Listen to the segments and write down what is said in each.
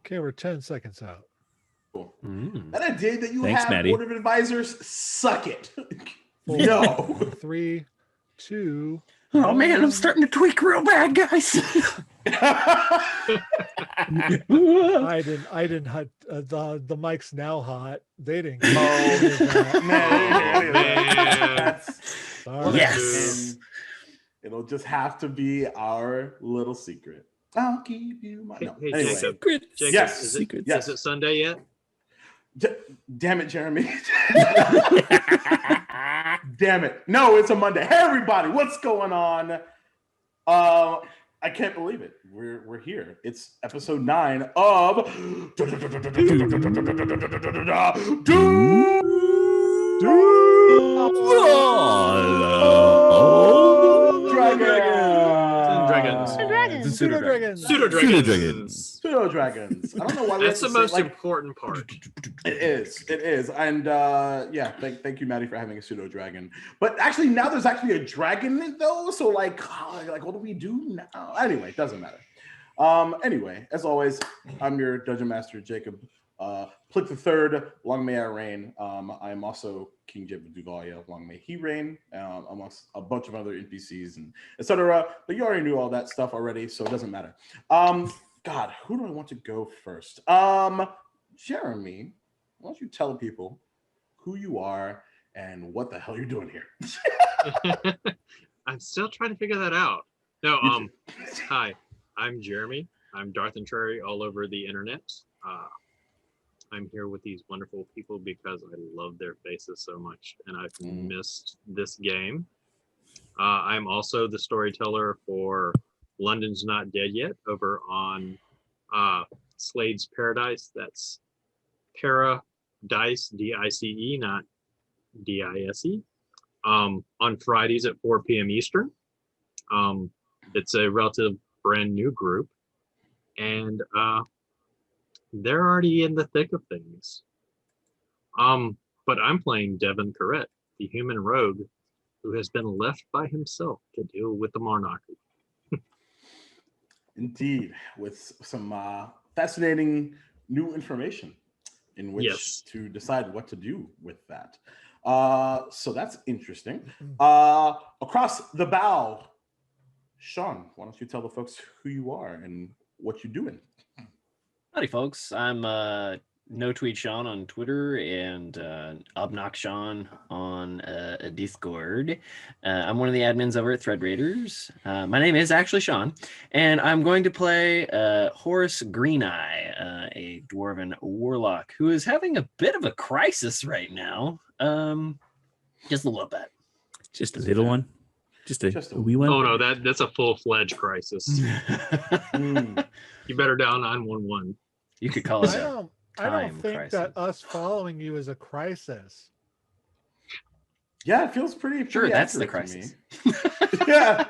Okay, we're 10 seconds out. Cool. That a day that you have Maddie. Board of Advisors, suck it. 4, No. 3, 2. Oh man, I'm starting to tweak real bad, guys. I didn't hot, the mic's now hot. They didn't. Oh man. Sorry. Yes. It'll just have to be our little secret. I'll keep you my Hey, anyway. Jacob, Yes. is Yes. it Sunday yet? Damn it, Jeremy. Damn it. No, it's a Monday. Hey everybody, what's going on? I can't believe it. We're here. It's episode 9 of Pseudo dragons. I don't know why that's the most important part. It is, and yeah, thank you, Maddie, for having a pseudo dragon. But actually, now there's actually a dragon though. So like, what do we do now? Anyway, it doesn't matter. Anyway, as always, I'm your dungeon master, Jacob. Plick the Third, long may I reign. I am also King Jacob Duval, long may he reign, amongst a bunch of other NPCs and etc. But you already knew all that stuff already, so it doesn't matter. God, who do I want to go first? Jeremy, why don't you tell people who you are and what the hell you're doing here? I'm still trying to figure that out. No, hi, I'm Jeremy. I'm Darth and Trary all over the internet. I'm here with these wonderful people because I love their faces so much, and I've missed this game. I'm also the storyteller for London's Not Dead Yet over on Slade's Paradise. That's Paradice, D-I-C-E, not D-I-S-E. On Fridays at 4 p.m. Eastern. It's a relative brand new group, and they're already in the thick of things. But I'm playing Devin Corrett, the human rogue who has been left by himself to deal with the monarchy. Indeed, with some fascinating new information in which to decide what to do with that. So that's interesting. Across the bow, Sean, why don't you tell the folks who you are and what you're doing? Howdy, folks. I'm No Tweet Sean on Twitter and Obnox Sean on Discord. I'm one of the admins over at Thread Raiders. My name is actually Sean, and I'm going to play Horace Greeneye, a dwarven warlock who is having a bit of a crisis right now. Just a little bit. Just a little one. Just a wee one. Oh no, that's a full-fledged crisis. You better dial 911. You could call it I don't think that us following you is a crisis. Yeah, it feels pretty sure, that's the crisis. Yeah.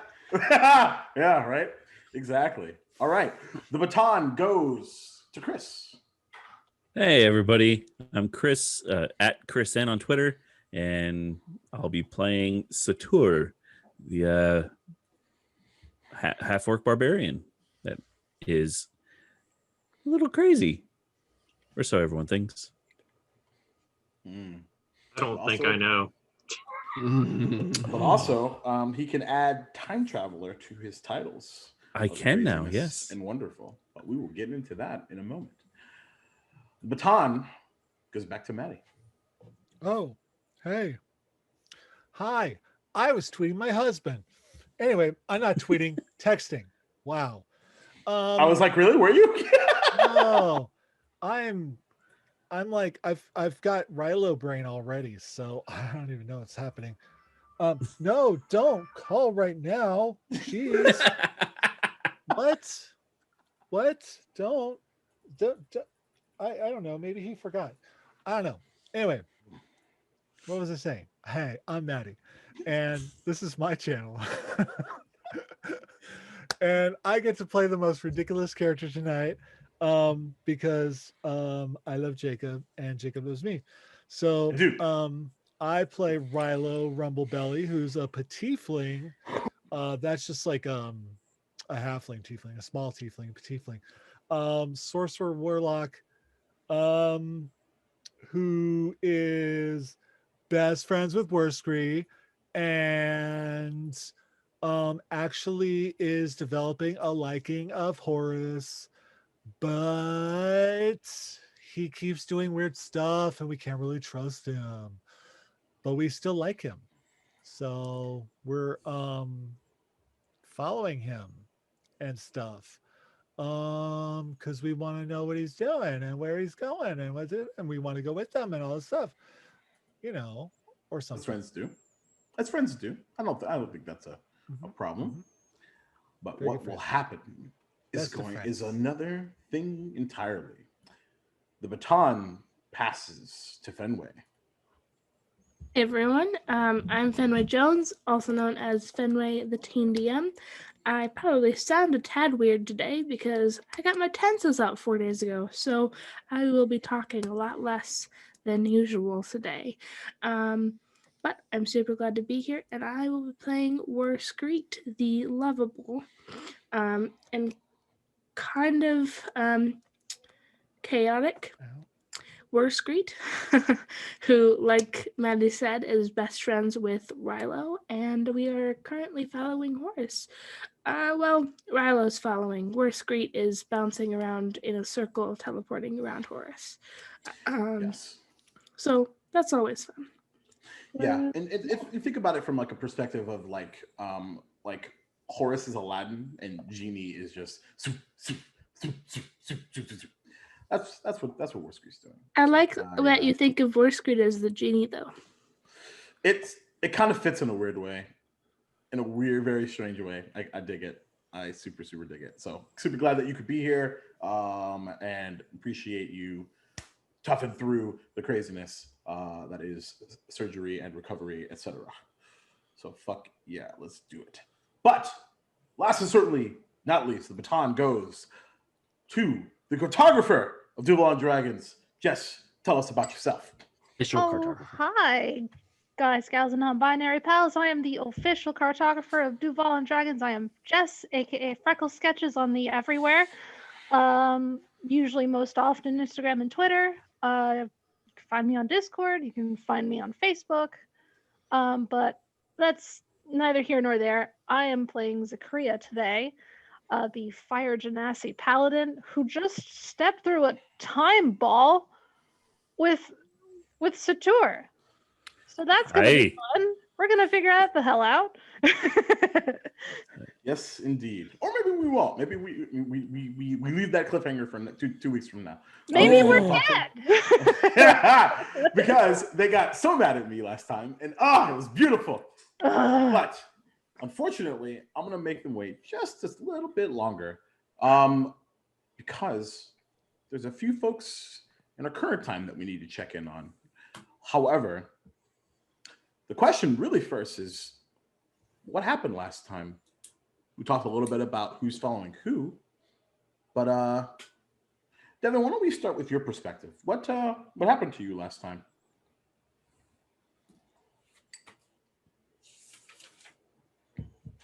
Yeah, right. Exactly. All right. The baton goes to Chris. Hey, everybody. I'm Chris, at Chris N on Twitter, and I'll be playing Satur, the half-orc barbarian that is a little crazy. Or so everyone thinks. I don't think I know. But also, he can add time traveler to his titles. I can now, yes. And wonderful. But we will get into that in a moment. The baton goes back to Maddie. Oh, hey. Hi. I was tweeting my husband. Anyway, I'm not tweeting, texting. Wow. I was like, really? Were you? No. I'm like I've got Rilo brain already, so I don't even know what's happening. No, don't call right now. Jeez. What? Don't. I don't know. Maybe he forgot. I don't know. Anyway, what was I saying? Hey, I'm Maddie, and this is my channel. And I get to play the most ridiculous character tonight. Because I love Jacob and Jacob loves me. So I play Rilo Rumblebelly, who's a petiefling. That's just like a halfling tiefling, a small tiefling, a petiefling. sorcerer warlock, who is best friends with Worskree and actually is developing a liking of Horus, but he keeps doing weird stuff and we can't really trust him, but we still like him, so we're following him and stuff, because we want to know what he's doing and where he's going and what's it, and we want to go with them and all this stuff, or something. As friends do. As friends do. I don't think that's a problem. But Very what will happen is another thing entirely. The baton passes to Fenway. Hey everyone, I'm Fenway Jones, also known as Fenway the Teen DM. I probably sound a tad weird today because I got my tenses out 4 days ago, so I will be talking a lot less than usual today. But I'm super glad to be here, and I will be playing Worskree, the lovable, and kind of chaotic Worskree, who, like Maddie said, is best friends with Rilo, and we are currently following Horus. Rilo's following. Worskree is bouncing around in a circle, teleporting around Horus. Yes. So that's always fun. Yeah, and if you think about it from like a perspective of like Horus is Aladdin and Genie is just that's what Warskreet's doing. I like that you think of Worskree as the genie, though. It kind of fits in a weird way, in a weird, very strange way. I dig it. I super dig it. So super glad that you could be here, and appreciate you toughing through the craziness that is surgery and recovery, etc. So fuck yeah, let's do it. But last and certainly not least, the baton goes to the cartographer of Duval and Dragons. Jess, tell us about yourself. Cartographer. Hi, guys, gals, and non-binary pals. I am the official cartographer of Duval and Dragons. I am Jess, aka FreckleSketches on the everywhere. Usually most often Instagram and Twitter. You can find me on Discord. You can find me on Facebook. But that's neither here nor there. I am playing Zakria today, the Fire Genasi Paladin, who just stepped through a time ball with Satur. So that's gonna be fun. We're gonna figure that the hell out. Yes, indeed. Or maybe we won't. Maybe we leave that cliffhanger for 2 weeks from now. Maybe we're dead. Because they got so mad at me last time, and it was beautiful. But unfortunately, I'm gonna make them wait just a little bit longer, because there's a few folks in our current time that we need to check in on. However, the question really first is, what happened last time? We talked a little bit about who's following who, but Devin, why don't we start with your perspective? What happened to you last time?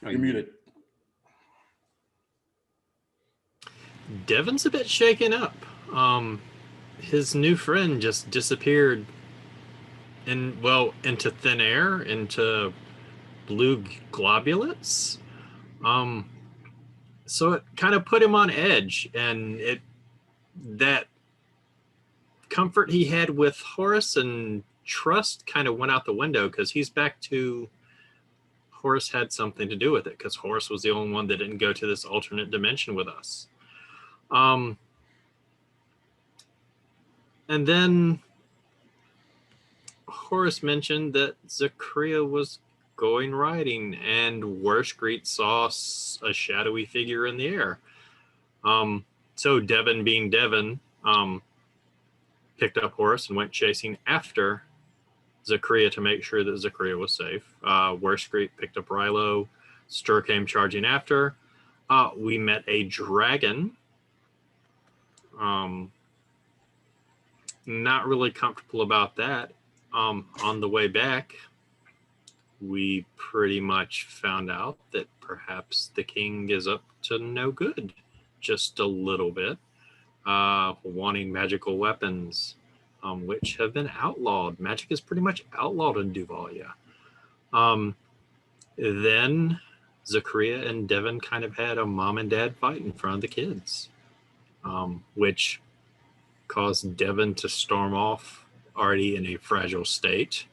You're muted. Devin's a bit shaken up. His new friend just disappeared into thin air, into blue globulates. So it kind of put him on edge, and that comfort he had with Horus and trust kind of went out the window, because he's back to Horus had something to do with it, because Horus was the only one that didn't go to this alternate dimension with us. And then Horus mentioned that Zakria was going riding, and Worskree saw a shadowy figure in the air. So Devin, being Devin, picked up Horus and went chasing after Zakria to make sure that Zakria was safe. Worskree picked up Rilo. Stur came charging after. We met a dragon. Not really comfortable about that. On the way back, we pretty much found out that perhaps the king is up to no good, just a little bit. wanting magical weapons, which have been outlawed. Magic is pretty much outlawed in Duval, yeah. Then Zachariah and Devin kind of had a mom and dad fight in front of the kids, which caused Devin to storm off already in a fragile state,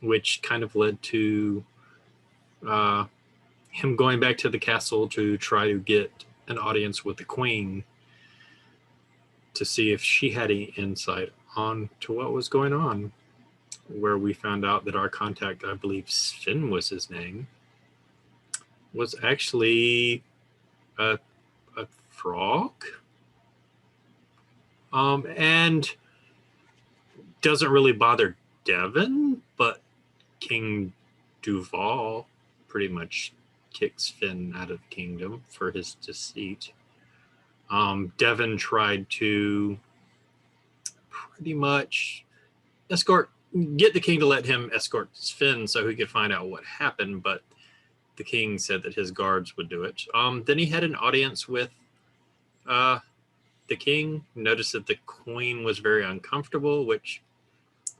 which kind of led to him going back to the castle to try to get an audience with the queen to see if she had any insight on to what was going on, where we found out that our contact, I believe Sven was his name, was actually a frog, and doesn't really bother Devin, but King Duval pretty much kicks Finn out of the kingdom for his deceit. Devin tried to pretty much get the king to let him escort Finn so he could find out what happened, but the king said that his guards would do it. Then he had an audience with the king, noticed that the queen was very uncomfortable, which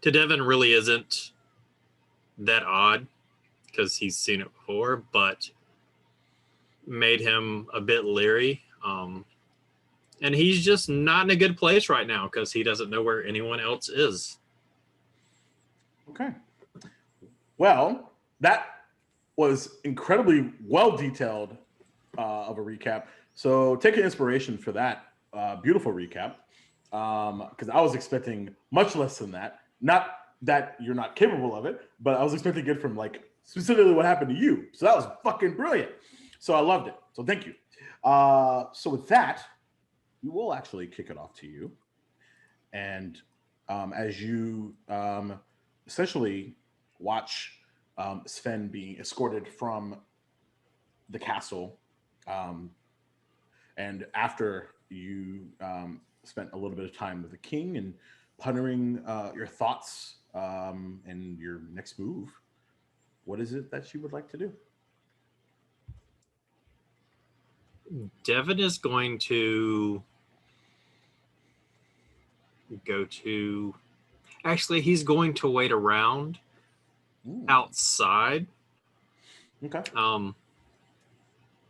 to Devin really isn't that odd because he's seen it before, but made him a bit leery. And he's just not in a good place right now because he doesn't know where anyone else is. Okay. Well, that was incredibly well detailed of a recap. So take an inspiration for that beautiful recap, because I was expecting much less than that. Not that you're not capable of it, but I was expecting it from like specifically what happened to you. So that was fucking brilliant. So I loved it. So thank you. So with that, we will actually kick it off to you. And as you essentially watch Sven being escorted from the castle, and after you spent a little bit of time with the king and pondering your thoughts and your next move, what is it that you would like to do? Devin is going to go to... Actually, he's going to wait around outside. Okay.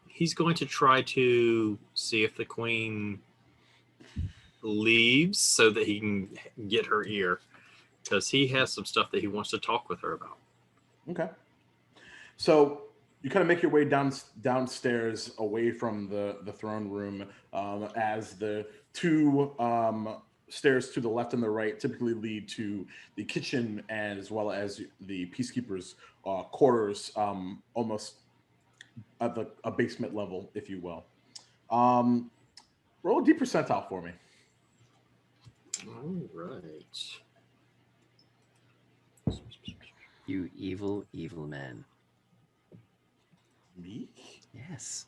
He's going to try to see if the queen leaves so that he can get her ear, because he has some stuff that he wants to talk with her about. Okay. So you kind of make your way downstairs away from the throne room, as the two stairs to the left and the right typically lead to the kitchen and as well as the peacekeepers' quarters, almost at a basement level, if you will. Roll a D percentile for me. All right. You evil, evil man. Me? Yes.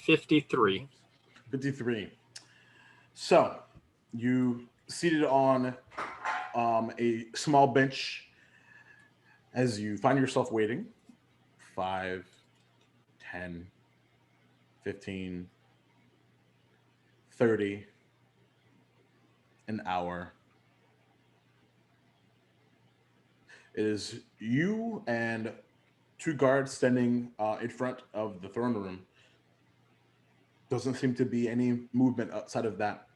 $53. 53. So you seated on a small bench as you find yourself waiting 5, 10, 15, 30, an hour. It is you and two guards standing in front of the throne room. Doesn't seem to be any movement outside of that.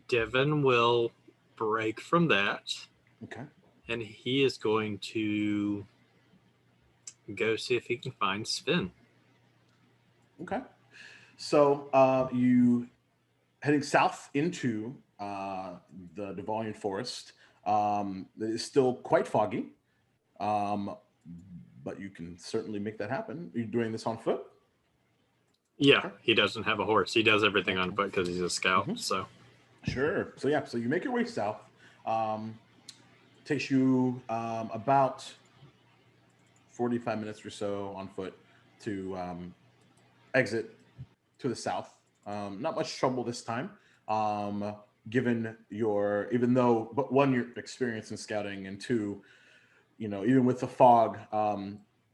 Devin will break from that. Okay. And he is going to go see if he can find Sven. Okay. So you heading south into the Duvalian forest. It is still quite foggy, but you can certainly make that happen. Are you doing this on foot? Yeah, Okay. he doesn't have a horse. He does everything on foot because he's a scout. Mm-hmm. So Sure. So yeah, so you make your way south. Takes you about 45 minutes or so on foot to exit to the south. Not much trouble this time, given your, even though, but one, your experience in scouting, and two, you know, even with the fog,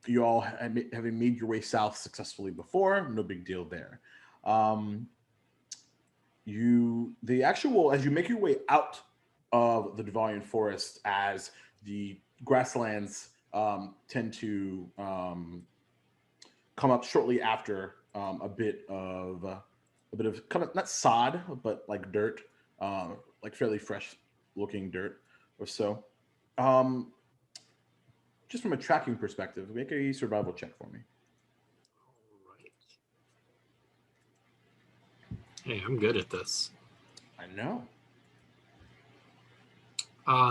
you all having made your way south successfully before, no big deal there. As you make your way out of the Duvalian forest, as the grasslands tend to come up shortly after, a bit of kind of not sod, but like dirt, like fairly fresh looking dirt or so. Just from a tracking perspective, make a survival check for me. All right. Hey, I'm good at this. I know.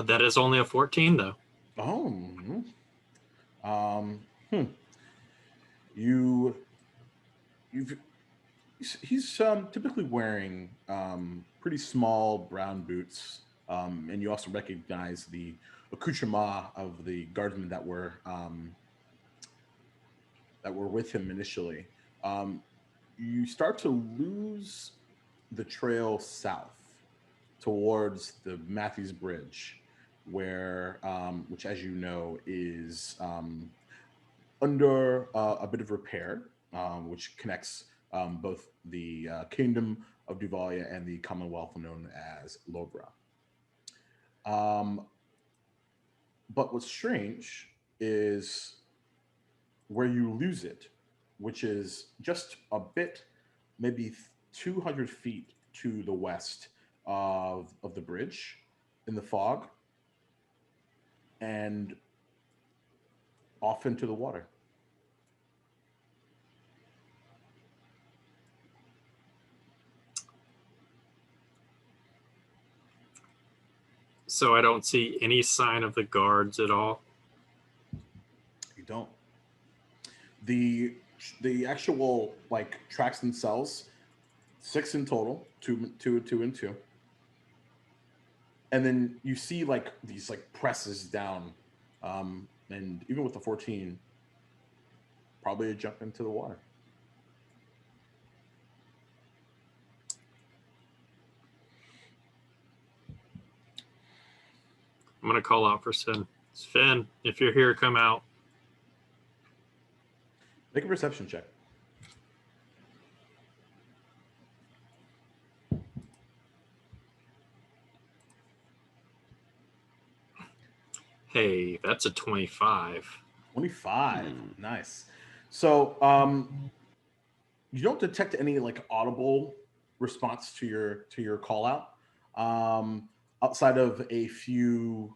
That is only a 14 though. He's typically wearing pretty small brown boots, and you also recognize the accoutrement of the guardsmen that were with him initially. You start to lose the trail south towards the Matthews Bridge, where, which, as you know, is under a bit of repair, which connects both the Kingdom of Duvalia and the Commonwealth known as Lobra. But what's strange is where you lose it, which is just a bit, maybe 200 feet to the west of the bridge in the fog and off into the water. So I don't see any sign of the guards at all. You don't. The actual like tracks themselves, 6 in total, two and two. And then you see like these like presses down, and even with the 14, probably a jump into the water. I'm gonna call out for Sven. Sven, if you're here, come out. Make a perception check. Hey, that's a 25. 25. Nice. So you don't detect any like audible response to your call out, outside of a few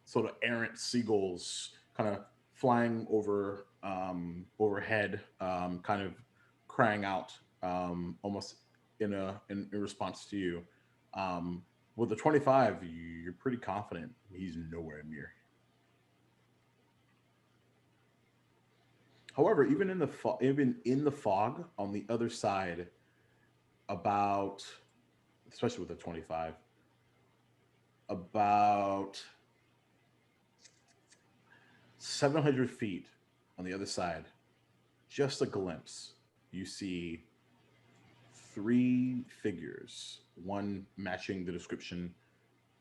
sort of errant seagulls kind of flying overhead, kind of crying out, almost in response to you. With the 25, you're pretty confident he's nowhere near. However, even in the fog on the other side, about, especially with the 25, about 700 feet on the other side, just a glimpse, you see 3 figures, one matching the description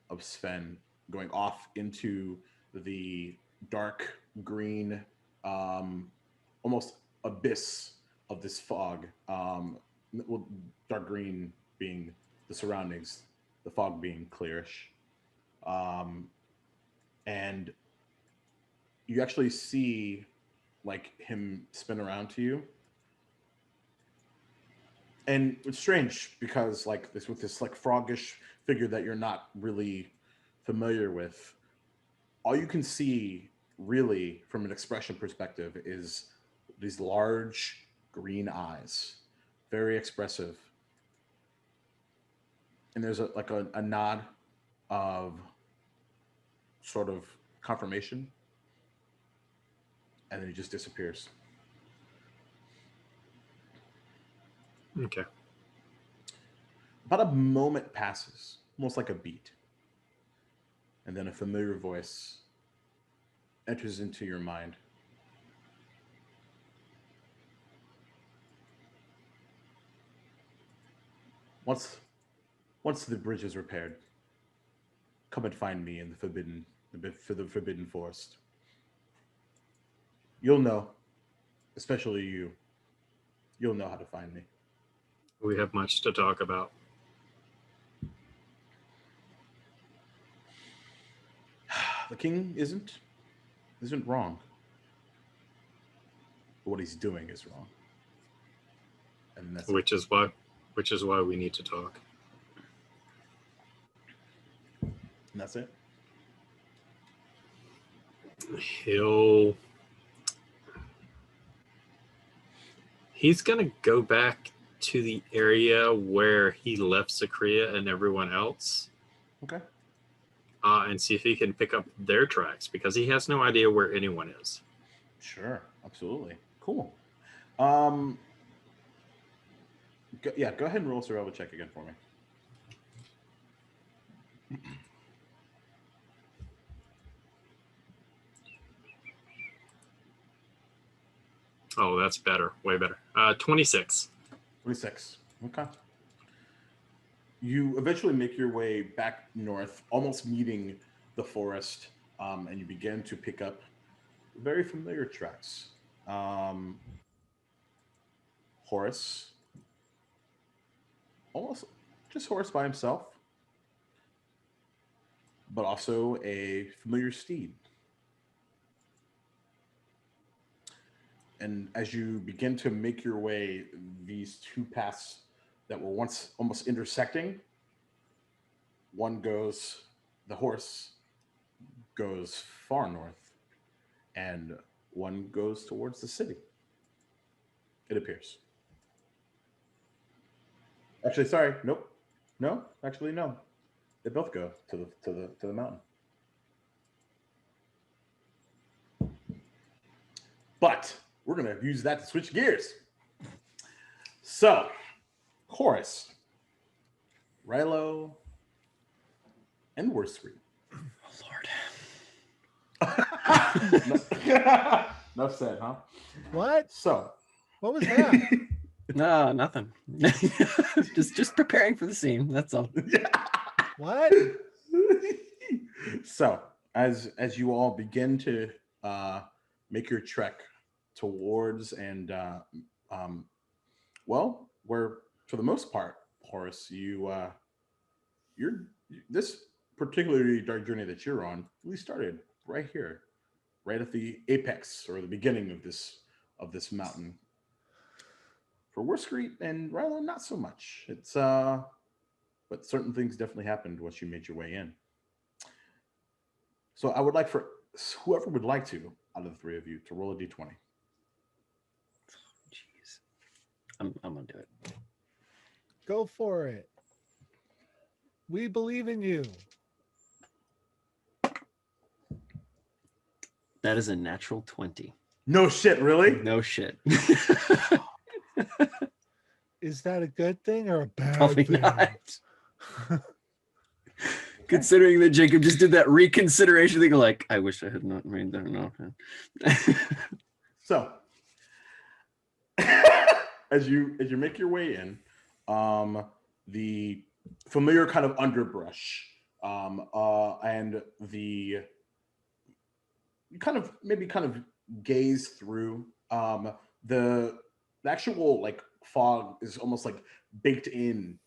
of Sven, going off into the dark green, almost abyss of this fog. Well, dark green being the surroundings, the fog being clearish. And you actually see like him spin around to you. And it's strange because like this, with this like froggish figure that you're not really familiar with, all you can see really from an expression perspective is these large green eyes, very expressive. And there's a nod of sort of confirmation, and then he just disappears. Okay. About a moment passes, almost like a beat. And then a familiar voice enters into your mind. Once the bridge is repaired, come and find me in the forbidden forest. You'll know, especially you. You'll know how to find me. We have much to talk about. The king isn't wrong. But what he's doing is wrong. And that's Which is why we need to talk. And that's it. He's gonna go back to the area where he left Zakria and everyone else. Okay. And see if he can pick up their tracks, because he has no idea where anyone is. Sure, absolutely. Cool. Go ahead and roll a survival check again for me. Oh, that's better. Way better. 26. 26. Okay. You eventually make your way back north, almost meeting the forest, and you begin to pick up very familiar tracks. Horace. Almost just Horace by himself, but also a familiar steed. And as you begin to make your way, these two paths that were once almost intersecting, the horse goes far north, and one goes towards the city. It appears. Actually, sorry, nope. No, actually, no. They both go to the mountain. But we're going to use that to switch gears. So, Horace, Rilo, and Worsfrey. Oh, Lord. Enough said, huh? What? So. What was that? No, nothing. just preparing for the scene. That's all. What? So, as you all begin to make your trek towards and where for the most part, Horace, you're this particularly dark journey that you're on really started right here, right at the apex or the beginning of this mountain. For Worscreet and Rilo, not so much. It's but certain things definitely happened once you made your way in. So I would like for whoever would like to, out of the three of you, to roll a d20. Jeez, I'm gonna do it. Go for it. We believe in you. That is a natural 20. No shit, really? No shit. Is that a good thing or a bad Probably thing? not. Considering that Jacob just did that reconsideration thing, like, I wish I had not made that. No. So, as you make your way in, the familiar kind of underbrush, and you kind of gaze through. The actual like fog is almost like baked in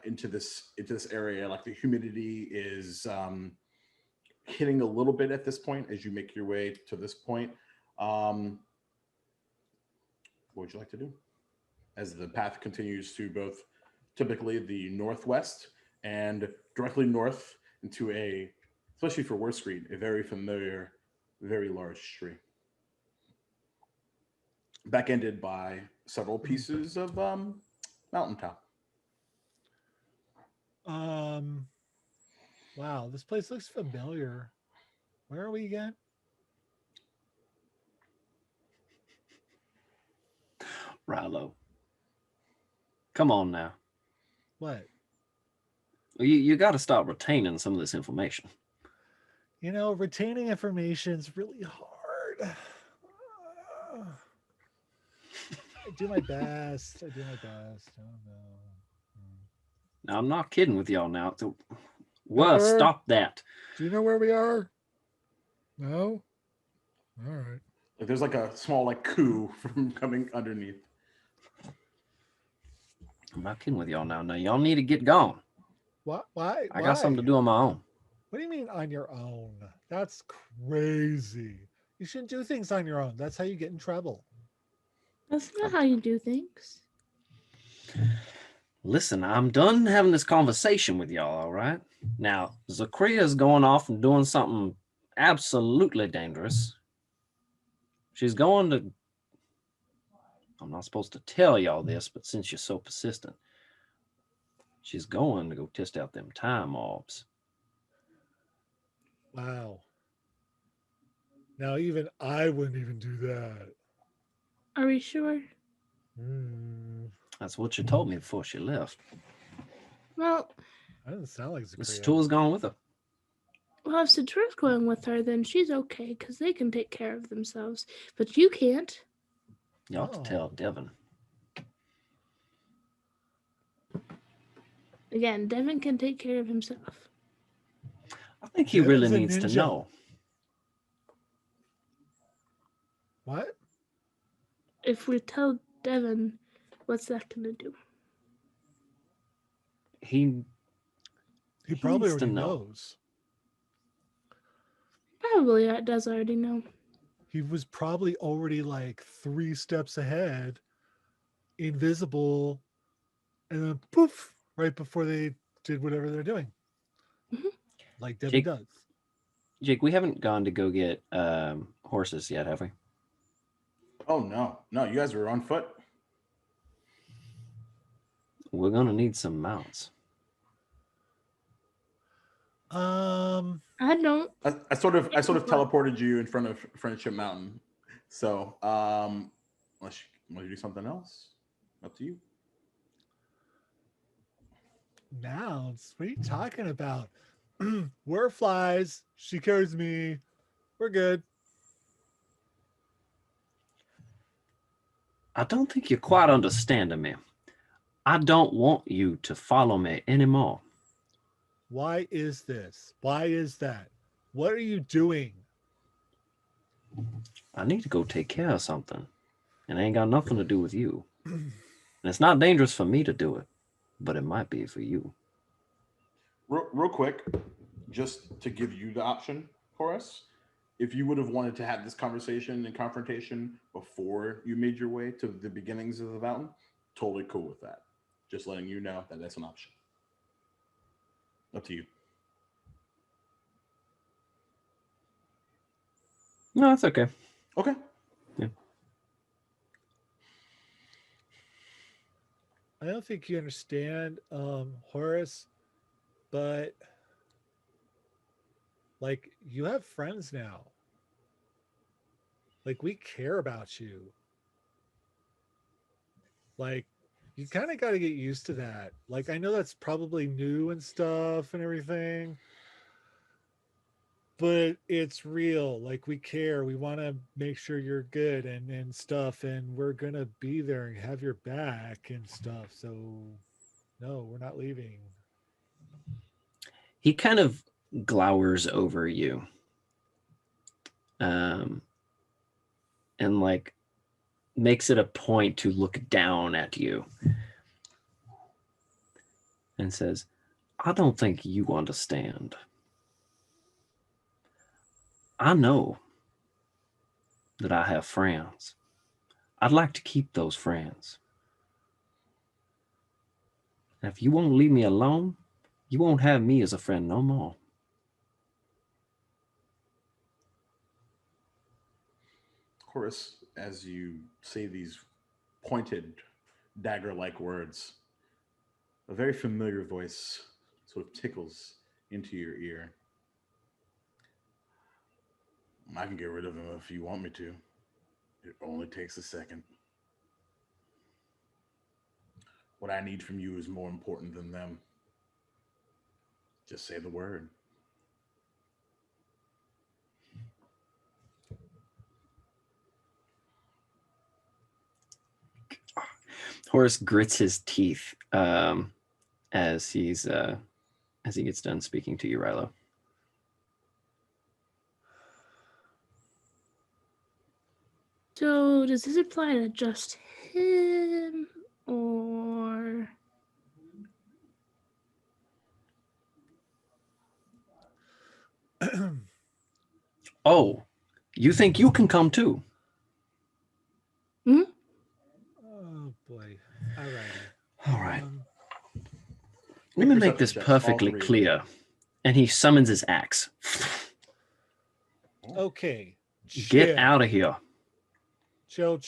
into this area. Like the humidity is hitting a little bit at this point as you make your way to this point. What would you like to do as the path continues to both typically the northwest and directly north into especially for Worscreet, a very familiar, very large tree, back-ended by several pieces of mountaintop. Wow, this place looks familiar. Where are we again? Rilo. Come on now. What? You got to stop retaining some of this information. You know, retaining information is really hard. I do my best. Oh, no. Now, I'm not kidding with y'all now. So, well, stop that. Do you know where we are? No? All right. Like there's like a small like coup from coming underneath. I'm not kidding with y'all now. Now, y'all need to get gone. Why? I got something to do on my own. What do you mean on your own? That's crazy. You shouldn't do things on your own. That's how you get in trouble. That's not how you do things. Listen, I'm done having this conversation with y'all, all right? Now, Zakria is going off and doing something absolutely dangerous. She's going to... I'm not supposed to tell y'all this, but since you're so persistent, she's going to go test out them time orbs. Wow. Now, even I wouldn't even do that. Are we sure? That's what she told me before she left. Well, That doesn't sound like Zakria. Mrs. Tool's gone with her. well, if Satura's going with her, then she's okay because they can take care of themselves. But you can't. You ought to tell Devin. Again, Devin can take care of himself. I think he really needs to know. What? If we tell Devin, what's that going to do? He probably needs to already know. knows. Probably does already know. He was probably already like 3 steps ahead, invisible, and then poof, right before they did whatever they're doing. Mm-hmm. Like Devin does. Jake, we haven't gone to go get horses yet, have we? Oh, no. No, you guys were on foot. We're going to need some mounts. I don't. I sort of teleported you in front of Friendship Mountain. So, unless you want to do something else, up to you. Mounts? What are you talking about? We're flies. She carries me. We're good. I don't think you're quite understanding me. I don't want you to follow me anymore. Why is this? Why is that? What are you doing? I need to go take care of something. And it ain't got nothing to do with you. And it's not dangerous for me to do it, but it might be for you. Real quick, just to give you the option, Horace, if you would have wanted to have this conversation and confrontation before you made your way to the beginnings of the mountain, totally cool with that. Just letting you know that that's an option. Up to you. No, it's okay. Okay. Yeah. I don't think you understand, Horace, but like you have friends now. Like we care about you. Like you kind of got to get used to that. Like I know that's probably new and stuff and everything, but it's real. Like we care. We want to make sure you're good and stuff, and we're gonna be there and have your back and stuff. So no, we're not leaving. He kind of glowers over you. And like makes it a point to look down at you and says, I don't think you understand. I know that I have friends. I'd like to keep those friends. And if you won't leave me alone, you won't have me as a friend no more. Horace, as you say these pointed dagger-like words, a very familiar voice sort of tickles into your ear. I can get rid of him if you want me to. It only takes a second. What I need from you is more important than them. Just say the word. Horace grits his teeth and as he gets done speaking to you, Rilo. So does this apply to just him or? Oh, you think you can come too? Hmm? Oh boy. All right. All right. Let me make this perfectly clear. And he summons his axe. Okay. Get out of here. Chill.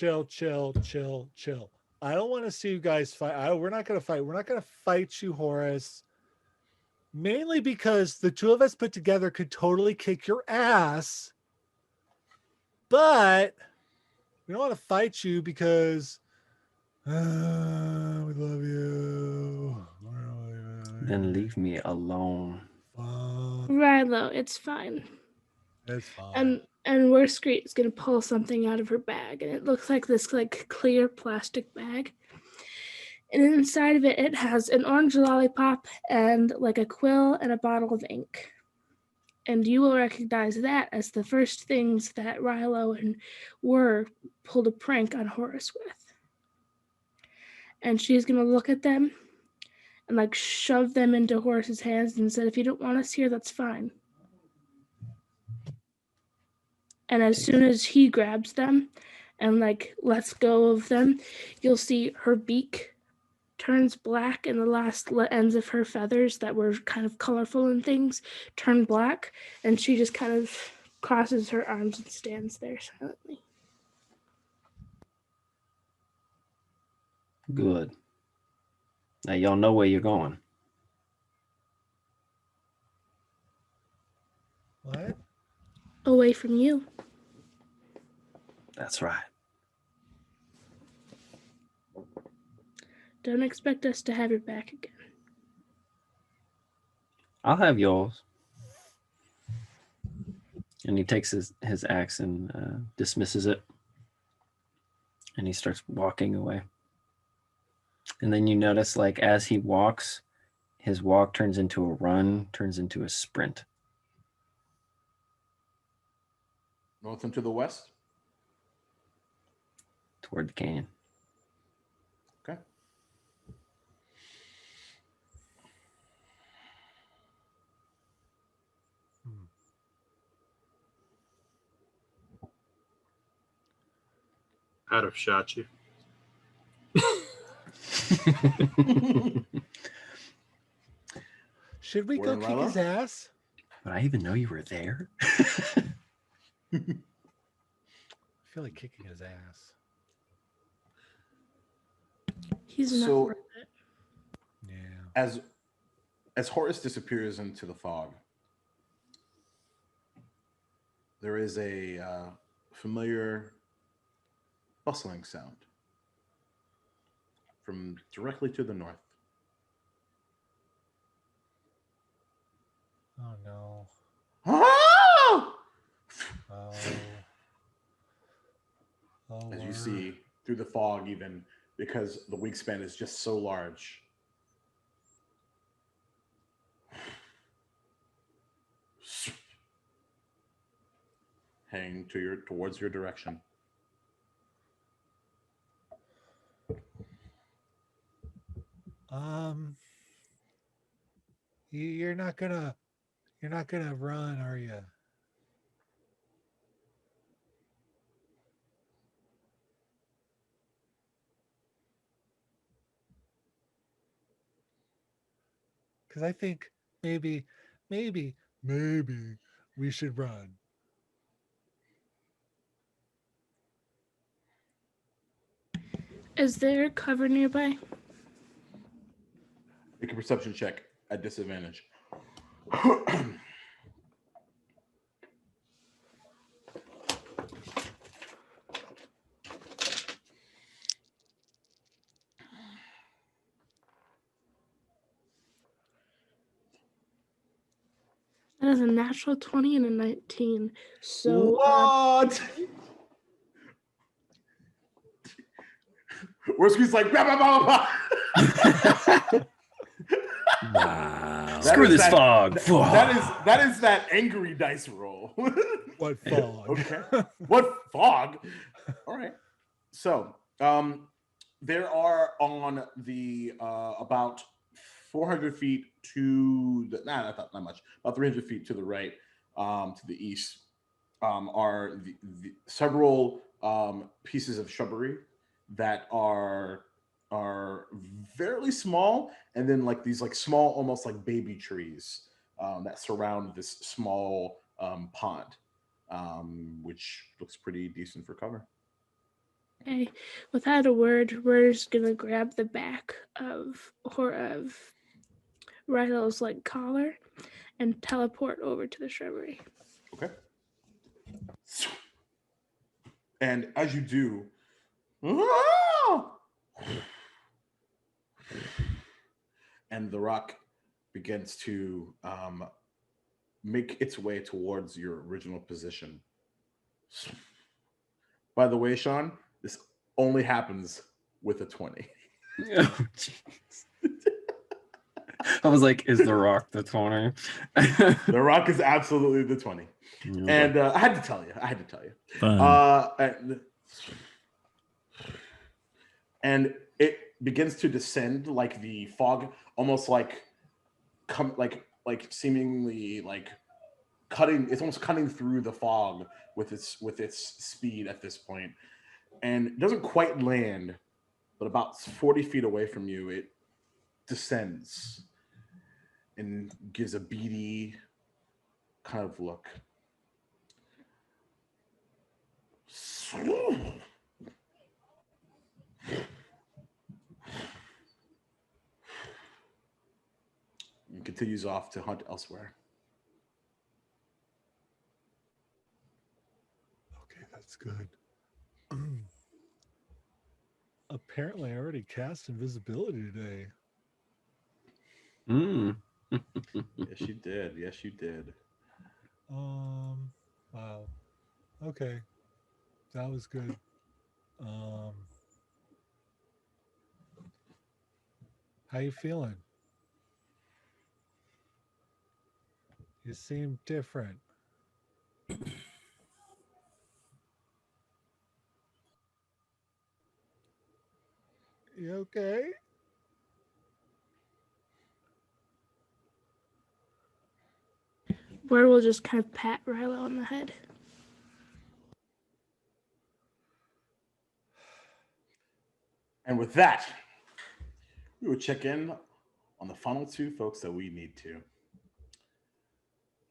I don't want to see you guys fight. We're not going to fight. We're not going to fight you, Horace. Mainly because the two of us put together could totally kick your ass. But we don't want to fight you because we love you. Then leave me alone. Rilo, it's fine. It's fine. And Worskreet is gonna pull something out of her bag, and it looks like this clear plastic bag. And inside of it has an orange lollipop and like a quill and a bottle of ink. And you will recognize that as the first things that Rilo and pulled a prank on Horace with. And she's gonna look at them and like shove them into Horace's hands and said, "If you don't want us here, that's fine." And as soon as he grabs them and like lets go of them, you'll see her beak turns black and the last ends of her feathers that were kind of colorful and things turn black, and she just kind of crosses her arms and stands there silently. Good. Now y'all know where you're going. What? Away from you. That's right. Don't expect us to have your back again. I'll have yours. And he takes his axe and dismisses it. And he starts walking away. And then you notice, like, as he walks, his walk turns into a run, turns into a sprint. North and to the west? Toward the canyon. Okay. I'd have shot you. Should we go kick his ass? Would I even know you were there? I feel like kicking his ass. He's not So- worth it. Yeah. As Horace disappears into the fog, there is a familiar bustling sound from directly to the north. Oh no. Ah! Oh. Oh, As you see through the fog, even because the wingspan is just so large. Heading towards your direction. You're not gonna run, are you? Because I think maybe we should run. Is there cover nearby? Make a perception check at disadvantage. That is a natural 20 and a 19. So what? Worst case like blah, blah, blah, blah. Wow. Screw this fog. That is that angry dice roll. What fog? Okay. What fog? All right. So, there are on the about 400 feet to the not much, about 300 feet to the right, to the east, are the several pieces of shrubbery that are fairly small, and then like these like small, almost like baby trees that surround this small pond, which looks pretty decent for cover. Okay, without a word, we're just gonna grab the back of Rilo's like collar and teleport over to the shrubbery. Okay. And as you do, and the rock begins to make its way towards your original position. By the way, Sean, this only happens with a 20. Oh, jeez. I was like, is the rock the 20? The rock is absolutely the 20. Okay. And I had to tell you. And it begins to descend like the fog, almost like seemingly like cutting. It's almost cutting through the fog with its speed at this point, and it doesn't quite land, but about 40 feet away from you, it descends and gives a beady kind of look. And continues off to hunt elsewhere. Okay, that's good. Apparently, I already cast invisibility today. Yes, you did. Yes, you did. Wow. Okay, that was good. How you feeling? You seem different. You okay? Where we'll just kind of pat Rilo on the head. And with that, we will check in on the final two folks that we need to.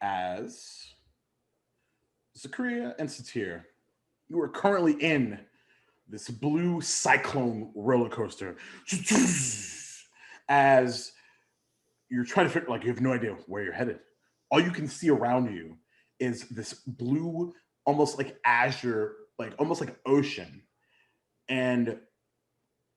As Zakaria and Satir, you are currently in this blue cyclone roller coaster. As you're trying to figure, like, you have no idea where you're headed. All you can see around you is this blue, almost like azure, like almost like ocean. And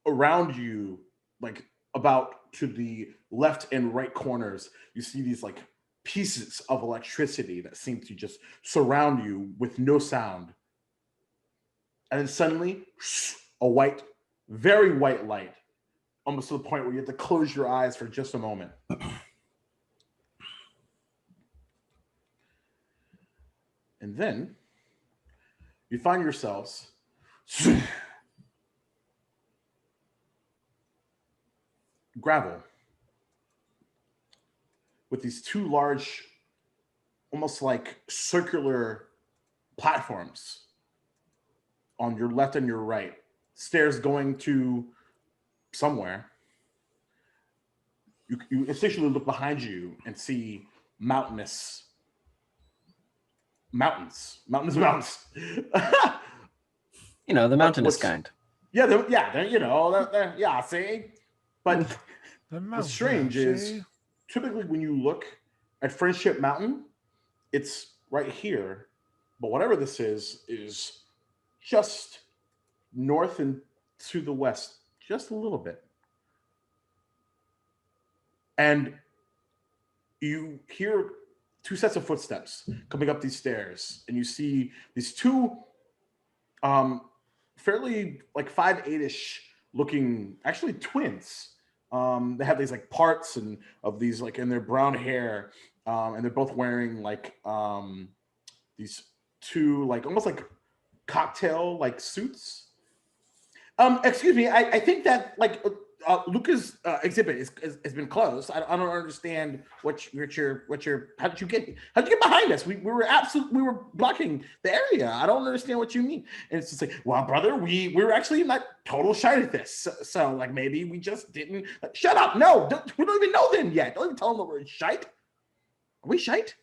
around you, like about to the left and right corners, you see these like pieces of electricity that seem to just surround you with no sound. And then suddenly, a white, very white light, almost to the point where you have to close your eyes for just a moment. And then you find yourselves gravel with these two large, almost like circular platforms on your left and your right, stairs going to somewhere. You essentially look behind you and see mountains. You know, the mountainous kind. Yeah, see? But what's strange is typically when you look at Friendship Mountain, it's right here. But whatever this is just north and to the west, just a little bit. And you hear two sets of footsteps coming up these stairs, and you see these two fairly like 5'8" looking, actually twins, They have these like parts and of these like in their brown hair, and they're both wearing like these two like almost like cocktail like suits. Excuse me, I think that like Luca's exhibit has been closed. I don't understand what your how did you get behind us? We were blocking the area. I don't understand what you mean. And it's just like, well, brother, we were actually not total shite at this. So like maybe we just didn't. Shut up! No, we don't even know them yet. Don't even tell them that we're shite. Are we shite?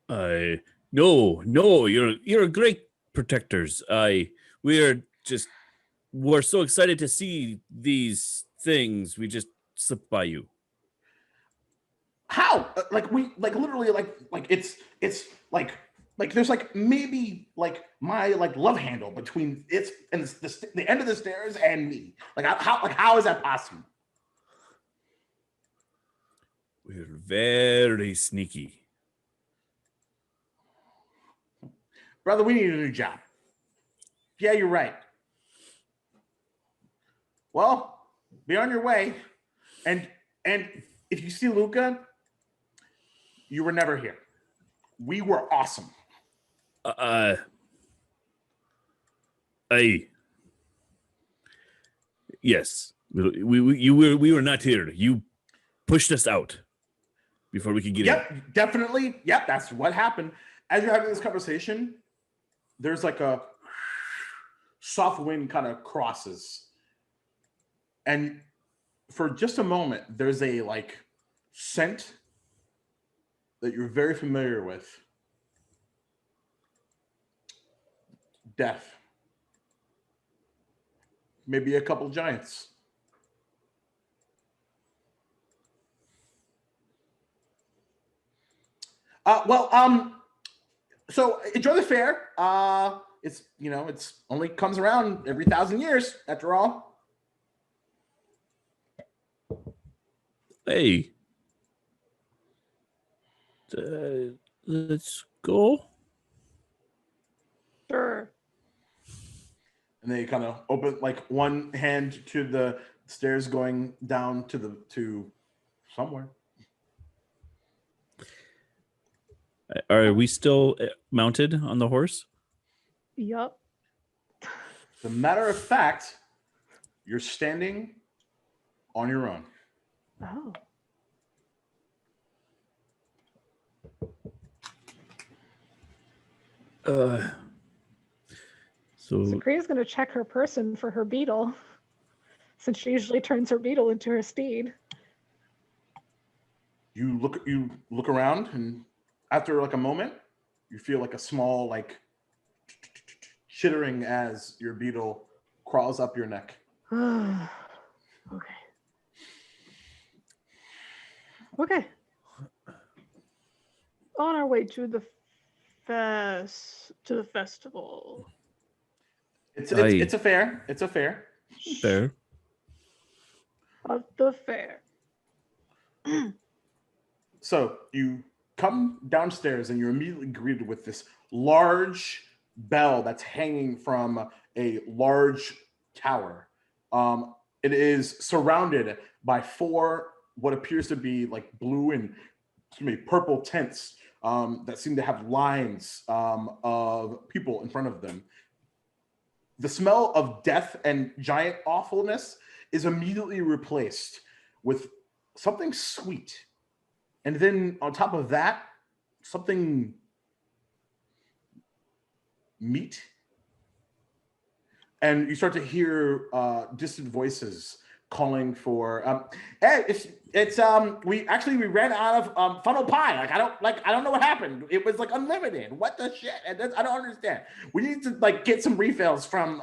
No, you're great protectors. We're so excited to see these things. We just slipped by you. How? Like we literally like it's like there's like maybe like my like love handle between it and the end of the stairs and me. Like how is that possible? We're very sneaky. Brother, we need a new job. Yeah, you're right. Well, be on your way. And if you see Luca, you were never here. We were awesome. Yes. We were not here. You pushed us out before we could get in. Yep, definitely. Yep, that's what happened. As you're having this conversation, there's like a soft wind kind of crosses. And for just a moment, there's a like scent that you're very familiar with. Death. Maybe a couple giants. So enjoy the fair. It's only comes around every 1,000 years after all. Hey, let's go. Sure. And they kind of open like one hand to the stairs going down to somewhere. Are we still mounted on the horse? Yup. As a matter of fact, you're standing on your own. Oh. So Zakriya's going to check her person for her beetle, since she usually turns her beetle into her steed. You look around, and after like a moment, you feel like a small like chittering as your beetle crawls up your neck. Okay. On our way to the festival. It's a fair. It's a fair. Fair. Of the fair. So you come downstairs and you're immediately greeted with this large bell that's hanging from a large tower. It is surrounded by 4 what appears to be like blue and purple tents that seem to have lines of people in front of them. The smell of death and giant awfulness is immediately replaced with something sweet. And then on top of that, something meat. And you start to hear distant voices calling for hey, we ran out of funnel pie. I don't know what happened. It was like unlimited. What the shit? And I don't understand. We need to like get some refills from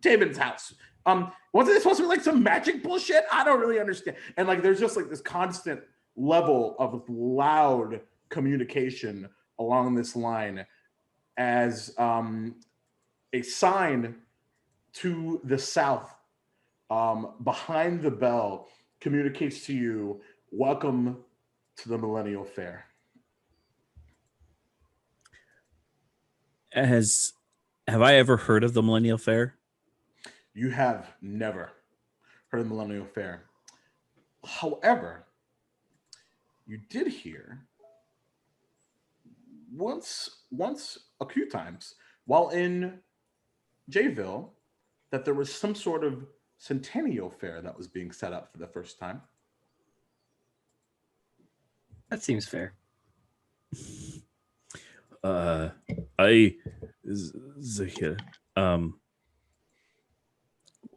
Taben's house. Wasn't it supposed to be like some magic bullshit? I don't really understand. And like there's just like this constant level of loud communication along this line as a sign to the south behind the bell communicates to you, welcome to the Millennial Fair. Have I ever heard of the Millennial Fair? You have never heard of the Millennial Fair. However, you did hear once a few times while in Jayville that there was some sort of centennial fair that was being set up for the first time. That seems fair. Zahir,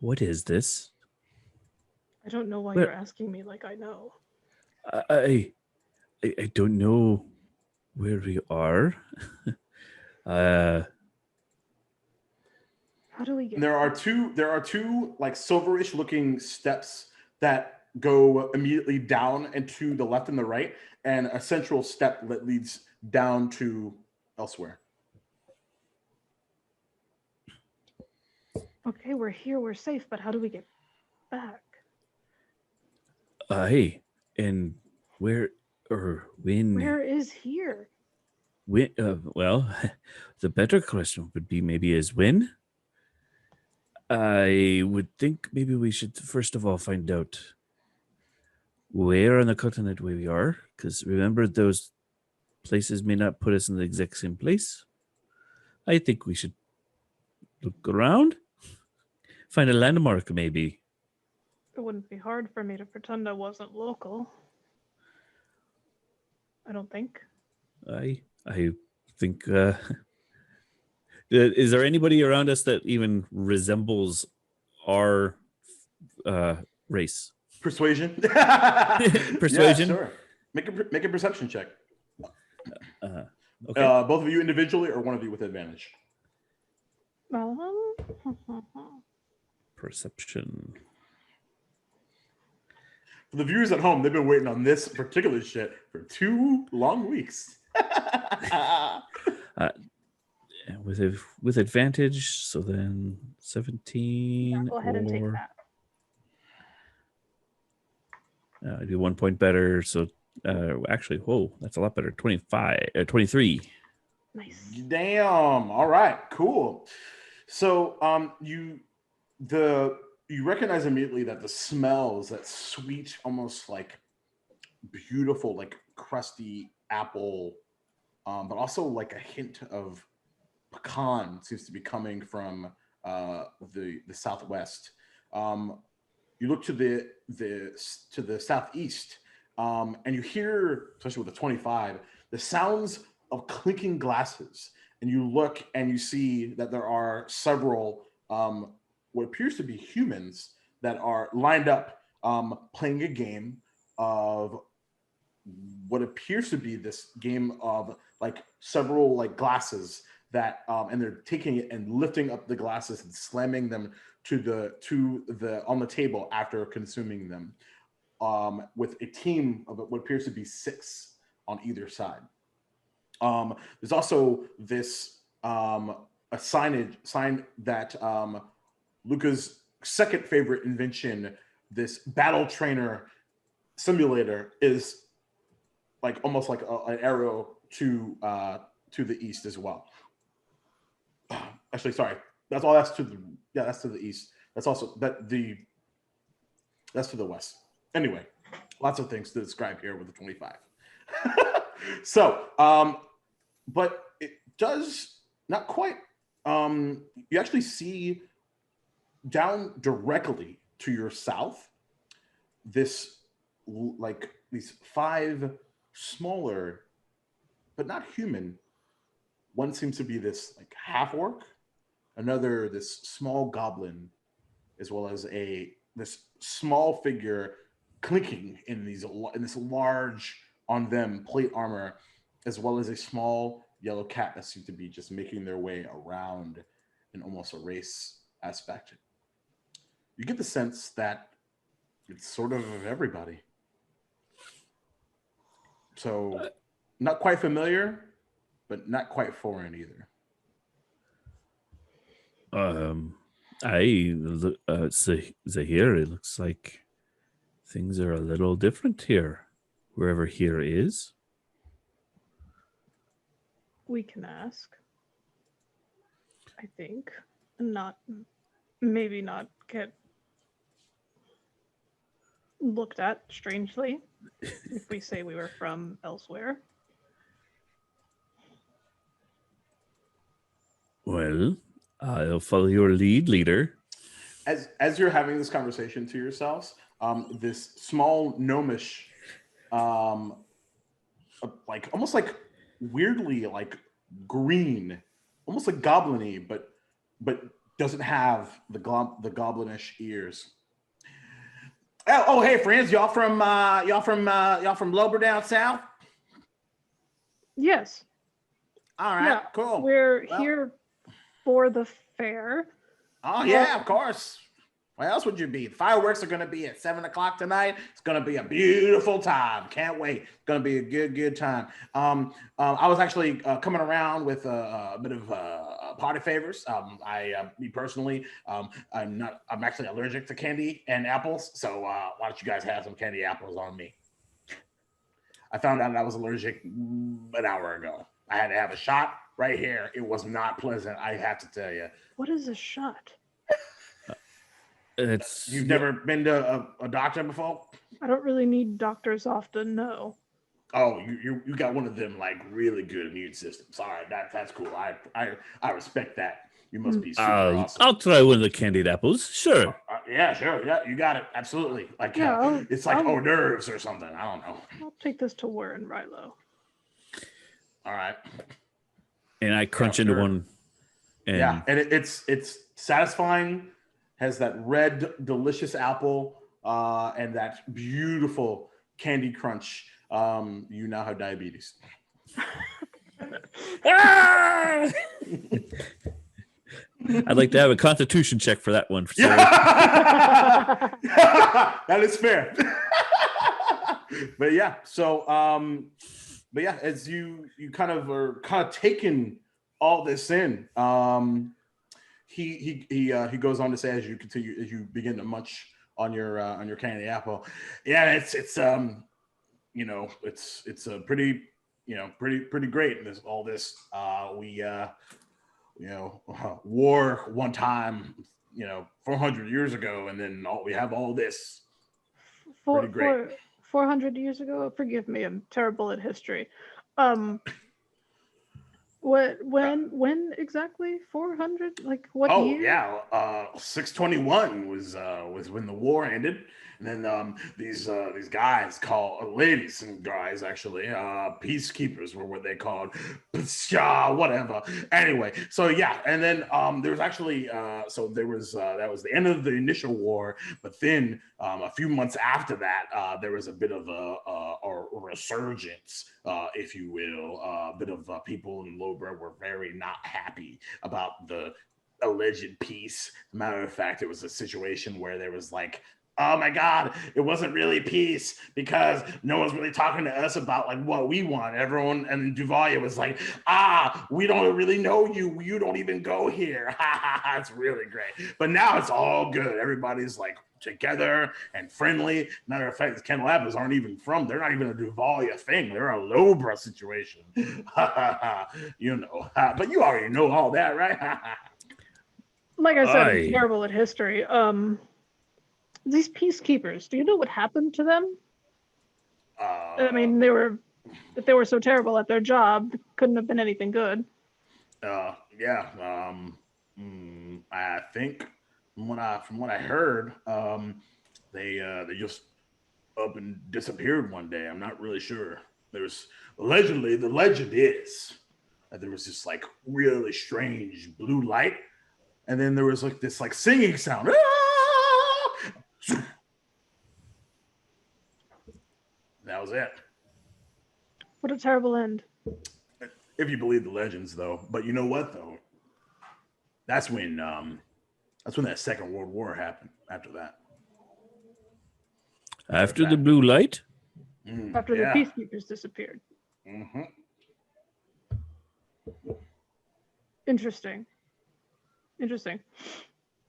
what is this? I don't know why Where- you're asking me like I know. I don't know where we are. How do we get There are two like silverish looking steps that go immediately down and to the left and the right, and a central step that leads down to elsewhere. Okay, we're here, we're safe, but how do we get back? Hey, and where or when? Where is here? When? Well, the better question would be maybe is when. I would think maybe we should first of all find out where on the continent we are, because remember those places may not put us in the exact same place. I think we should look around, find a landmark maybe. It wouldn't be hard for me to pretend I wasn't local. I don't think. I think. Is there anybody around us that even resembles our race? Persuasion. Persuasion? Yeah, sure. Make a perception check. Okay. Both of you individually, or one of you with advantage. Perception. For the viewers at home, they've been waiting on this particular shit for 2 long weeks. With advantage, so then 17. Yeah, go ahead and take or, that. I do 1 point better. So actually, whoa, that's a lot better. 23. Nice. Damn. All right. Cool. So you recognize immediately that the smells, that sweet, almost like beautiful, like crusty apple, but also like a hint of pecan seems to be coming from the southwest. You look to the southeast, and you hear, especially with the 25, the sounds of clinking glasses. And you look and you see that there are several what appears to be humans that are lined up playing a game of what appears to be this game of like several like glasses that and they're taking it and lifting up the glasses and slamming them to the on the table after consuming them, with a team of what appears to be 6 on either side. There's also this a sign that Luca's second favorite invention, this battle trainer simulator, is like almost like an arrow to the east as well. Actually, sorry, that's to the east. That's to the west. Anyway, lots of things to describe here with the 25. So, but it does not quite. You actually see down directly to your south this like these 5 smaller, but not human. One seems to be this like half orc, another this small goblin, as well as this small figure clinking in this large on them plate armor, as well as a small yellow cat that seems to be just making their way around in almost a race aspect. You get the sense that it's sort of everybody. So not quite familiar, but not quite foreign either. Zahir, it looks like things are a little different here, wherever here is. We can ask. I think. Maybe not get looked at strangely if we say we were from elsewhere. Well, I'll follow your lead, leader. As you're having this conversation to yourselves, this small gnomish, like almost like weirdly like green, almost like goblin-y, but doesn't have the goblinish ears. Oh, hey friends, y'all from Lober down south? Yes. All right, Yeah, cool. We're here for the fair. Oh yeah, of course. Where else would you be? The fireworks are going to be at 7 o'clock tonight. It's going to be a beautiful time. Can't wait. It's going to be a good time. I was actually coming around with a bit of party favors. Me personally, I'm actually allergic to candy and apples. So why don't you guys have some candy apples on me? I found out I was allergic an hour ago. I had to have a shot right here. It was not pleasant, I have to tell you. What is a shot? You've never been to a doctor before? I don't really need doctors often, no. Oh, you got one of them like really good immune systems. All right, that's cool. I respect that. You must be super awesome. I'll try one of the candied apples. Sure. Yeah, sure. Yeah, you got it. Absolutely. Like it's like hors d'oeuvres or something. I don't know. I'll take this to Warren Rilo. All right. And I crunch into one. And it's satisfying. Has that red, delicious apple and that beautiful candy crunch. You now have diabetes. I'd like to have a constitution check for that one. That is fair. But yeah, so as you kind of taking all this in, he goes on to say, as you begin to munch on your candy apple, it's a pretty great. And there's all this war one time, 400 years ago, and then we have all this. Pretty great. 400 years ago. Forgive me, I'm terrible at history. When exactly? 400? Like what year? Oh yeah, 621 was when the war ended, and then these guys called ladies and guys actually peacekeepers were what they called, whatever. Anyway, so yeah, and then there was actually that was the end of the initial war, but then a few months after that there was a bit of a resurgence, if you will. A bit of people in Lowbrow were very not happy about the alleged peace. As a matter of fact, it was a situation where there was like, oh my God, it wasn't really peace because no one's really talking to us about like what we want. Everyone, and Duval was like, we don't really know you. You don't even go here. It's really great. But now it's all good. Everybody's like together and friendly. Matter of fact, the Candelabras aren't even they're not even a Duvalia thing. They're a Lobra situation. But you already know all that, right? Like I said, I'm terrible at history. These peacekeepers, do you know what happened to them? I mean, if they were so terrible at their job, it couldn't have been anything good. I think from what I heard, they just up and disappeared one day. I'm not really sure. There's the legend is that there was this like really strange blue light, and then there was like this like singing sound. That was it. What a terrible end. If you believe the legends, though. But you know what, though? That's when that Second World War happened. After that. After the blue light? After the peacekeepers disappeared. Mm-hmm. Interesting.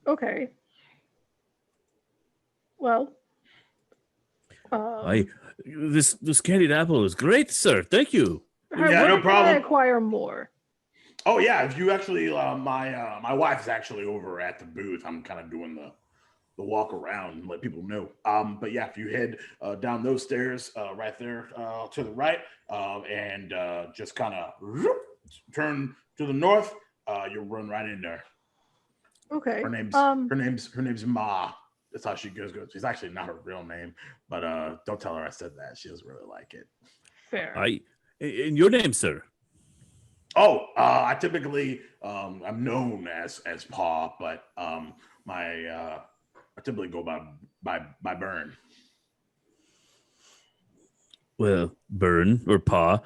Okay. Well, this candied apple is great, sir. Thank you. Yeah, no problem. Can I acquire more? Oh yeah, if you actually, my wife's actually over at the booth. I'm kind of doing walk around and let people know. But yeah, if you head down those stairs right there to the right and just kind of turn to the north, you'll run right in there. Okay. Her name's Ma. That's how she goes. She's actually not her real name, but don't tell her I said that. She doesn't really like it. Fair. And your name, sir? Oh, I typically I'm known as Pa, but I typically go by Burn. Well, Burn or Pa.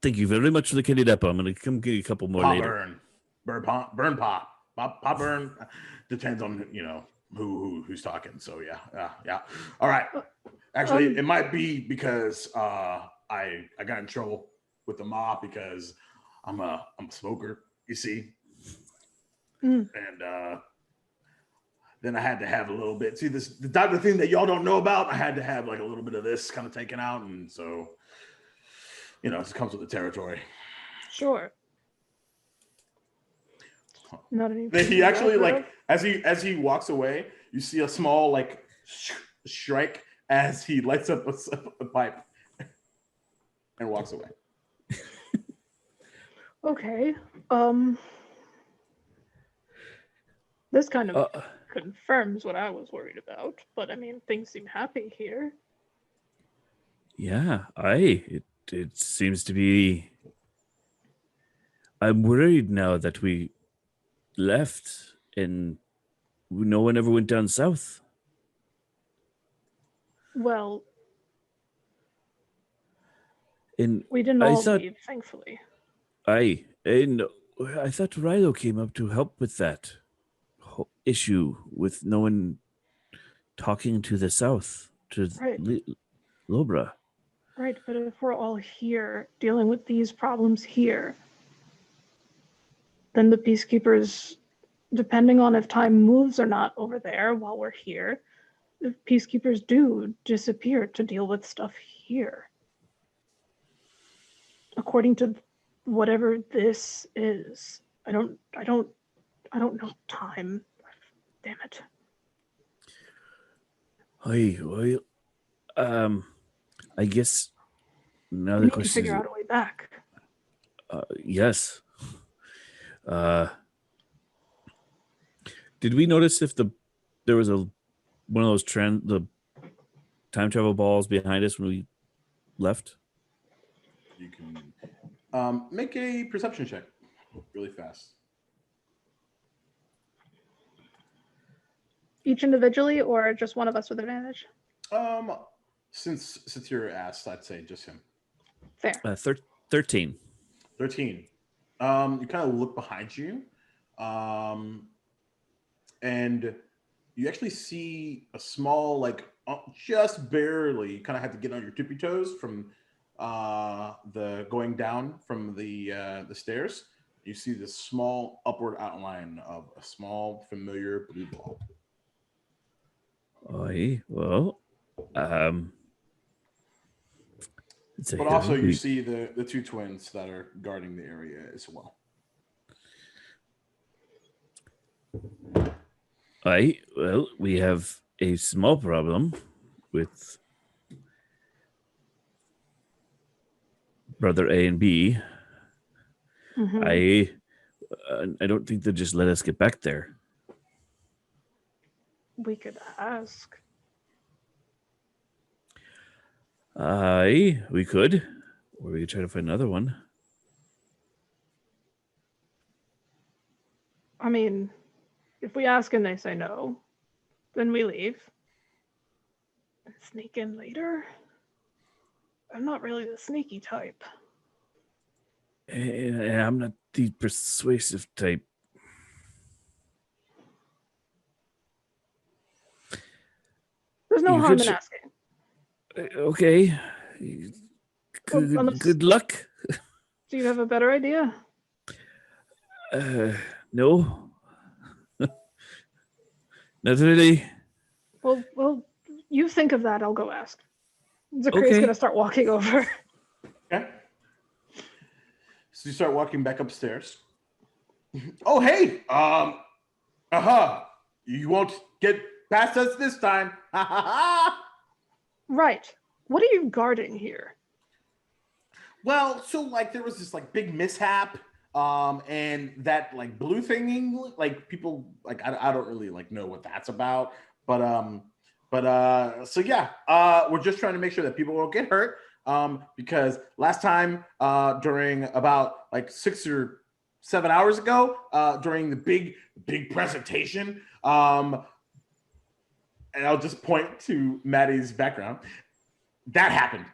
Thank you very much for the candied apple. I'm going to come get you a couple more later. Burn Pa. Pa Burn. Depends on who's talking. So yeah. All right. Actually, it might be because I got in trouble with the mob because I'm a smoker. You see, and then I had to have a little bit. See, the type of thing that y'all don't know about. I had to have like a little bit of this kind of taken out, and so it comes with the territory. Sure. Not any. He actually as he walks away, you see a small strike as he lights up a pipe and walks away. Okay. This kind of confirms what I was worried about, but I mean, things seem happy here. Yeah, it seems to be. I'm worried now that we left and no one ever went down south. Well, and we didn't all leave, thankfully. I thought Rilo came up to help with that issue with no one talking to the south, to Lobra. Right, but if we're all here dealing with these problems here, then the peacekeepers, depending on if time moves or not over there while we're here, the peacekeepers do disappear to deal with stuff here. According to whatever this is. I don't know time. Damn it. I guess now we the need question to figure is, out a way back. Yes. Did we notice if there was one of those the time travel balls behind us when we left? You can make a perception check really fast. Each individually or just one of us with advantage? Since you're asked, I'd say just him. Fair. 13. 13. You kind of look behind you, and you actually see a small, just barely, you kind of have to get on your tippy toes from the going down from the stairs. You see this small upward outline of a small familiar blue ball. Well, but also you see the two twins that are guarding the area as well. Well, we have a small problem with brother A and B. Mm-hmm. I don't think they'll just let us get back there. We could ask. We could. Or we could try to find another one. I mean, if we ask and they say no, then we leave. And sneak in later? I'm not really the sneaky type. I'm not the persuasive type. There's no harm in asking. Okay. Good luck. Do you have a better idea? No. Not really. Well, you think of that. I'll go ask. Zakaria's going to start walking over. Okay. So you start walking back upstairs. Oh, hey. You won't get Past us this time. Right. What are you guarding here? Well, so like there was this like big mishap, and that like blue thinging, like people like I don't really like know what that's about, but so yeah, we're just trying to make sure that people won't get hurt, because last time during about like 6 or 7 hours ago, during the big presentation, and I'll just point to Maddie's background, that happened.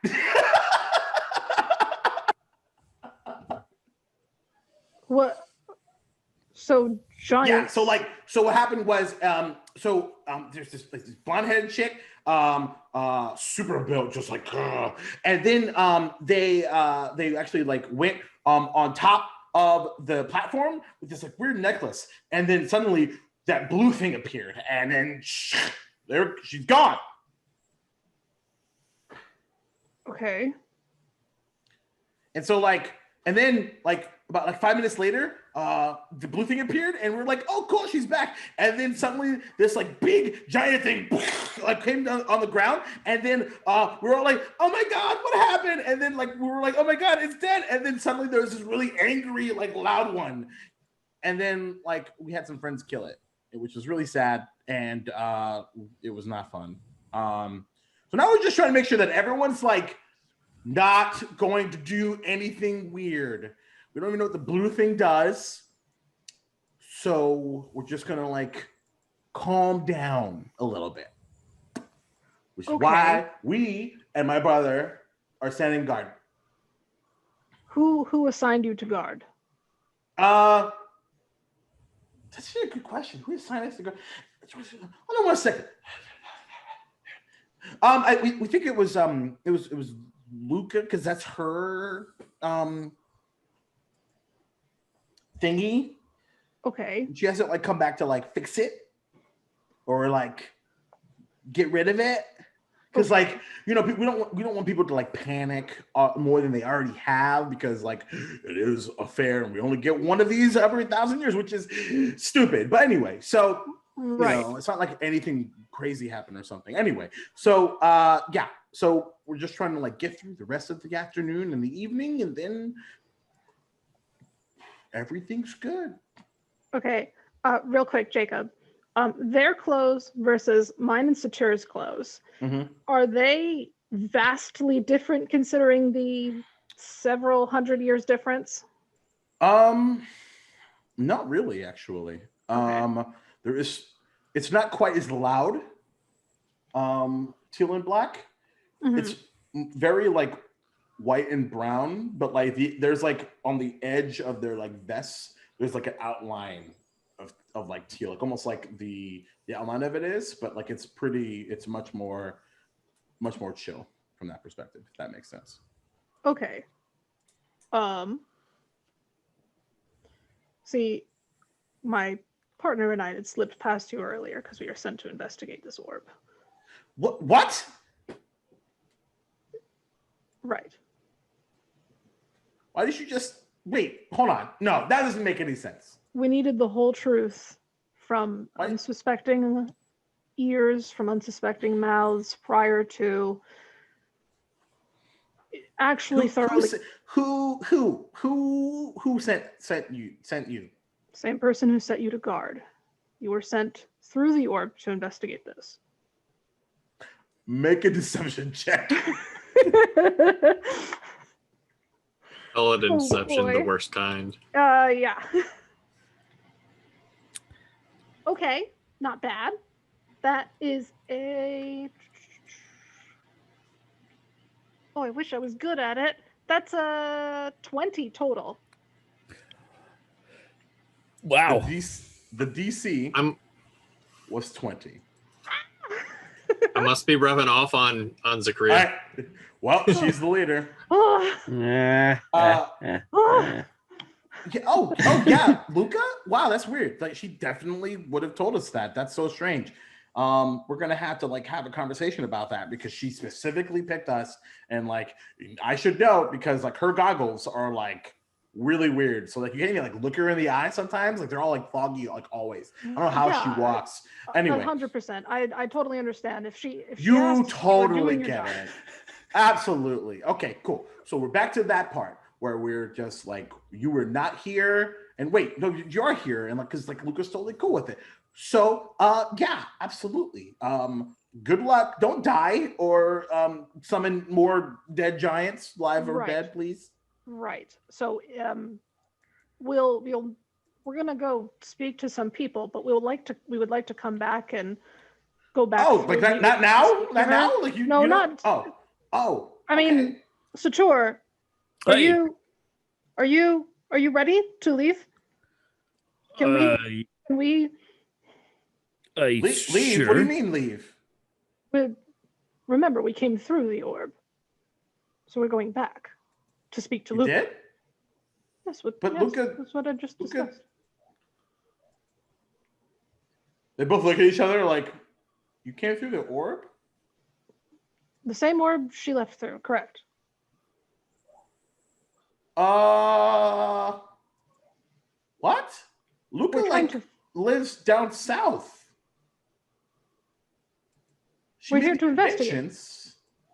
What? So giant. Yeah. So what happened was, there's this blonde-headed chick, super built, just like, and then they actually like went on top of the platform with this like weird necklace, and then suddenly that blue thing appeared, and then there she's gone. Okay. And so and then about 5 minutes later, the blue thing appeared, and we're like, "Oh, cool, she's back!" And then suddenly, this like big giant thing like came down on the ground, and then we were all like, "Oh my god, what happened?" And then we were like, "Oh my god, it's dead!" And then suddenly there was this really angry, like loud one, and then we had some friends kill it, which was really sad, and it was not fun. So now we're just trying to make sure that everyone's not going to do anything weird. We don't even know what the blue thing does. So we're just going to calm down a little bit. Which is why we and my brother are standing guard. Who assigned you to guard? That's actually a good question. Who assigned us to guard? Hold on 1 second. We think it was Luca, because that's her thingy. Okay. She hasn't come back to fix it or get rid of it, because we don't want people to panic more than they already have, because it is a fair and we only get one of these every 1,000 years, which is stupid. But anyway, so right. it's not like anything crazy happened or something. Anyway, so yeah, so we're just trying to get through the rest of the afternoon and the evening, and then everything's good. Okay. Real quick, Jacob. Their clothes versus mine and Satur's clothes. Mm-hmm. Are they vastly different considering the several hundred years difference? Not really, actually. Okay. It's not quite as loud. Teal and black. Mm-hmm. It's very white and brown, but there's on the edge of their vests, there's an outline of teal, almost like the outline of it is, but it's much more chill from that perspective, if that makes sense. Okay. See, my partner and I had slipped past you earlier because we were sent to investigate this orb. What? Right. Why did you just wait? Hold on. No, that doesn't make any sense. We needed the whole truth from unsuspecting ears, from unsuspecting mouths, prior to actually thoroughly. Who sent you? Same person who set you to guard. You were sent through the orb to investigate this. Make a deception check. Call it Inception, the boy. worst kind. Yeah. Okay, not bad. That is a... Oh, I wish I was good at it. That's a 20 total. Wow. The DC was 20. I must be rubbing off on Zakaria. Well, she's the leader. Oh. Yeah, Luca? Wow, that's weird. She definitely would have told us that. That's so strange. We're gonna have to have a conversation about that, because she specifically picked us, and I should know, because her goggles are really weird. So like you can't even like look her in the eye sometimes. Like they're all like foggy, like always. I don't know how she walks. Anyway, 100%. I totally understand. If she you asks, totally your get job. it. Absolutely. Okay, cool. So we're back to that part where we're just like, you were not here, and wait, no, you're here, and like, because like Luca's totally cool with it. So, yeah, absolutely. Good luck. Don't die or summon more dead giants, live or dead, please. Right. So, we're gonna go speak to some people, but we would like to come back and go back. Oh, like that? Not now? Not now? Like you? No, you not. Oh. I mean, Sator, are you ready to leave? Can we leave? Sure. What do you mean leave? Remember, we came through the orb, so we're going back to speak to Luca. Did? Yes, Luca. That's what I just discussed. They both look at each other like, you came through the orb? The same orb she left through, correct? What? Luca lives down south. We're here to investigate.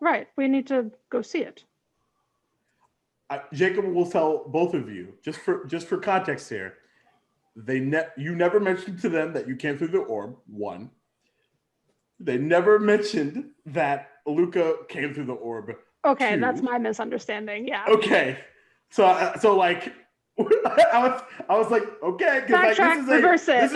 Right, we need to go see it. Jacob will tell both of you, just for context here. You never mentioned to them that you came through the orb. 1. They never mentioned that Luca came through the orb. Okay, 2. that's my misunderstanding. Yeah. Okay, so like I was like, okay, because like reverse it.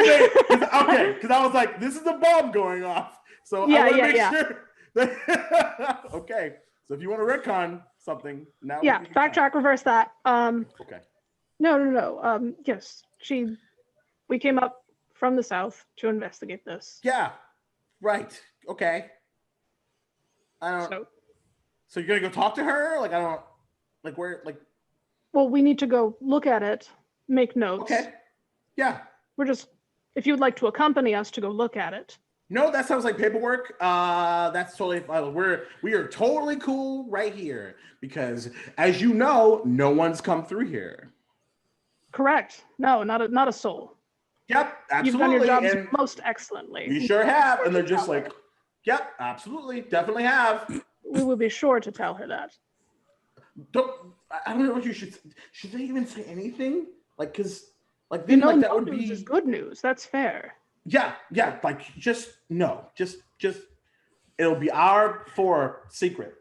Okay, because I was like, this is a bomb going off. So I want to make sure. That, okay, so if you want to retcon something now. Yeah, backtrack, reverse that. Okay. No. Yes, we came up from the south to investigate this. Yeah. Right. Okay. So you're gonna go talk to her? Like I don't. Like where? Like. Well, we need to go look at it, make notes. Okay. Yeah. If you would like to accompany us to go look at it. No, that sounds like paperwork. That's totally fine. We are totally cool right here because, as you know, no one's come through here. Correct. No, not a soul. Yep, absolutely. You've done your jobs most excellently. You sure have, and they're just like, yep, absolutely, definitely have. We will be sure to tell her that. I don't know what you should. Should they even say anything? Like, cause like then like that no would news be is good news. That's fair. Yeah. Like just it'll be our secret.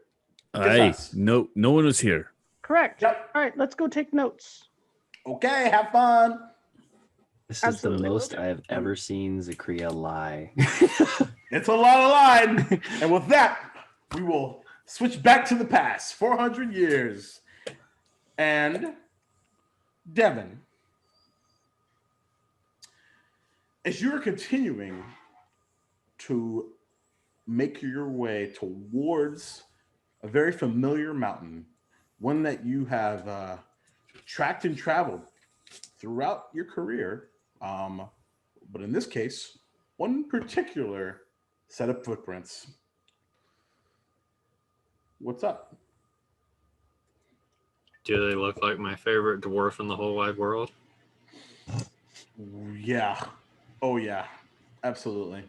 No one was here. Correct. Yep. All right, let's go take notes. Okay, have fun. This is the most I have ever seen Zakria lie. It's a lot of line. And with that, we will switch back to the past, 400 years. And Devin, as you are continuing to make your way towards a very familiar mountain, one that you have tracked and traveled throughout your career, but in this case, one particular set of footprints. What's up? Do they look like my favorite dwarf in the whole wide world? Yeah. Oh, yeah. Absolutely.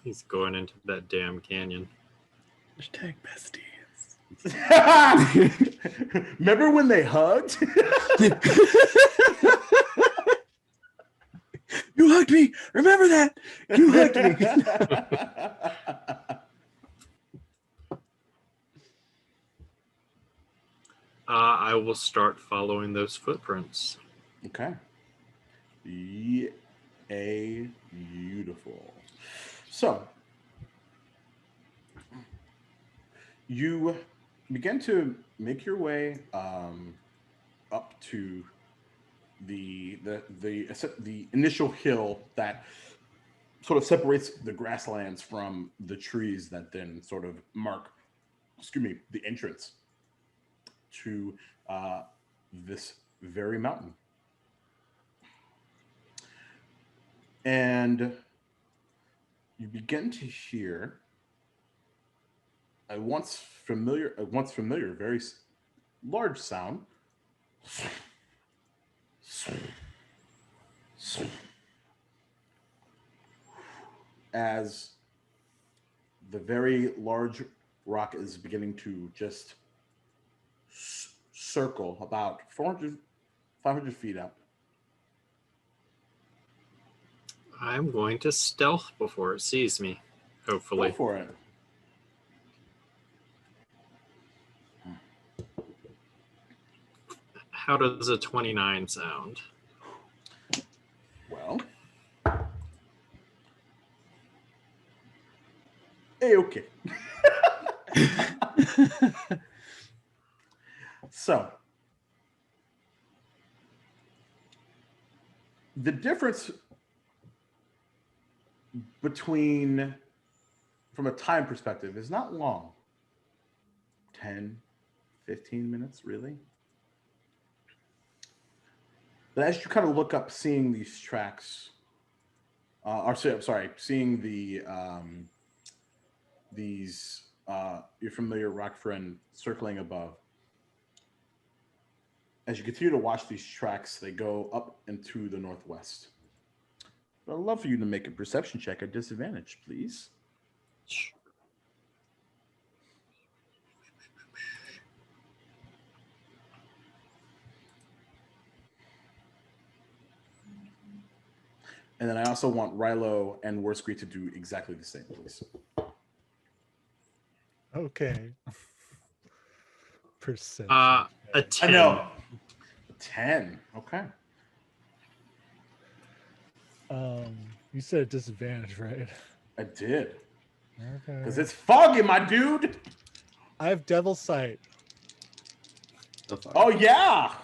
He's going into that damn canyon. Hashtag besties. Remember when they hugged? You hugged me. Remember that. You hugged me. I will start following those footprints. Okay. Beautiful. So, you begin to make your way up to the initial hill that sort of separates the grasslands from the trees that then sort of mark, the entrance to this very mountain. And you begin to hear a once familiar, very large sound as the very large rock is beginning to just circle about 400, 500 feet up. I'm going to stealth before it sees me, hopefully. Go for it. How does a 29 sound? Well, okay. So, the difference between, from a time perspective, is not long. 10, 15 minutes, really. But as you kind of look up, seeing these tracks, seeing the your familiar rock friend circling above. As you continue to watch these tracks, they go up into the northwest. But I'd love for you to make a perception check at disadvantage, please. And then I also want Rilo and Worsky to do exactly the same, please. Okay. Perception. A 10. I know. 10. Okay. You said a disadvantage, right? I did. Okay. Because it's foggy, my dude. I have Devil Sight. Oh, yeah.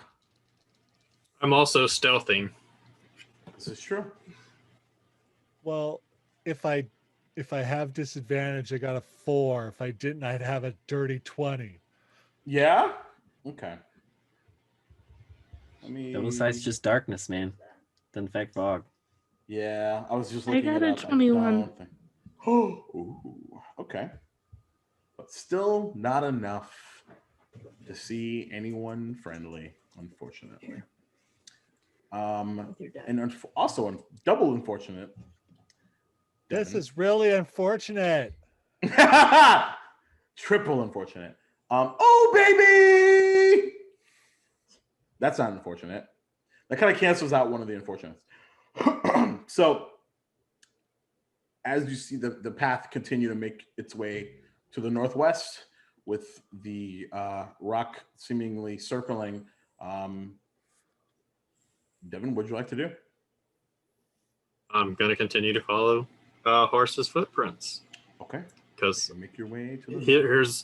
I'm also stealthing. This is true. Well, if I have disadvantage, I got a 4. If I didn't, I'd have a dirty 20. Yeah? Okay. Double sight's just darkness, man. Doesn't affect fog. Yeah, I was just I looking got it a up. 21. Ooh, okay. But still not enough to see anyone friendly, unfortunately. And also double unfortunate. This is really unfortunate. Triple unfortunate. Oh baby! That's not unfortunate. That kind of cancels out one of the unfortunates. So as you see the path continue to make its way to the northwest with the rock seemingly circling, Devin, what would you like to do? I'm going to continue to follow Horse's footprints. Okay. Because make your way to the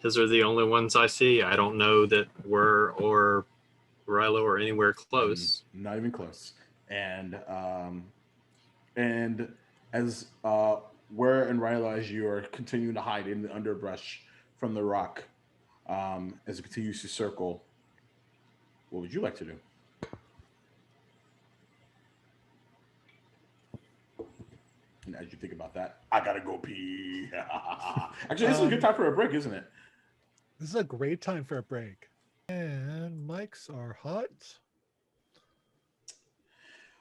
his are the only ones I see. I don't know that we're or Rilo are anywhere close. Not even close. And as where and Rilo, as you are continuing to hide in the underbrush from the rock, as it continues to circle, what would you like to do? And as you think about that, I gotta go pee. Actually, this is a good time for a break, isn't it? This is a great time for a break. And mics are hot.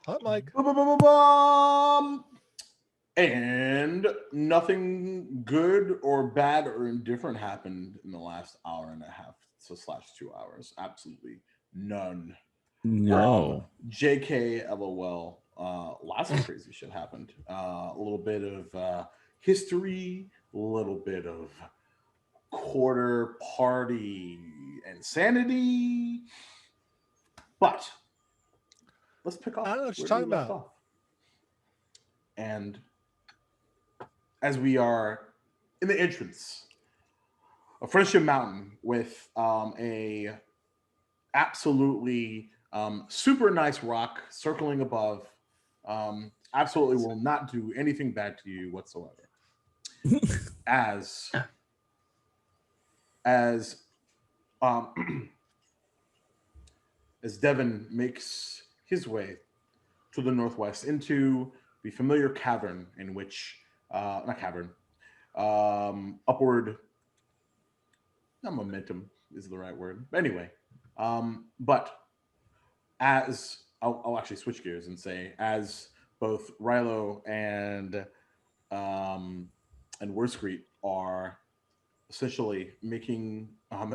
Hot mic. And nothing good or bad or indifferent happened in the last hour and a half / 2 hours. Absolutely none. No. JK, LOL. Lots of crazy shit happened. A little bit of history, a little bit of quarter party insanity. But let's pick off. I don't know what you're talking about. Off. And as we are in the entrance of Friendship Mountain with a absolutely super nice rock circling above, absolutely will not do anything bad to you whatsoever. as Devin makes his way to the northwest into the familiar cavern in which upward. Not momentum is the right word. Anyway, but as I'll actually switch gears and say, as both Rilo and Worscreet are essentially making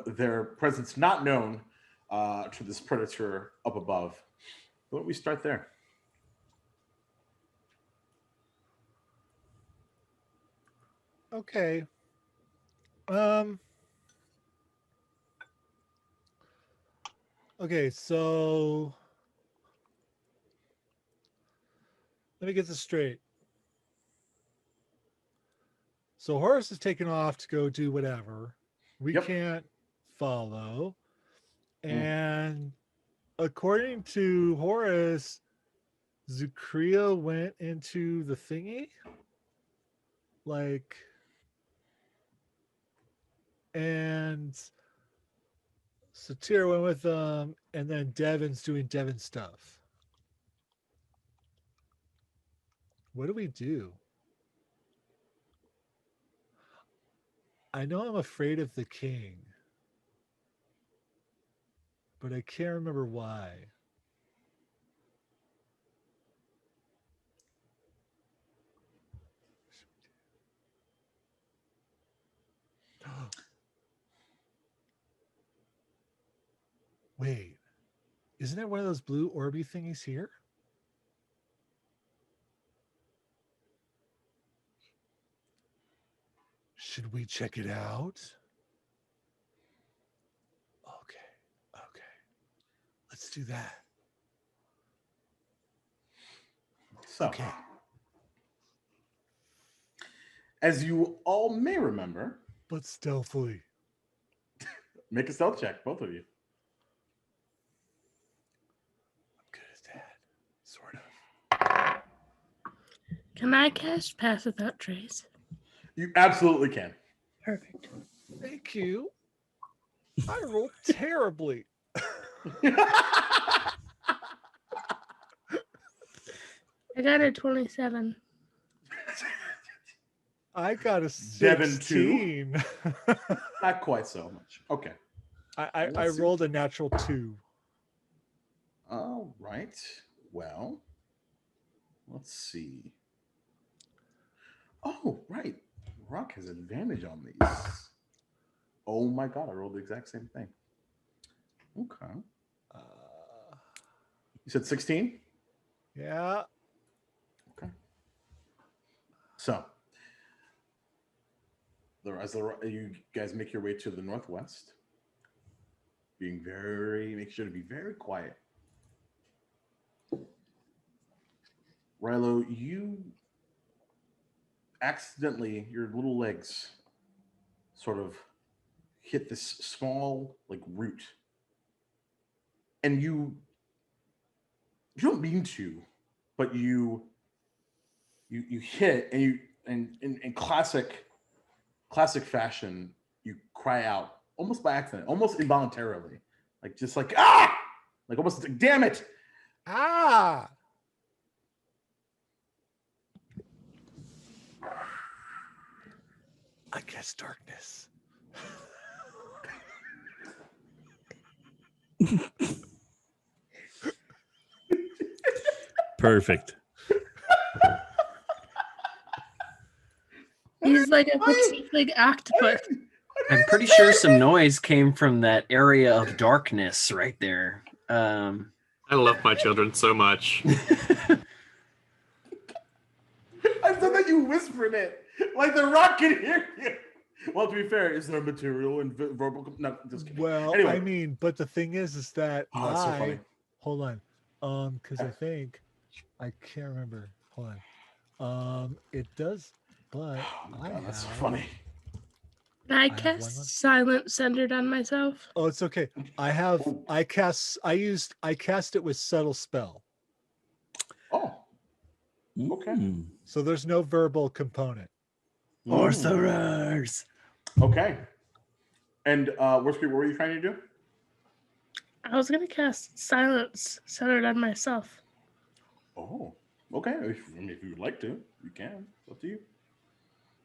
their presence not known to this predator up above. Why don't we start there? Okay. Okay, so let me get this straight. So Horace is taken off to go do whatever. We can't follow. And according to Horace, Zukria went into the thingy. Like, and Satir went with them, and then Devin's doing Devin stuff. What do we do? I know I'm afraid of the king, but I can't remember why. Wait, isn't it one of those blue orby thingies here? Should we check it out? Okay. Let's do that. So, as you all may remember, but stealthily, make a stealth check, both of you. I'm good as that, sort of. Can I cast Pass Without Trace? You absolutely can. Perfect. Thank you. I rolled terribly. I got a 27. I got a 16. Devin 2. Not quite so much. Okay. I rolled a natural 2. All right. Well, let's see. Oh, right. Rock has advantage on these. Oh my god, I rolled the exact same thing. Okay. You said 16? Yeah. Okay. So, as you guys make your way to the northwest, make sure to be very quiet. Rilo, you accidentally, your little legs sort of hit this small root, and you don't mean to, but you hit, and you in classic fashion, you cry out almost by accident, almost involuntarily, ah, almost like, damn it, ah. I guess darkness. Perfect. He's like a big octopus. I'm pretty sure some noise came from that area of darkness right there. I love my children so much. I said that you whispered it, like the rock can hear you. Well, to be fair, is there material and verbal? No, just kidding. Well, anyway. I mean, but the thing is that that's so funny. Hold on, because I think I can't remember. Hold on, it does, but that's so funny. Can I cast silence centered on myself? Oh, it's okay. I cast it with subtle spell. Oh, okay. So there's no verbal component. Sorcerers. Okay. And what were you trying to do? I was gonna cast silence centered on myself. Oh, okay. If you would like to, you can. It's up to you.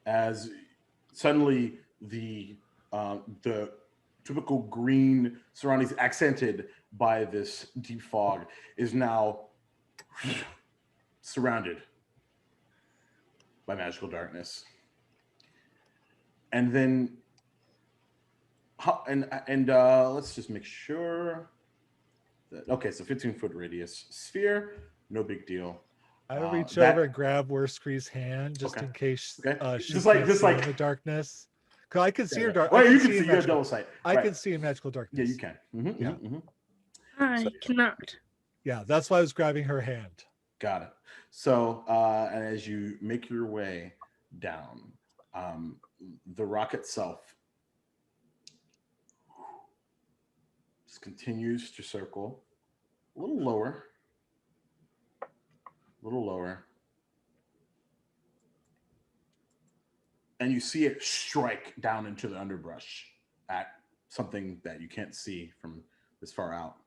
As suddenly the typical green surroundings accented by this deep fog is now surrounded by magical darkness. And then let's just make sure that, okay, so 15-foot radius sphere, no big deal. I reach over and grab Worskery's hand just in case she just can't like in the darkness. Cause I can see her dark. Well, you can see you have double sight. I can see in magical darkness. Yeah, you can. I cannot. Yeah, that's why I was grabbing her hand. Got it. So, and as you make your way down, the rock itself just continues to circle a little lower, and you see it strike down into the underbrush at something that you can't see from this far out.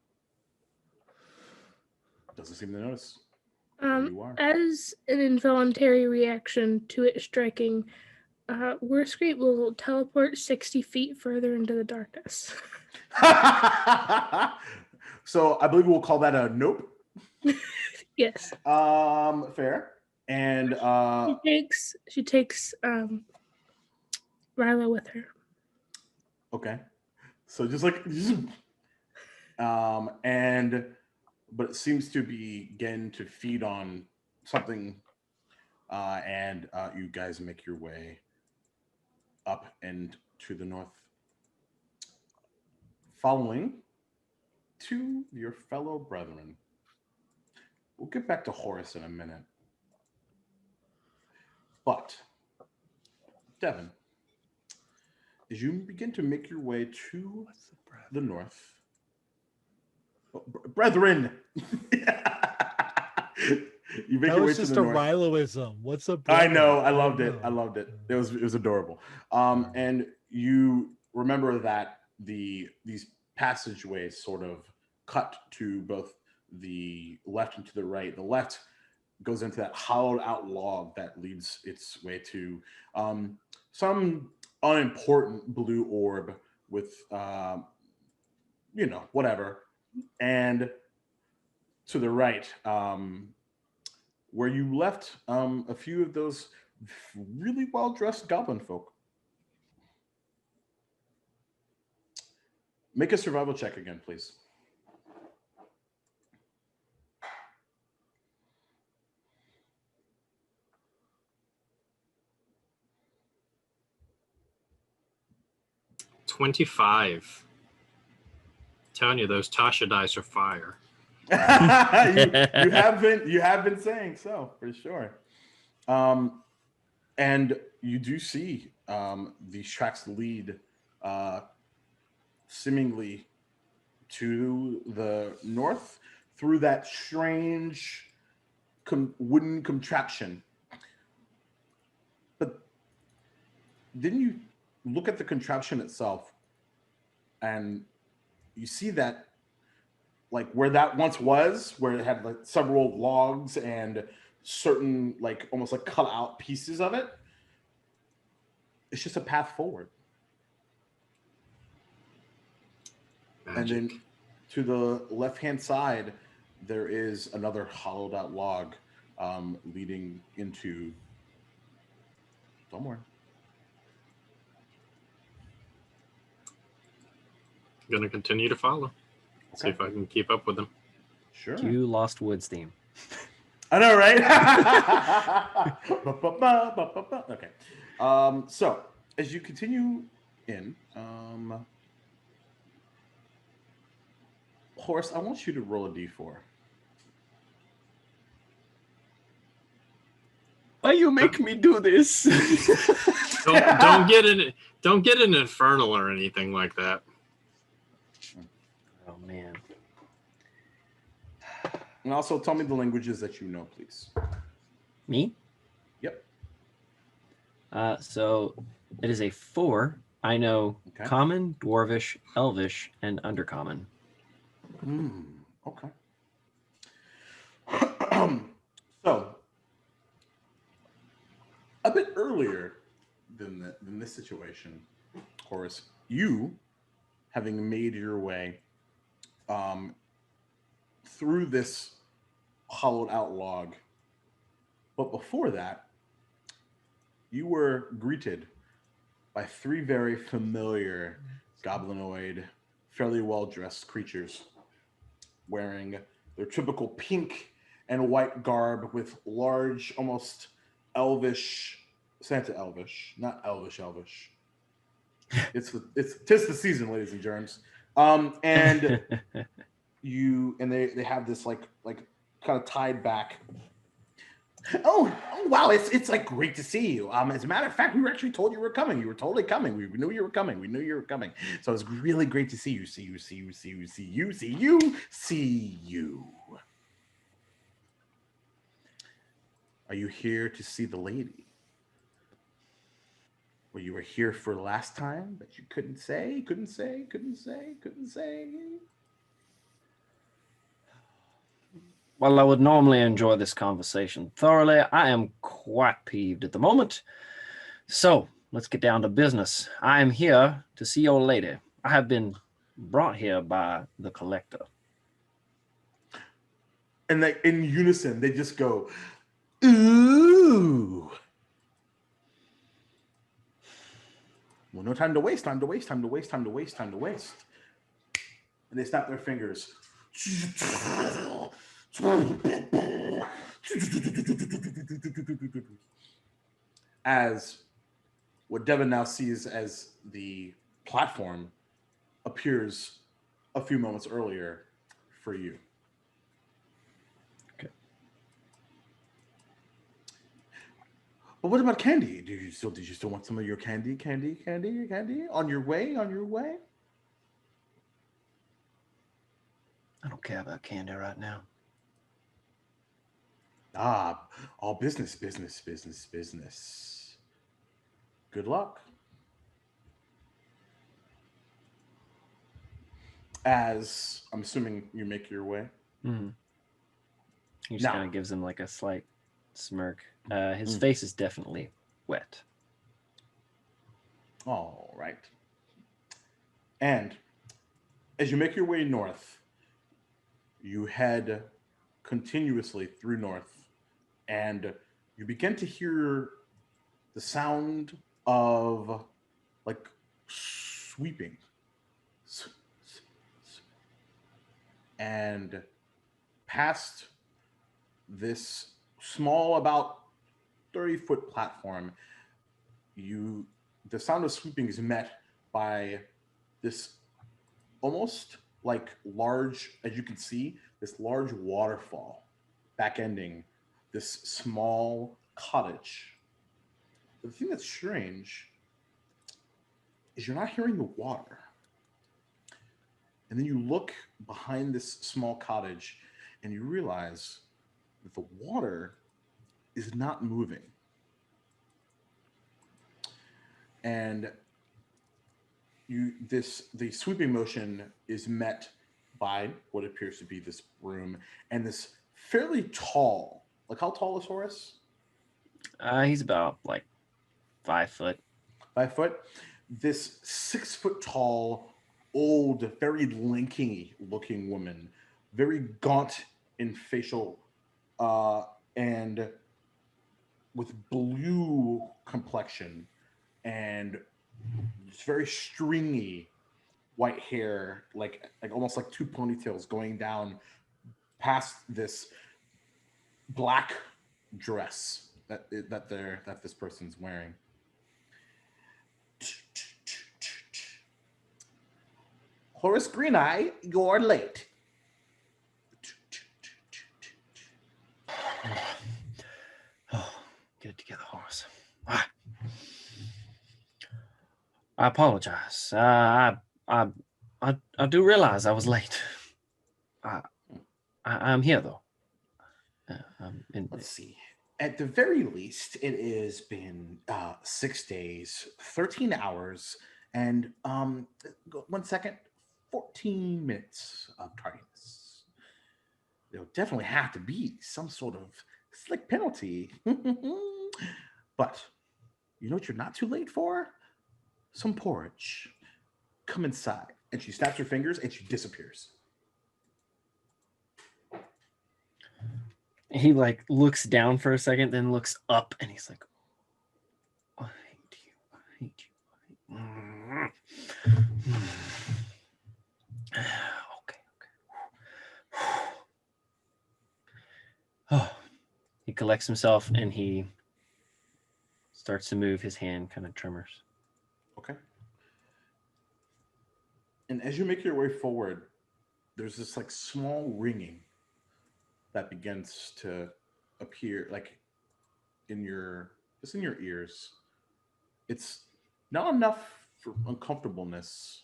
Doesn't seem to notice. As an involuntary reaction to it striking, Worskery will teleport 60 feet further into the darkness. So I believe we'll call that a nope. Yes. Fair. And she takes Rilo with her. Okay. So but it seems to begin to feed on something, and you guys make your way up and to the north, following to your fellow brethren. We'll get back to Horus in a minute. But, Devin, as you begin to make your way to the north, brethren. You make that your way was to just the a north. Riloism. What's up? I know. I loved it. It was adorable. And you remember that these passageways sort of cut to both the left and to the right. The left goes into that hollowed out log that leads its way to some unimportant blue orb with whatever. And to the right, where you left a few of those really well-dressed goblin folk. Make a survival check again, please. $25. Telling you, those Tasha dice are fire. you have been saying so for sure. And you do see these tracks lead seemingly to the north through that strange wooden contraption. But didn't you look at the contraption itself and you see that, like, where that once was, where it had like several logs and certain like almost like cut out pieces of it, it's just a path forward. Magic. And then to the left-hand side, there is another hollowed out log leading into somewhere. I'm gonna continue to follow. Okay. See if I can keep up with them. Sure. Cue Lost Woods theme. I know, right? Okay. So as you continue in, Horace, I want you to roll a d4. Why you make me do this? Don't get an infernal or anything like that. Oh man. And also tell me the languages that you know, please. Me? Yep. So it is a 4. I know Okay. Common, Dwarvish, Elvish, and Undercommon. Okay. So, a bit earlier than this situation, Horace. You, having made your way through this hollowed out log, but before that, you were greeted by three very familiar goblinoid, fairly well-dressed creatures wearing their typical pink and white garb with large, almost elvish, Santa elvish, not elvish. It's tis the season, ladies and germs. And they have this like kind of tied back. Oh wow, it's like great to see you. As a matter of fact, we were actually told you were coming. You were totally coming. We knew you were coming. We knew you were coming. So it's really great to see you. See you. Are you here to see the lady? Well, you were here for last time, but you couldn't say. Well, I would normally enjoy this conversation thoroughly. I am quite peeved at the moment. So let's get down to business. I am here to see your lady. I have been brought here by the collector. And they, in unison, they just go, ooh. Well, no time to waste. And they snap their fingers. As what Devin now sees as the platform appears a few moments earlier for you. Okay. But what about candy? Did you still want some of your candy on your way? I don't care about candy right now. All business. Good luck. As I'm assuming you make your way. Mm-hmm. He just kind of gives him like a slight smirk. His face is definitely wet. All right. And as you make your way north, you head continuously through north, and you begin to hear the sound of like sweeping. And past this small, about 30-foot platform, the sound of sweeping is met by this almost like large, as you can see, this large waterfall back-ending this small cottage. But the thing that's strange is you're not hearing the water. And then you look behind this small cottage and you realize that the water is not moving. And the sweeping motion is met by what appears to be this broom and this fairly tall, like how tall is Horace? He's about like 5 foot. 5 foot. This 6 foot tall, old, very lanky looking woman, very gaunt in facial, and with blue complexion and it's very stringy white hair, like almost like two ponytails going down past this black dress that this person's wearing. Horace Greeneye, you're late. Oh, get it together, Horace. I apologize. I do realize I was late. I'm here though. Let's see. At the very least, it has been 6 days, 13 hours, and 1 second, 14 minutes of tardiness. There'll definitely have to be some sort of slick penalty. But you know what you're not too late for? Some porridge. Come inside. And she snaps her fingers and she disappears. He like looks down for a second, then looks up, and he's like, I hate you. I hate you. Okay. Oh, he collects himself and he starts to move. His hand kind of tremors. Okay. And as you make your way forward, there's this like small ringing that begins to appear like in your ears. It's not enough for uncomfortableness,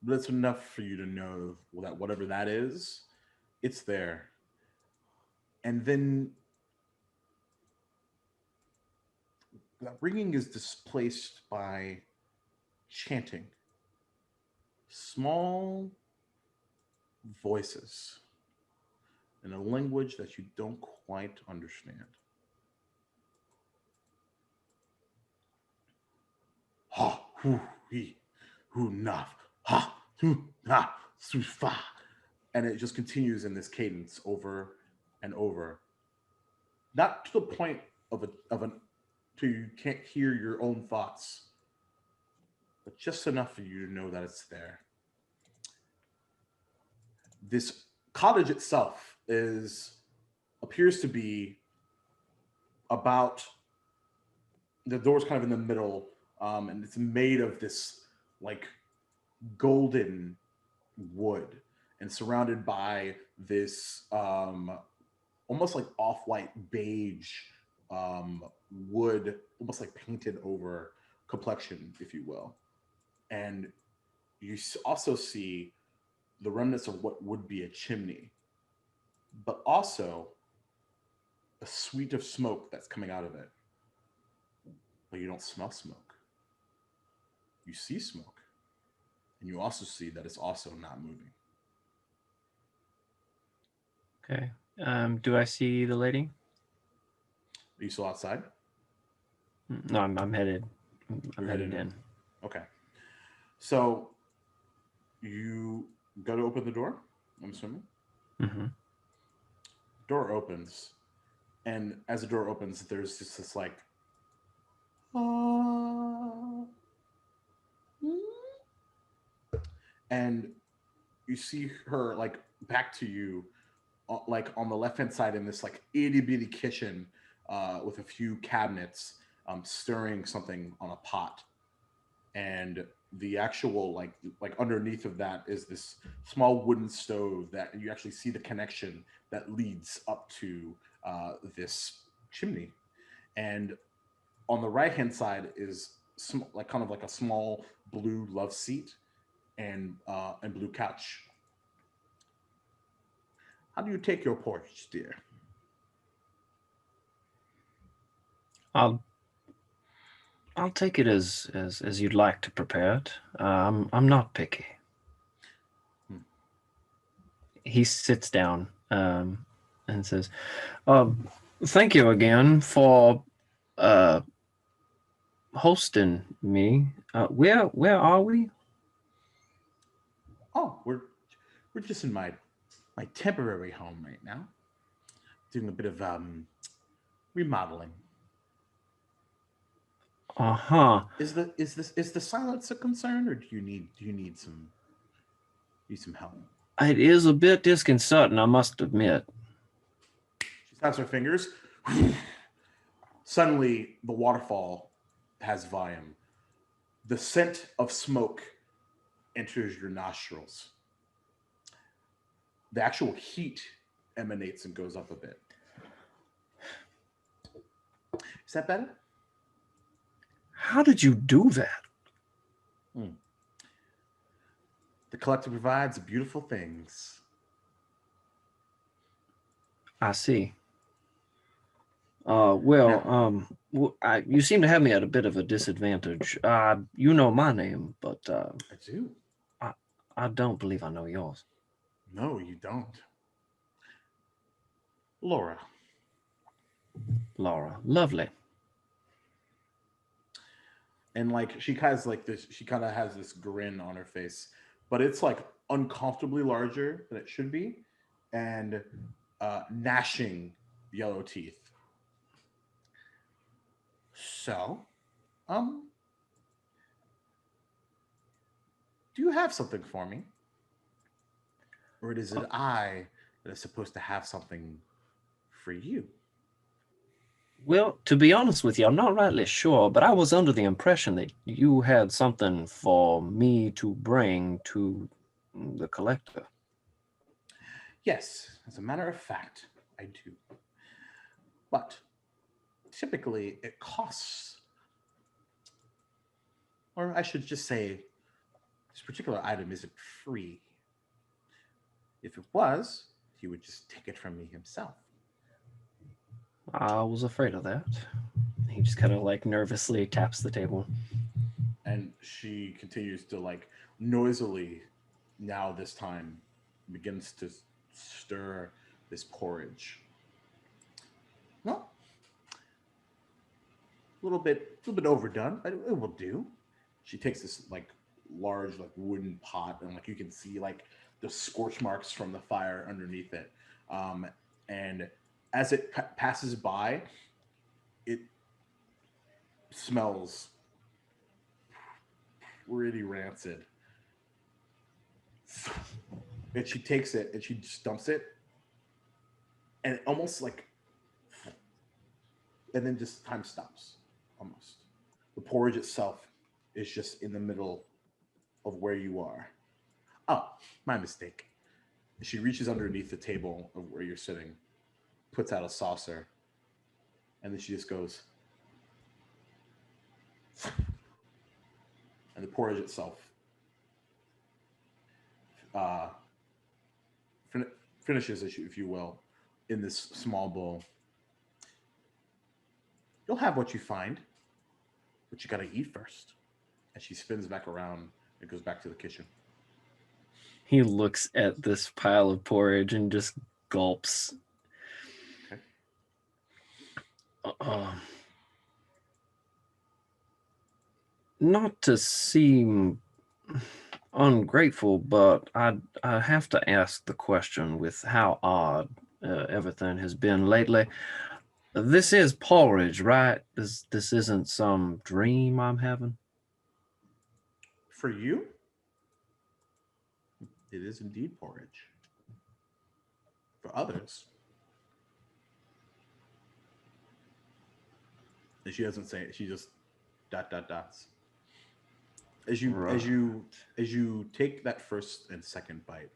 but it's enough for you to know that whatever that is, it's there. And then that ringing is displaced by chanting. Small voices in a language that you don't quite understand. Ha hu he hu naf ha hu na su fa, and it just continues in this cadence over and over, not to the point of an till you can't hear your own thoughts, but just enough for you to know that it's there. This cottage itself appears to be about, the door's kind of in the middle, and it's made of this like golden wood and surrounded by this almost like off-white beige wood, almost like painted over complexion, if you will. And you also see the remnants of what would be a chimney, but also a suite of smoke that's coming out of it. But you don't smell smoke. You see smoke. And you also see that it's also not moving. Okay. Do I see the lady? Are you still outside? No, I'm headed. I'm headed in. Okay. So you go to open the door, I'm assuming? Mm-hmm. Door opens. And as the door opens, there's just this like, and you see her like back to you, like on the left-hand side in this like itty-bitty kitchen with a few cabinets, stirring something on a pot. And the actual like underneath of that is this small wooden stove that you actually see the connection that leads up to this chimney. And on the right-hand side is kind of like a small blue love seat and blue couch. How do you take your porridge, dear? I'll take it as you'd like to prepare it. I'm not picky. He sits down and says, "Thank you again for hosting me. Where are we?" Oh, we're just in my temporary home right now, doing a bit of remodeling. Uh-huh. Is the silence a concern, or do you need some help? It is a bit disconcerting, I must admit. She snaps her fingers. Suddenly, the waterfall has volume. The scent of smoke enters your nostrils. The actual heat emanates and goes up a bit. Is that better? How did you do that? The collector provides beautiful things. I see. You seem to have me at a bit of a disadvantage. You know my name, but I do. I don't believe I know yours. No, you don't. Laura. Laura, lovely. and like she kind of like this. She kind of has this grin on her face, but it's like uncomfortably larger than it should be, and gnashing yellow teeth. So, do you have something for me? Or is it I that is supposed to have something for you? Well, to be honest with you, I'm not rightly sure, but I was under the impression that you had something for me to bring to the collector. Yes, as a matter of fact, I do. But typically it costs, or I should just say, this particular item isn't free. If it was, he would just take it from me himself. I was afraid of that. He just kind of like nervously taps the table. And she continues to like noisily, now this time, begins to stir this porridge. Well, a little bit overdone, but it will do. She takes this like large like wooden pot, and like you can see like the scorch marks from the fire underneath it. And as it passes by, it smells pretty rancid. And she takes it and she just dumps it, and it almost like, and then just time stops almost. The porridge itself is just in the middle of where you are. Oh, my mistake. She reaches underneath the table of where you're sitting, puts out a saucer, and then she just goes, and the porridge itself finishes, if you will, in this small bowl. You'll have what you find, but you got to eat first. And she spins back around and goes back to the kitchen. He looks at this pile of porridge and just gulps. Okay. Not to seem ungrateful, but I have to ask the question with how odd everything has been lately. This is porridge, right? This isn't some dream I'm having? For you, it is indeed porridge. For others, and she doesn't say it, she just dots. As you take that first and second bite,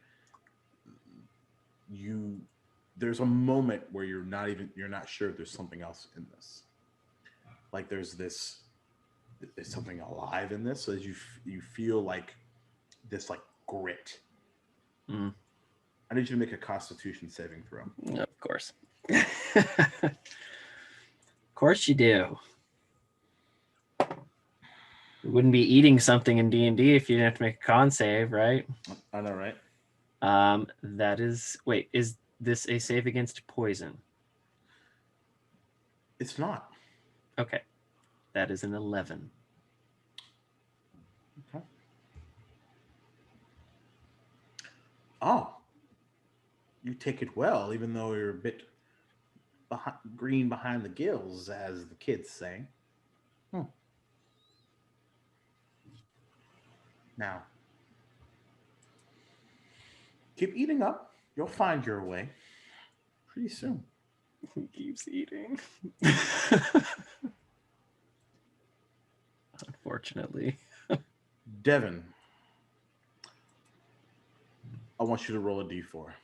there's a moment where you're not sure there's something else in this. Like there's something alive in this, so as you feel like this like grit. Mm. I need you to make a Constitution saving throw. Of course. Of course you do. We wouldn't be eating something in D&D if you didn't have to make a con save, right? I know, right? That is... Wait, is this a save against poison? It's not. Okay. That is an 11. Okay. Oh. You take it well, even though you're a bit green behind the gills, as the kids say. Now, keep eating up. You'll find your way pretty soon. He keeps eating. Unfortunately. Devin, I want you to roll a d4.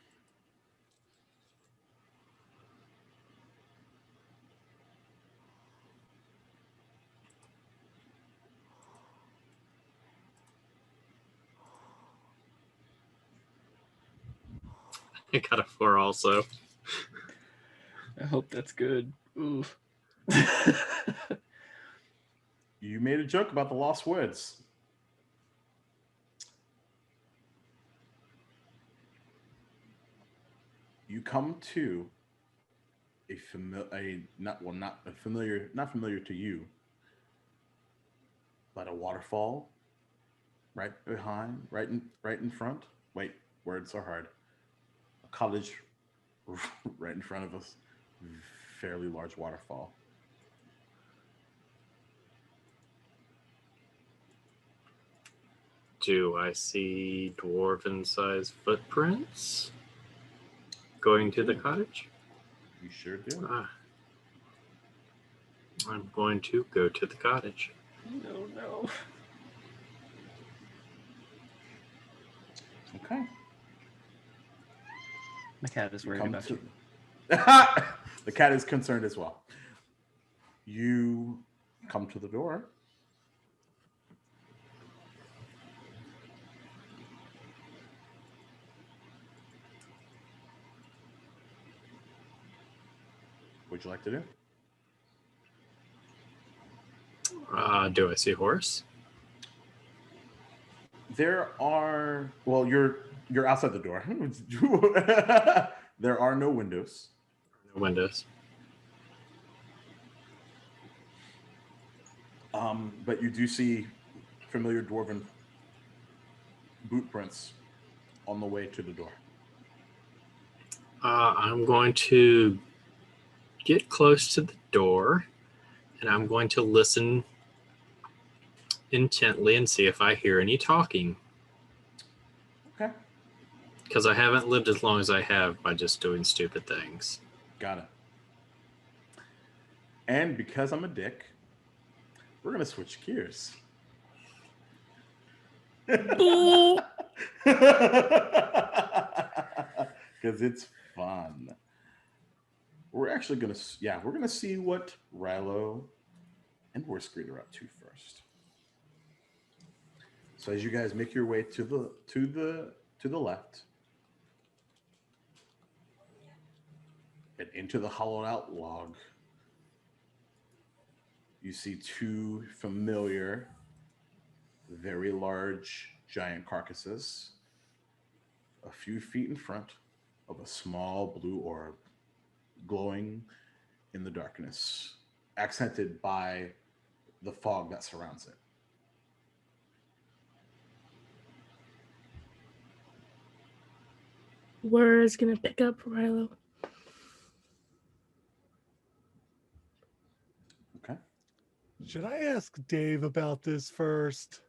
I got a 4 also. I hope that's good. Oof. You made a joke about the lost words. You come to not familiar to you, but a waterfall right behind, right in front. Wait, words are hard. A cottage right in front of us. Fairly large waterfall. Do I see dwarven-sized footprints going to the cottage? You sure do. I'm going to go to the cottage. No. Okay. My cat is worried about you. The cat is concerned as well. You come to the door. What'd you like to do? Do I see a horse? There are, well, you're outside the door. There are no windows. No windows. But you do see familiar dwarven boot prints on the way to the door. I'm going to get close to the door, and I'm going to listen intently and see if I hear any talking. Okay. Because I haven't lived as long as I have by just doing stupid things. Got it. And because I'm a dick, we're going to switch gears. Because it's fun. We're actually going to, we're going to see what Rilo and Worscreed are up to first. So as you guys make your way to the left and into the hollowed out log, you see two familiar, very large, giant carcasses a few feet in front of a small blue orb glowing in the darkness, accented by the fog that surrounds it. Where is gonna pick up Rilo? Okay. Should I ask Dave about this first?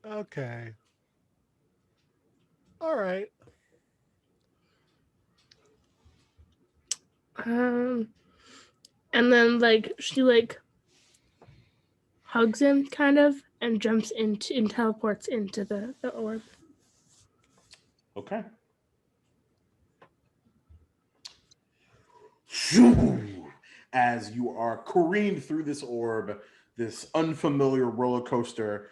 Okay. All right. And then she hugs him kind of and jumps into and teleports into the orb. Okay. As you are careened through this orb, this unfamiliar roller coaster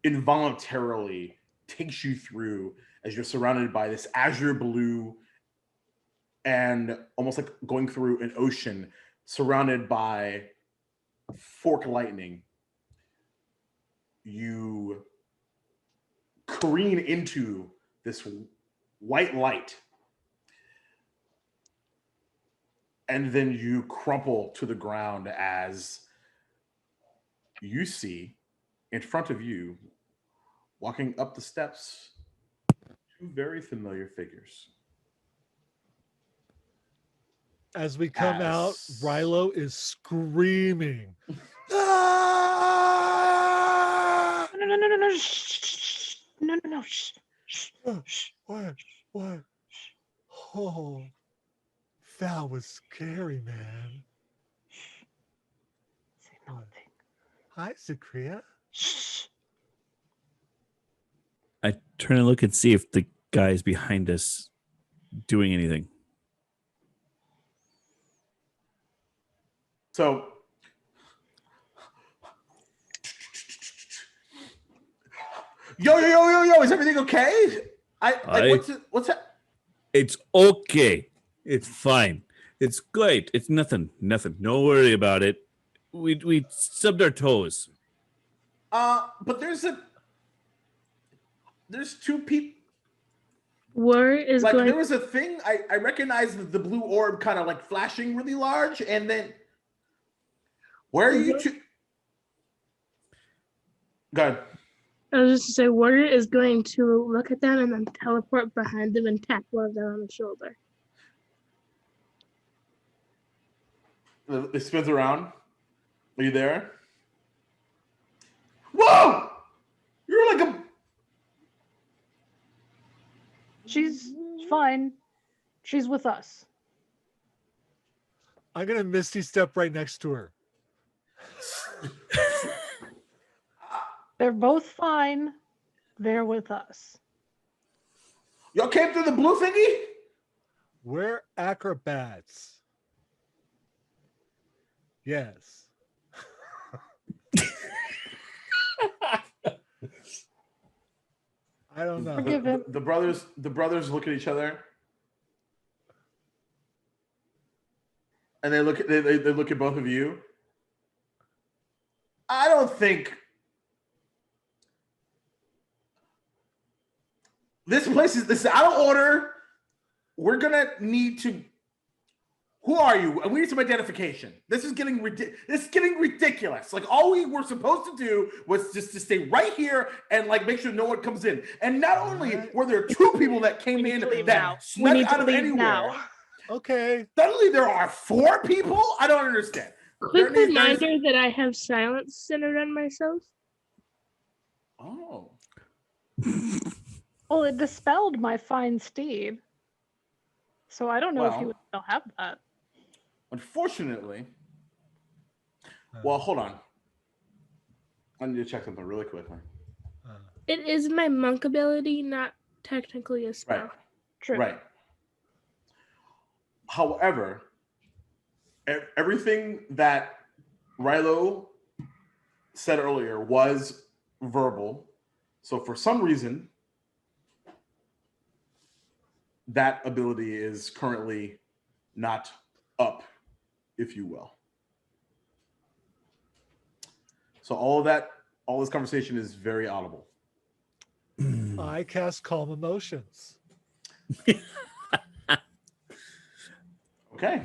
involuntarily takes you through as you're surrounded by this azure blue and almost like going through an ocean surrounded by fork lightning. You careen into this white light, and then you crumple to the ground as you see in front of you, walking up the steps, two very familiar figures. As we come out, Rilo is screaming. Ah! No. Shh. No. Shh. What? Oh, that was scary, man. Say nothing. Hi, Zakria. Shh. I turn and look and see if the guy's behind us doing anything. So, yo, is everything okay? What's that? It's okay. It's fine. It's great. It's nothing. Don't worry about it. We stubbed our toes. But there's two people. War is like going. There was a thing. I recognized the blue orb kind of like flashing really large, and then where are you two? Go ahead. I was just to say, Warrior is going to look at them and then teleport behind them and tap one of them on the shoulder. It spins around. Are you there? Whoa! You're like a... She's fine. She's with us. I'm gonna Misty step right next to her. They're both fine. They're with us. Y'all came through the blue thingy? We're acrobats. Yes. I don't know. Forgive him. The brothers look at each other. And they look at both of you. I don't think this is out of order. We're gonna need to. Who are you? We need some identification. This is getting ridiculous. Like all we were supposed to do was just to stay right here and like make sure no one comes in. And not only were there two people that came in that snuck out of anywhere. Okay. Suddenly there are four people? I don't understand. Quick reminder that I have silence centered on myself. Oh. Well, it dispelled my fine steed. So I don't know if you would still have that. Unfortunately. Well, hold on. I need to check something really quickly. It is my monk ability, not technically a spell. Right. True. Right. However, everything that Rilo said earlier was verbal. So for some reason, that ability is currently not up, if you will. So all this conversation is very audible. I cast Calm Emotions. Okay.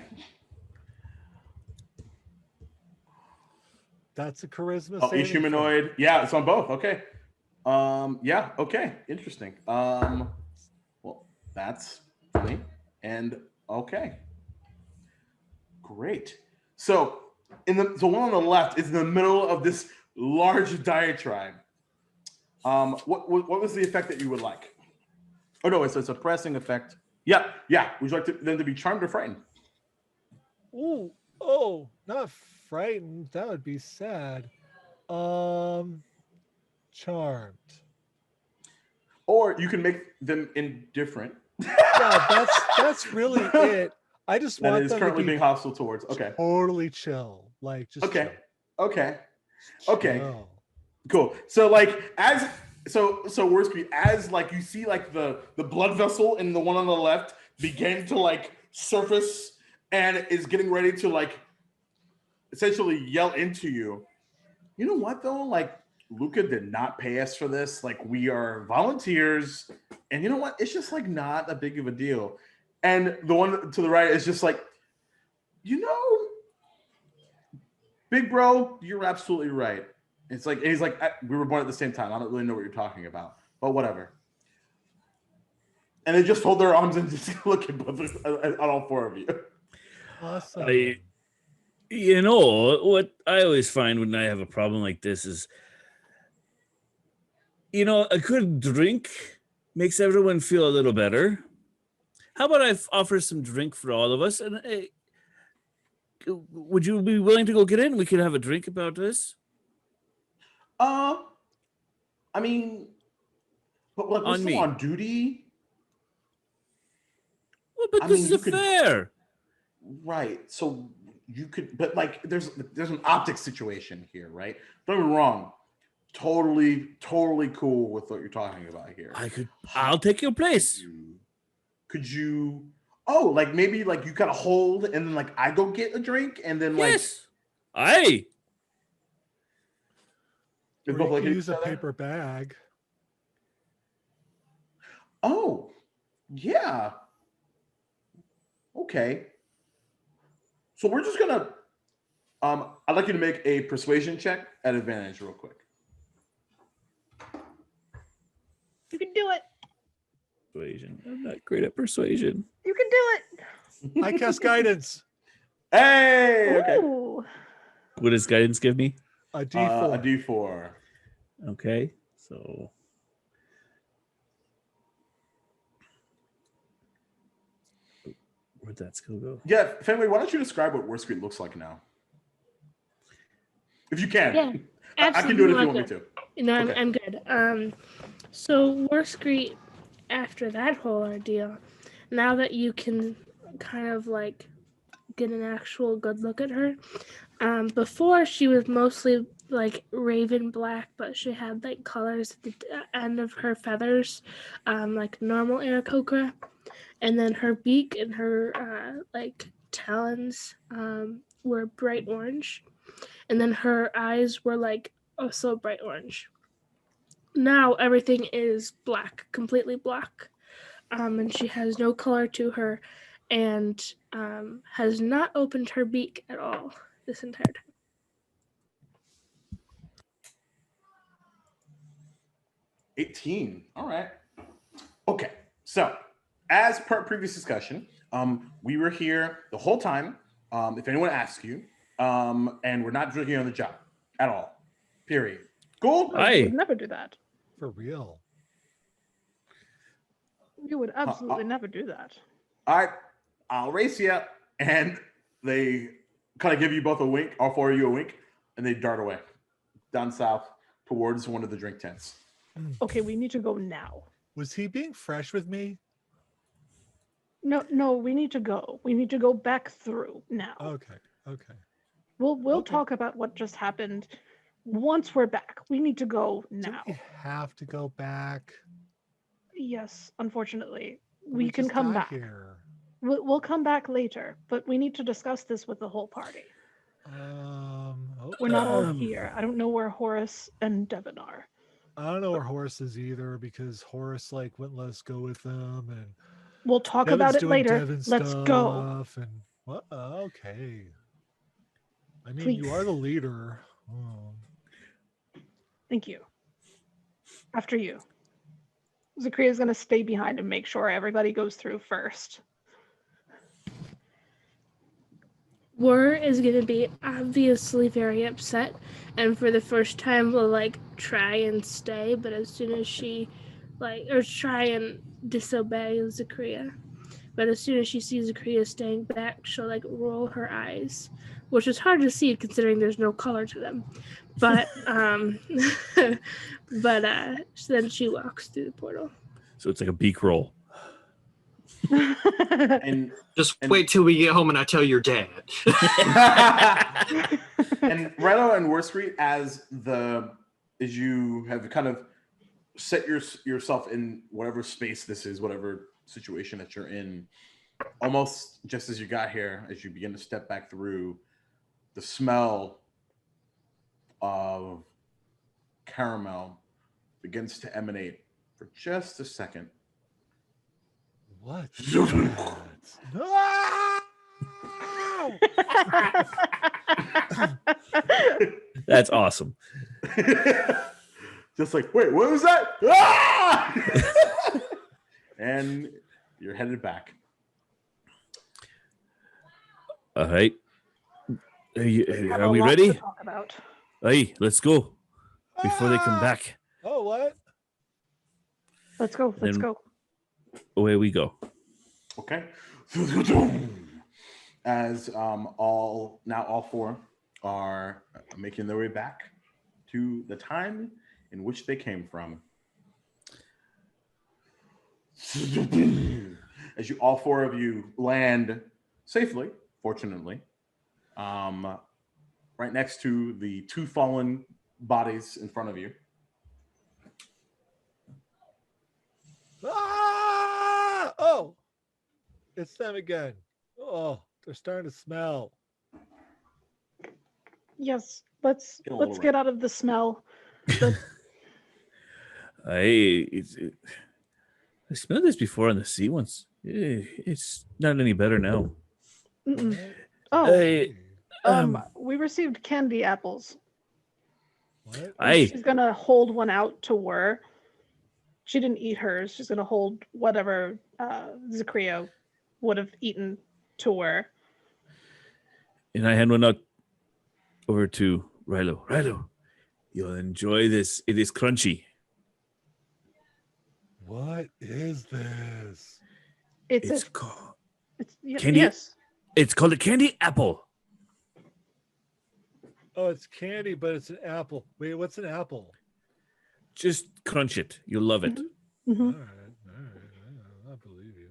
That's a charisma. Oh, each humanoid. Yeah, it's on both. Okay. Yeah. Okay. Interesting. Well, that's funny. And okay. Great. So the one on the left is in the middle of this large diatribe. What was the effect that you would like? Oh no, it's a suppressing effect. Yeah. Would you like them to be charmed or frightened? Ooh, oh, not frightened. That would be sad. Charmed. Or you can make them indifferent. Yeah, that's really it. I just want them currently to be being hostile towards. Okay. Totally chill. Like just okay. Chill. Okay. Okay. Chill. Cool. So like so worst case, as like you see like the blood vessel in the one on the left begin to like surface and is getting ready to like essentially yell into you. You know what though? Like Luca did not pay us for this. Like we are volunteers, and you know what? It's just like not that big of a deal. And the one to the right is just like, you know, big bro, you're absolutely right. It's like he's like, we were born at the same time. I don't really know what you're talking about, but whatever. And they just hold their arms and just look at all four of you. Awesome. You know what I always find when I have a problem like this is, you know, a good drink makes everyone feel a little better. How about I offer some drink for all of us? And would you be willing to go get in? We could have a drink about this. I mean, but like we're still on duty. Well, but this is a fair. Right. So you could, but like there's an optics situation here, right? Don't get me wrong. Totally cool with what you're talking about here. I'll take your place. Could you like maybe like you gotta hold and then like I go get a drink and then like Or you can use a paper bag. Oh, yeah. Okay. So we're just gonna I'd like you to make a persuasion check at advantage real quick. You can do it. Persuasion. I'm not great at persuasion. You can do it. I cast guidance. Hey. Okay. Ooh. What does guidance give me? A D4. A D4. Okay, so where'd that skill go? Yeah, Fenway, why don't you describe what War Screen looks like now? If you can. Yeah, I can do it if you absolutely want me like to. No, Okay. I'm good. So War Screet, after that whole ordeal, now that you can kind of like get an actual good look at her, before she was mostly like raven black, but she had like colors at the end of her feathers, like normal Aarakocra, and then her beak and her like talons were bright orange, and then her eyes were like also bright orange. Now everything is black, completely black, and she has no color to her, and has not opened her beak at all this entire time. 18. All right. Okay. So, as per previous discussion, we were here the whole time. If anyone asks you, and we're not drinking on the job at all. Period. Cool. I Aye. would never do that. For real. You would absolutely never do that. All right. I'll race you. And they kind of give you both a wink, all four of you a wink, and they dart away down south towards one of the drink tents. Okay, we need to go now. Was he being fresh with me? No, we need to go. We need to go back through now. Okay. We'll okay. talk about what just happened once we're back. We need to go Do now. we have to go back? Yes, unfortunately. Or We can just come die back. here? We'll come back later, but we need to discuss this with the whole party. We're not all here. I don't know where Horace and Devin are. I don't know where Horace is either, because Horace like wouldn't let us go with them, and We'll talk Devin's about it doing later. Devin Let's go. stuff. And what? Okay. I mean, Please. you are the leader. Oh. Thank you. After you. Zakria's going to stay behind and make sure everybody goes through first. War is going to be obviously very upset, and for the first time will like try and stay, but as soon as she or try and disobey Zakria, but as soon as she sees Zakria staying back, she'll like roll her eyes, which is hard to see considering there's no color to them, but then she walks through the portal. So it's like a beak roll. And wait till we get home and I tell your dad. and Rilo and War Street, as you have kind of set yourself in whatever space this is, whatever situation that you're in, almost just as you got here, as you begin to step back through, the smell of caramel begins to emanate for just a second. What? That's awesome. Just like, wait, what was that? Ah! And you're headed back. All right. Are A we lot ready? to talk about. Hey, let's go before they come back. Oh, what? Let's go. Let's Then- go. Away we go. Okay. As all four are making their way back to the time in which they came from. As all four of you land safely, fortunately, right next to the two fallen bodies in front of you. Ah! Oh, it's them again. Oh, they're starting to smell. Yes, let's Get a little get out of the smell. I smelled this before on the sea once. It's not any better now. Mm-mm. Oh, Hey, we received candy apples. What? Aye. She's gonna hold one out to Whir. she didn't eat hers. She's gonna hold whatever Zakria would have eaten to her. And I hand one out over to Rilo. Rilo, you'll enjoy this. It is crunchy. What is this? It's called Candy. Yes. It's called a candy apple. Oh, it's candy, but it's an apple. Wait, what's an apple? Just crunch it. You'll love it. Mm-hmm. All right. I believe you.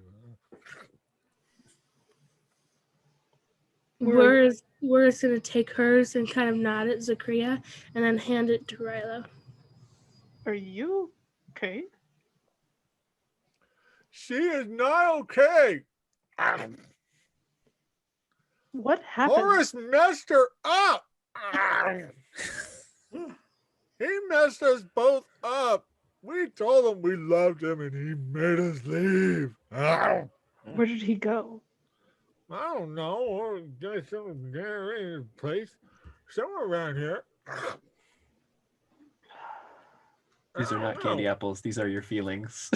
We're gonna take hers and kind of nod at Zakria and then hand it to Rilo. Are you okay? She is not okay. What happened? Horace messed her up. He messed us both up. We told him we loved him and he made us leave. Where did he go? I don't know. Or some place somewhere around here. These are not candy apples. These are your feelings.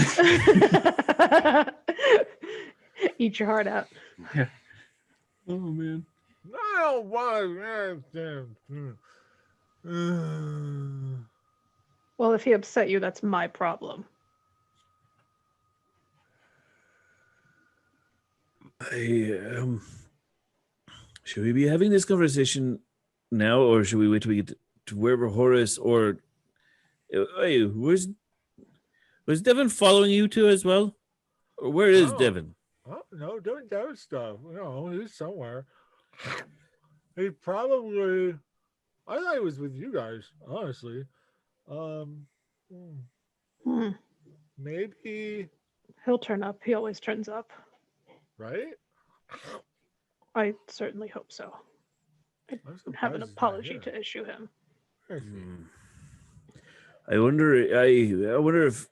Eat your heart out. Yeah. Oh man. I don't want to. Well, if he upset you, that's my problem. Should we be having this conversation now, or should we wait till we get to wherever Horace or hey, was Devin following you too as well? Or where is Devin? Oh, no, doing Devin stuff. No, he's somewhere. He probably. I thought he was with you guys, honestly. Maybe He'll turn up. He always turns up. right. I certainly hope so. I have an apology to issue him. I wonder if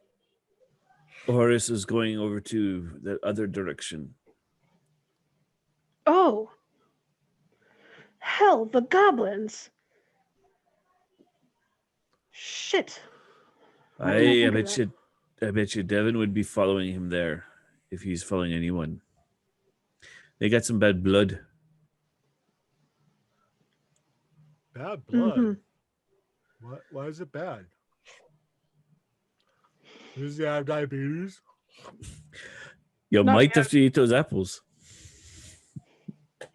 Horace is going over to the other direction. Oh, hell, the goblins. Shit. I bet you Devin would be following him there if he's following anyone. They got some bad blood. Bad blood. Mm-hmm. Why is it bad? Does he have diabetes? You Not might yet. have to eat those apples.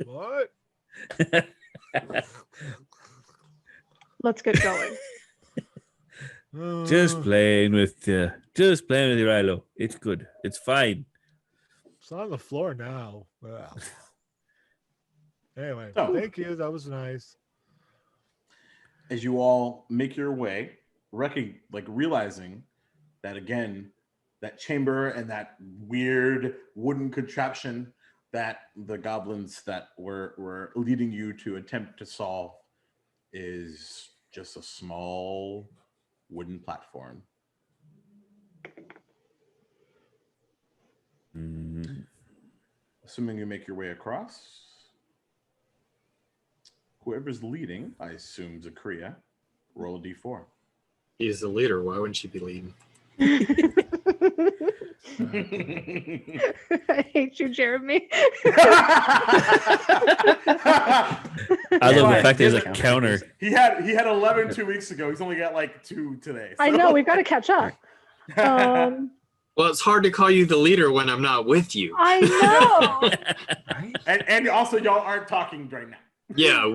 What? Let's get going. Just playing with you, Rilo. It's good. It's fine. It's on the floor now. Wow. Anyway, So- thank you. That was nice. As you all make your way, realizing that again, that chamber and that weird wooden contraption that the goblins that were leading you to attempt to solve is just a small wooden platform. Assuming you make your way across, whoever's leading, I assume Zakria, roll a d4. He's the leader. Why wouldn't she be leading? I hate you, Jeremy. I love the fact there's a counter. He had 11 2 weeks ago. He's only got like 2 today. I know, we've got to catch up. Well, it's hard to call you the leader when I'm not with you. I know. Right? And also y'all aren't talking right now. Yeah,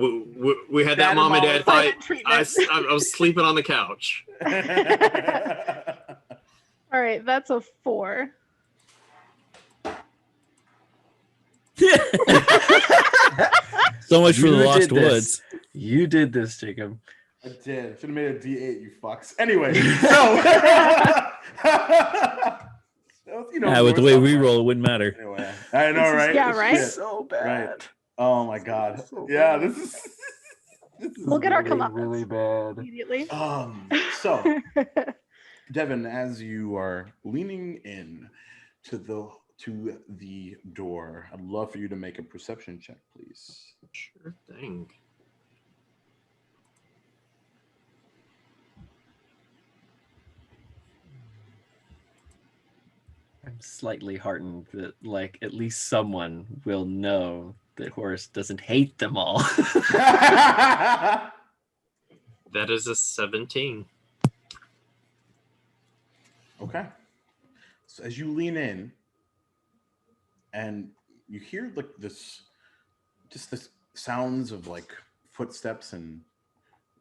we had that mom and dad fight. I was sleeping on the couch. All right, that's a 4. So much for the You Lost did this. Woods. You did this, Jacob. I did. Should have made a d8, you fucks. Anyway, so With the way we roll, it wouldn't matter. Anyway, I know, right? Yeah, right? Shit. So bad. Right. Oh my god. Yeah, this is We'll get our really, comeuppance really bad. immediately. So Devin, as you are leaning in to the door, I'd love for you to make a perception check, please. Sure thing. slightly heartened that like at least someone will know that Horace doesn't hate them all. That is a 17. Okay. So as you lean in and you hear like this sounds of like footsteps and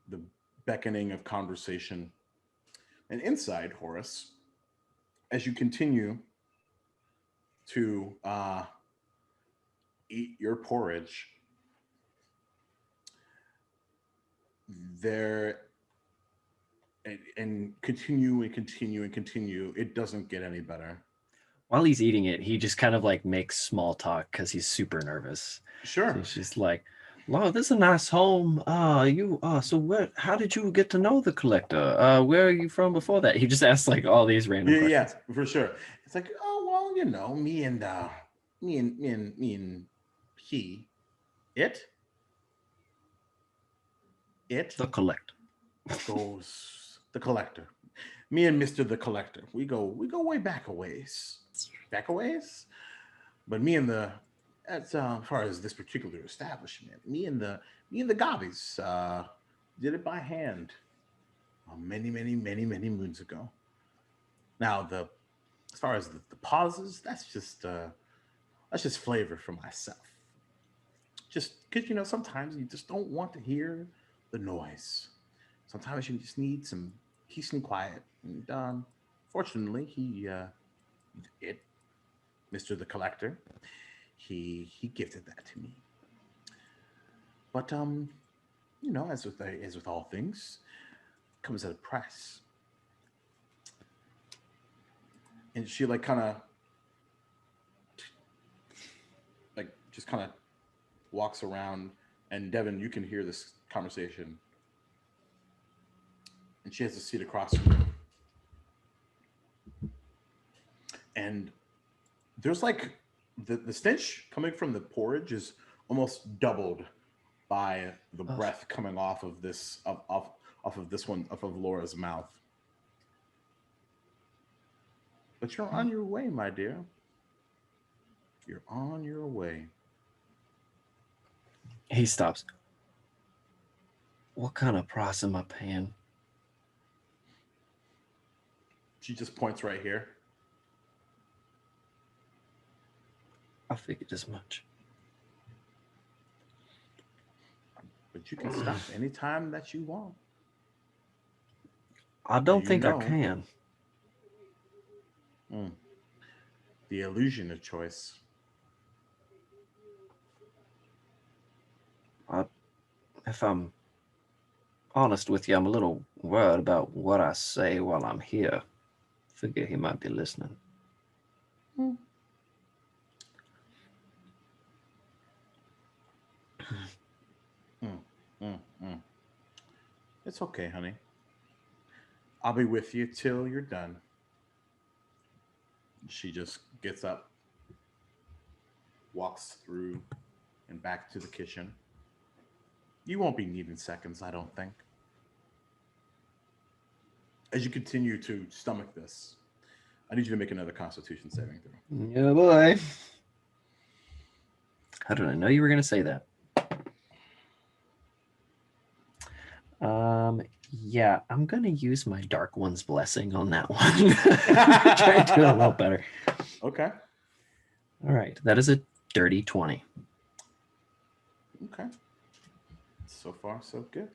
the beckoning of conversation. And inside, Horace, as you continue to eat your porridge, there and continue, it doesn't get any better. While he's eating it, he just kind of like makes small talk because he's super nervous. Sure. So he's just like, "Wow, this is a nice home. So where? How did you get to know the collector? Where are you from before that?" He just asks like all these random questions. Yeah, for sure. It's like, oh well, you know, me and he, it, The collector. goes the collector. Me and Mr. the Collector. We go way back a ways. But me and the as far as this particular establishment, me and the Gobbies did it by hand many moons ago. Now as far as the pauses, that's just flavor for myself. Just because, you know, sometimes you just don't want to hear the noise. Sometimes you just need some peace and quiet. And fortunately, Mr. the Collector, he gifted that to me. But you know, as with all things, it comes at a price. And she like kind of like just kind of walks around, and Devin, you can hear this conversation. And she has a seat across from you. And there's like the stench coming from the porridge is almost doubled by the breath coming off of this off of this one, off of Laura's mouth. But you're on your way, my dear. You're on your way. He stops. What kind of price am I paying? She just points right here. I figured as much. But you can stop anytime that you want. I don't think I can. The illusion of choice. If I'm honest with you, I'm a little worried about what I say while I'm here. Figure he might be listening. It's okay, honey. I'll be with you till you're done. She just gets up, walks through and back to the kitchen. You won't be needing seconds, I don't think. As you continue to stomach this, I need you to make another Constitution saving throw. Yeah, boy. How did I know you were going to say that? Yeah, I'm going to use my Dark One's blessing on that one. Try to do a little better. Okay. All right. That is a dirty 20. Okay. So far, so good.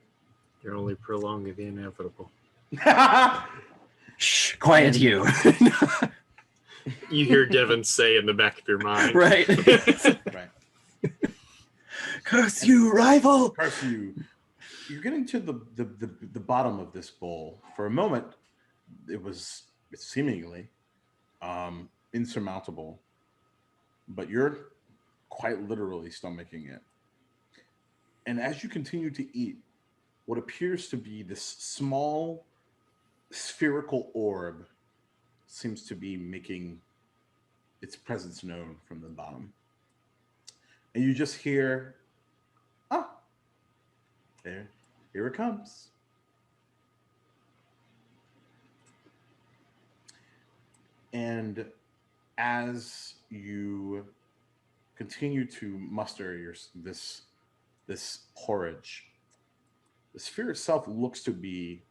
You're only prolonging the inevitable. Shh, quiet you. You hear Devin say in the back of your mind. Right. Right. Curse you, rival. Curse you. You're getting to the bottom of this bowl. For a moment, it's seemingly insurmountable, but you're quite literally stomaching it. And as you continue to eat, what appears to be this small spherical orb seems to be making its presence known from the bottom. And you just hear, here it comes. And as you continue to muster this porridge, the sphere itself looks to be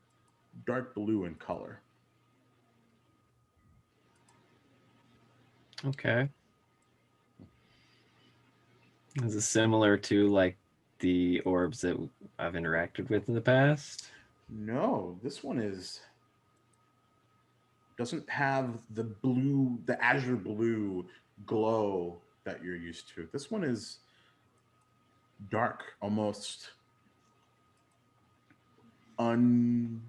dark blue in color. Okay. Is it similar to like the orbs that I've interacted with in the past? No, this one doesn't have the azure blue glow that you're used to. This one is dark, almost unalive.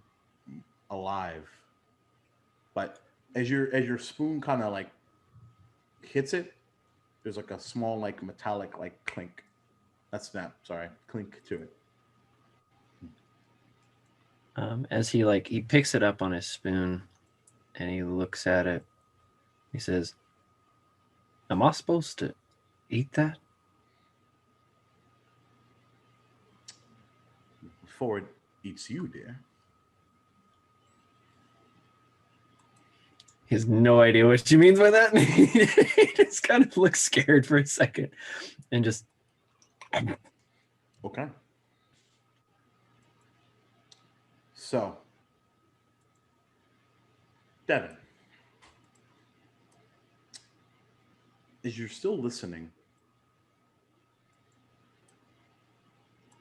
But as your spoon kind of like hits it, there's like a small like metallic like clink. Clink to it. As he picks it up on his spoon and he looks at it, he says, "Am I supposed to eat that?" Before it eats you, dear. He has no idea what she means by that. He just kind of looks scared for a second and just... Okay. So, Devin, as you're still listening,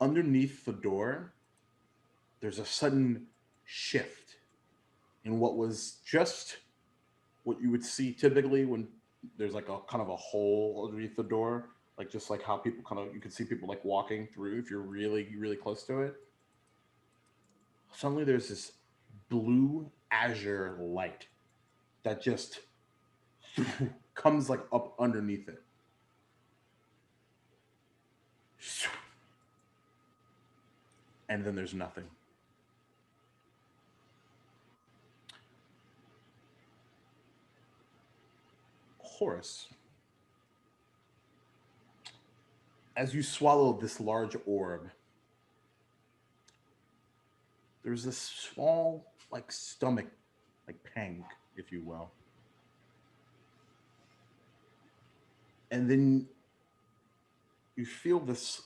underneath the door, there's a sudden shift in what was just what you would see typically when there's like a kind of a hole underneath the door, like just like how people you can see people like walking through if you're really, really close to it. Suddenly there's this blue azure light that just comes like up underneath it. And then there's nothing. Horace, as you swallow this large orb, there's this small, like, stomach, like, pang, if you will. And then you feel this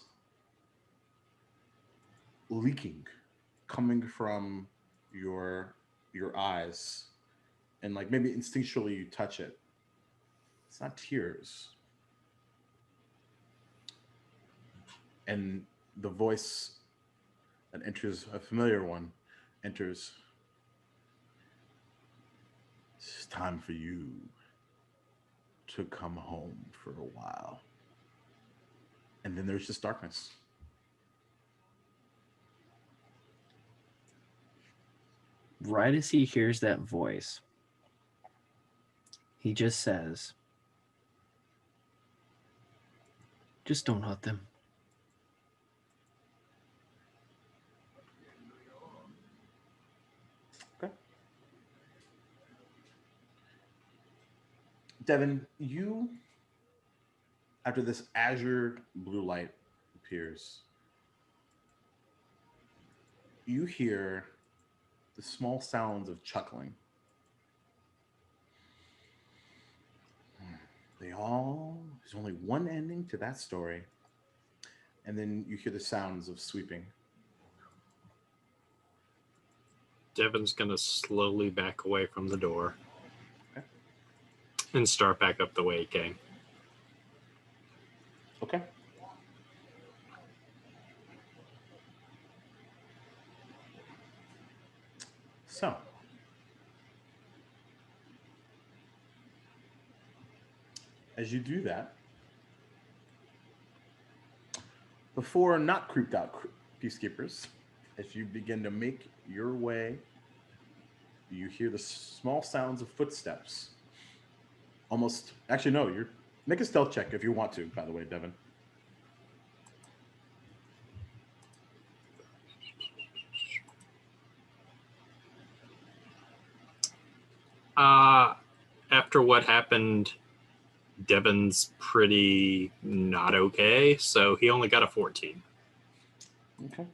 leaking coming from your eyes. And, like, maybe instinctually you touch it. It's not tears. And the voice that enters, a familiar one, enters. It's time for you to come home for a while. And then there's just darkness. Right as he hears that voice, he just says, "Just don't hurt them." Okay. Devin, you, after this azure blue light appears, you hear the small sounds of chuckling. There's only one ending to that story. And then you hear the sounds of sweeping. Devin's going to slowly back away from the door. Okay. And start back up the way he came. Okay. So, as you do that, before not creeped out peacekeepers, as you begin to make your way, you hear the small sounds of footsteps. Almost, actually, no, make a stealth check if you want to, by the way, Devin. After what happened, Devin's pretty not okay, so he only got a 14. Okay.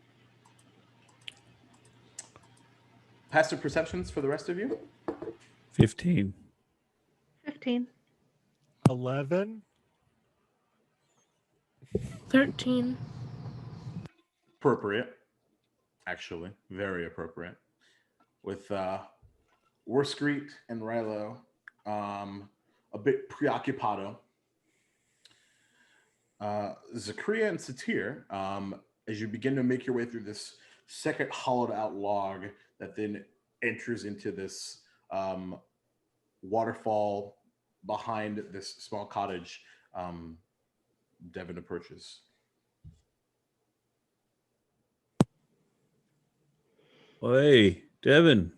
Passive perceptions for the rest of you? 15. 15. 11. 13. Appropriate, actually, very appropriate. With Warskreet and Rilo a bit preoccupado. Zakria and Satir, as you begin to make your way through this second hollowed out log that then enters into this waterfall behind this small cottage, Devin approaches. Hey, Devin.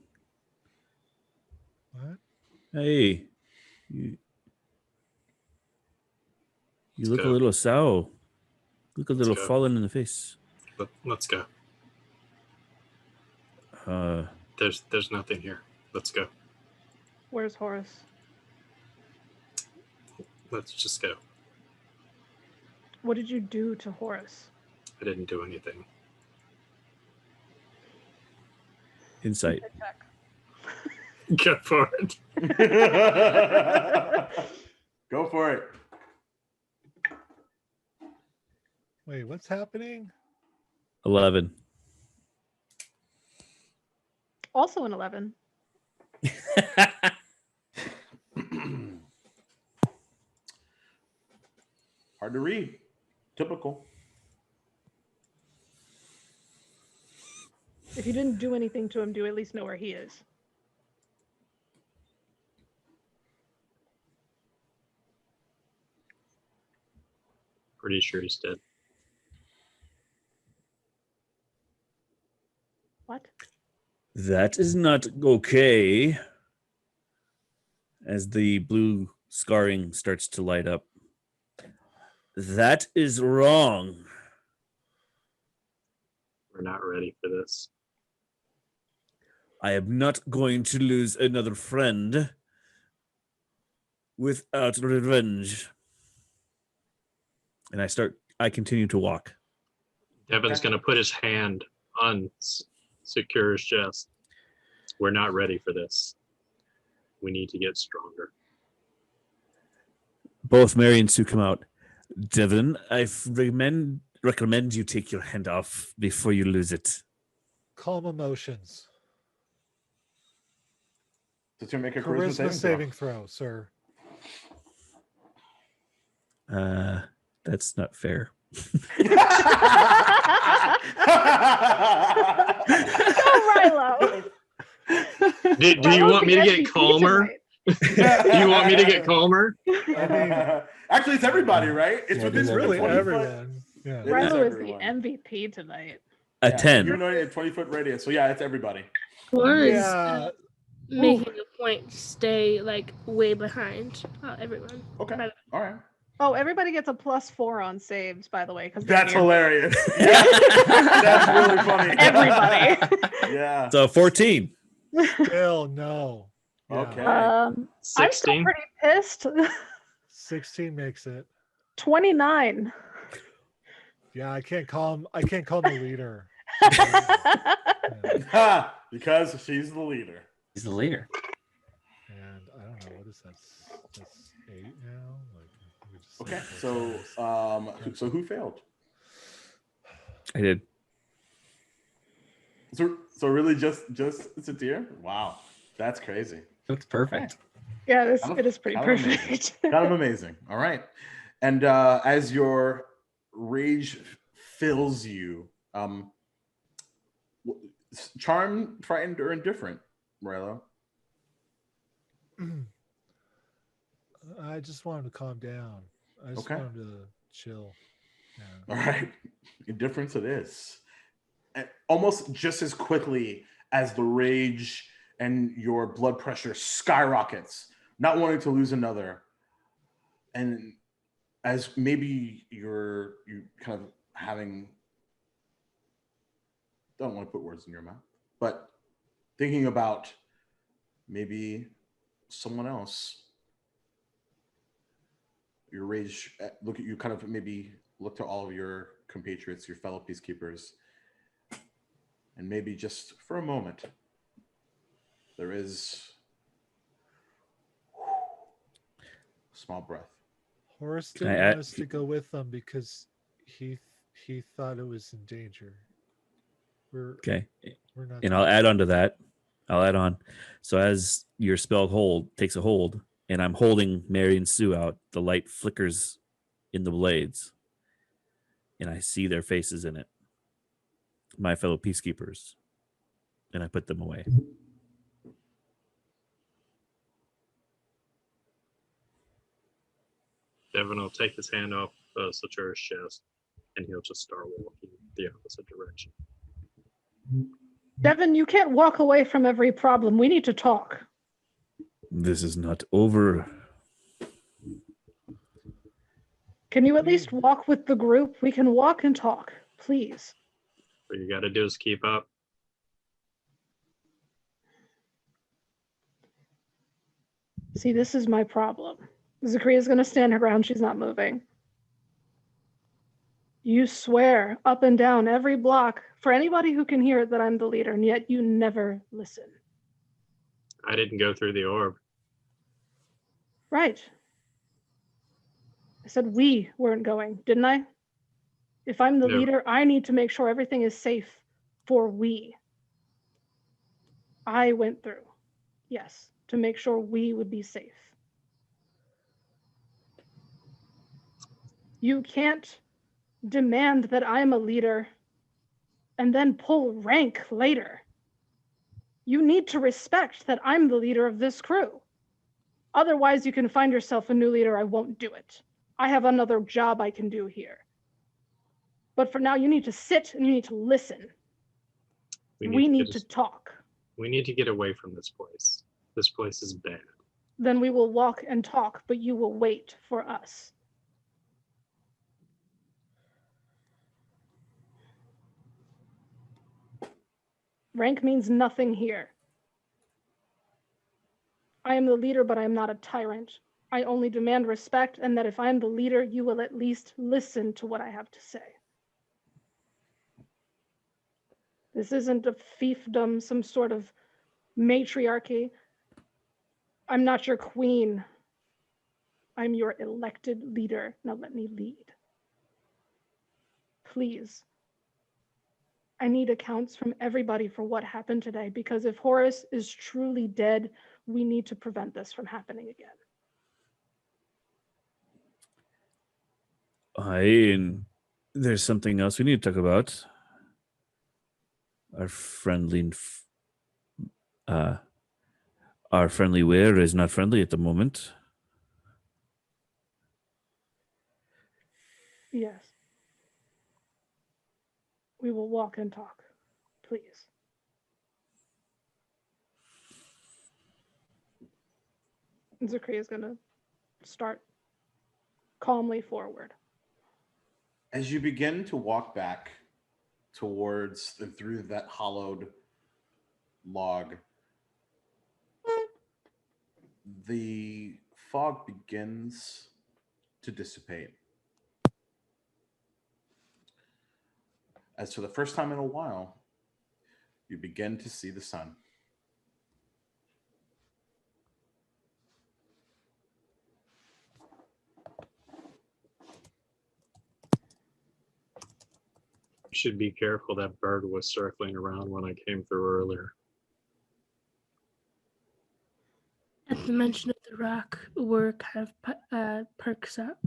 What? Hey, you look a go. little sour. Look a little go. fallen in the face. Let's go. Uh, There's nothing here. Let's go. Where's Horace? Let's just go. What did you do to Horace? I didn't do anything. insight. Check. Go for it. Go for it. Wait, what's happening? 11. Also an 11. Hard to read. Typical. If you didn't do anything to him, do you at least know where he is? Pretty sure he's dead. What? That is not okay. As the blue scarring starts to light up. That is wrong. We're not ready for this. I am not going to lose another friend without revenge. And I continue to walk. Devin's going to put his hand on Secur's chest. We're not ready for this. We need to get stronger. Both Mary and Sue come out. Devin, I recommend you take your hand off before you lose it. Calm emotions. Did you make a Charisma saving throw, sir. That's not fair. Go, Rilo. Do you want me to get calmer? Do you want me to get calmer? Actually, it's everybody, right? It's Yeah, within it's Really, 20 everyone. Yeah. It is Rilo is the everyone. MVP tonight. A Yeah, 10. You're knowing a 20-foot radius. So yeah, it's everybody. Or is Yeah. making a point to stay like way behind everyone. Okay. By the- All right. Oh, everybody gets a +4 on saves, by the way. That's hilarious. Yeah. That's really funny. Everybody. Yeah. So 14. Still no. Yeah. Okay. I'm still 16. pretty pissed. 16 makes it. 29. Yeah, I can't call him the leader. Because she's the leader. He's the leader. And I don't know, what is that? That's 8 now? Like, we just Okay. said So who failed? I did. So really just Satir? Wow. That's crazy. That's perfect. Yeah, it Kind of- is pretty kind of amazing. perfect. Kind of amazing. All right. And as your rage fills you, charm, frightened, or indifferent, Rilo? I just want him to calm down. I just Okay. want him to chill. Yeah. All right. Indifference it is. And almost just as quickly as the rage and your blood pressure skyrockets, not wanting to lose another. And as maybe you kind of having, don't want to put words in your mouth, but thinking about maybe someone else, your rage, look at you, kind of maybe look to all of your compatriots, your fellow peacekeepers, and maybe just for a moment, there is a small breath. Horace Can I didn't add- want us to go with them because he thought it was in danger. Okay. We're not. And I'll add on to that. I'll add on. So as your spell hold takes a hold, and I'm holding Mary and Sue out, the light flickers in the blades, and I see their faces in it. My fellow peacekeepers, and I put them away. Devin will take his hand off Satura's chest, and he'll just start walking the opposite direction. Devin, you can't walk away from every problem. We need to talk. This is not over. Can you at least walk with the group? We can walk and talk, please. What you got to do is keep up. See, this is my problem. Zakria's going to stand her ground. She's not moving. You swear up and down every block for anybody who can hear it that I'm the leader, and yet you never listen. I didn't go through the orb. Right. I said we weren't going, didn't I? If I'm the No. leader, I need to make sure everything is safe for we. I went through, yes, to make sure we would be safe. You can't demand that I'm a leader and then pull rank later. You need to respect that I'm the leader of this crew. Otherwise, you can find yourself a new leader. I won't do it. I have another job I can do here. But for now, you need to sit and you need to listen. We need to talk. We need to get away from this place. This place is bad. Then we will walk and talk, but you will wait for us. Rank means nothing here. I am the leader, but I am not a tyrant. I only demand respect, and that if I am the leader, you will at least listen to what I have to say. This isn't a fiefdom, some sort of matriarchy. I'm not your queen. I'm your elected leader. Now let me lead. Please. I need accounts from everybody for what happened today, because if Horace is truly dead, we need to prevent this from happening again. There's something else we need to talk about. Our friendly wear is not friendly at the moment. Yes. We will walk and talk, please. Zakria is going to start calmly forward. As you begin to walk back towards and through that hollowed log, the fog begins to dissipate. As for the first time in a while, you begin to see the sun. Should be careful. That bird was circling around when I came through earlier. At the mention of the rock, Ur kind of perks up.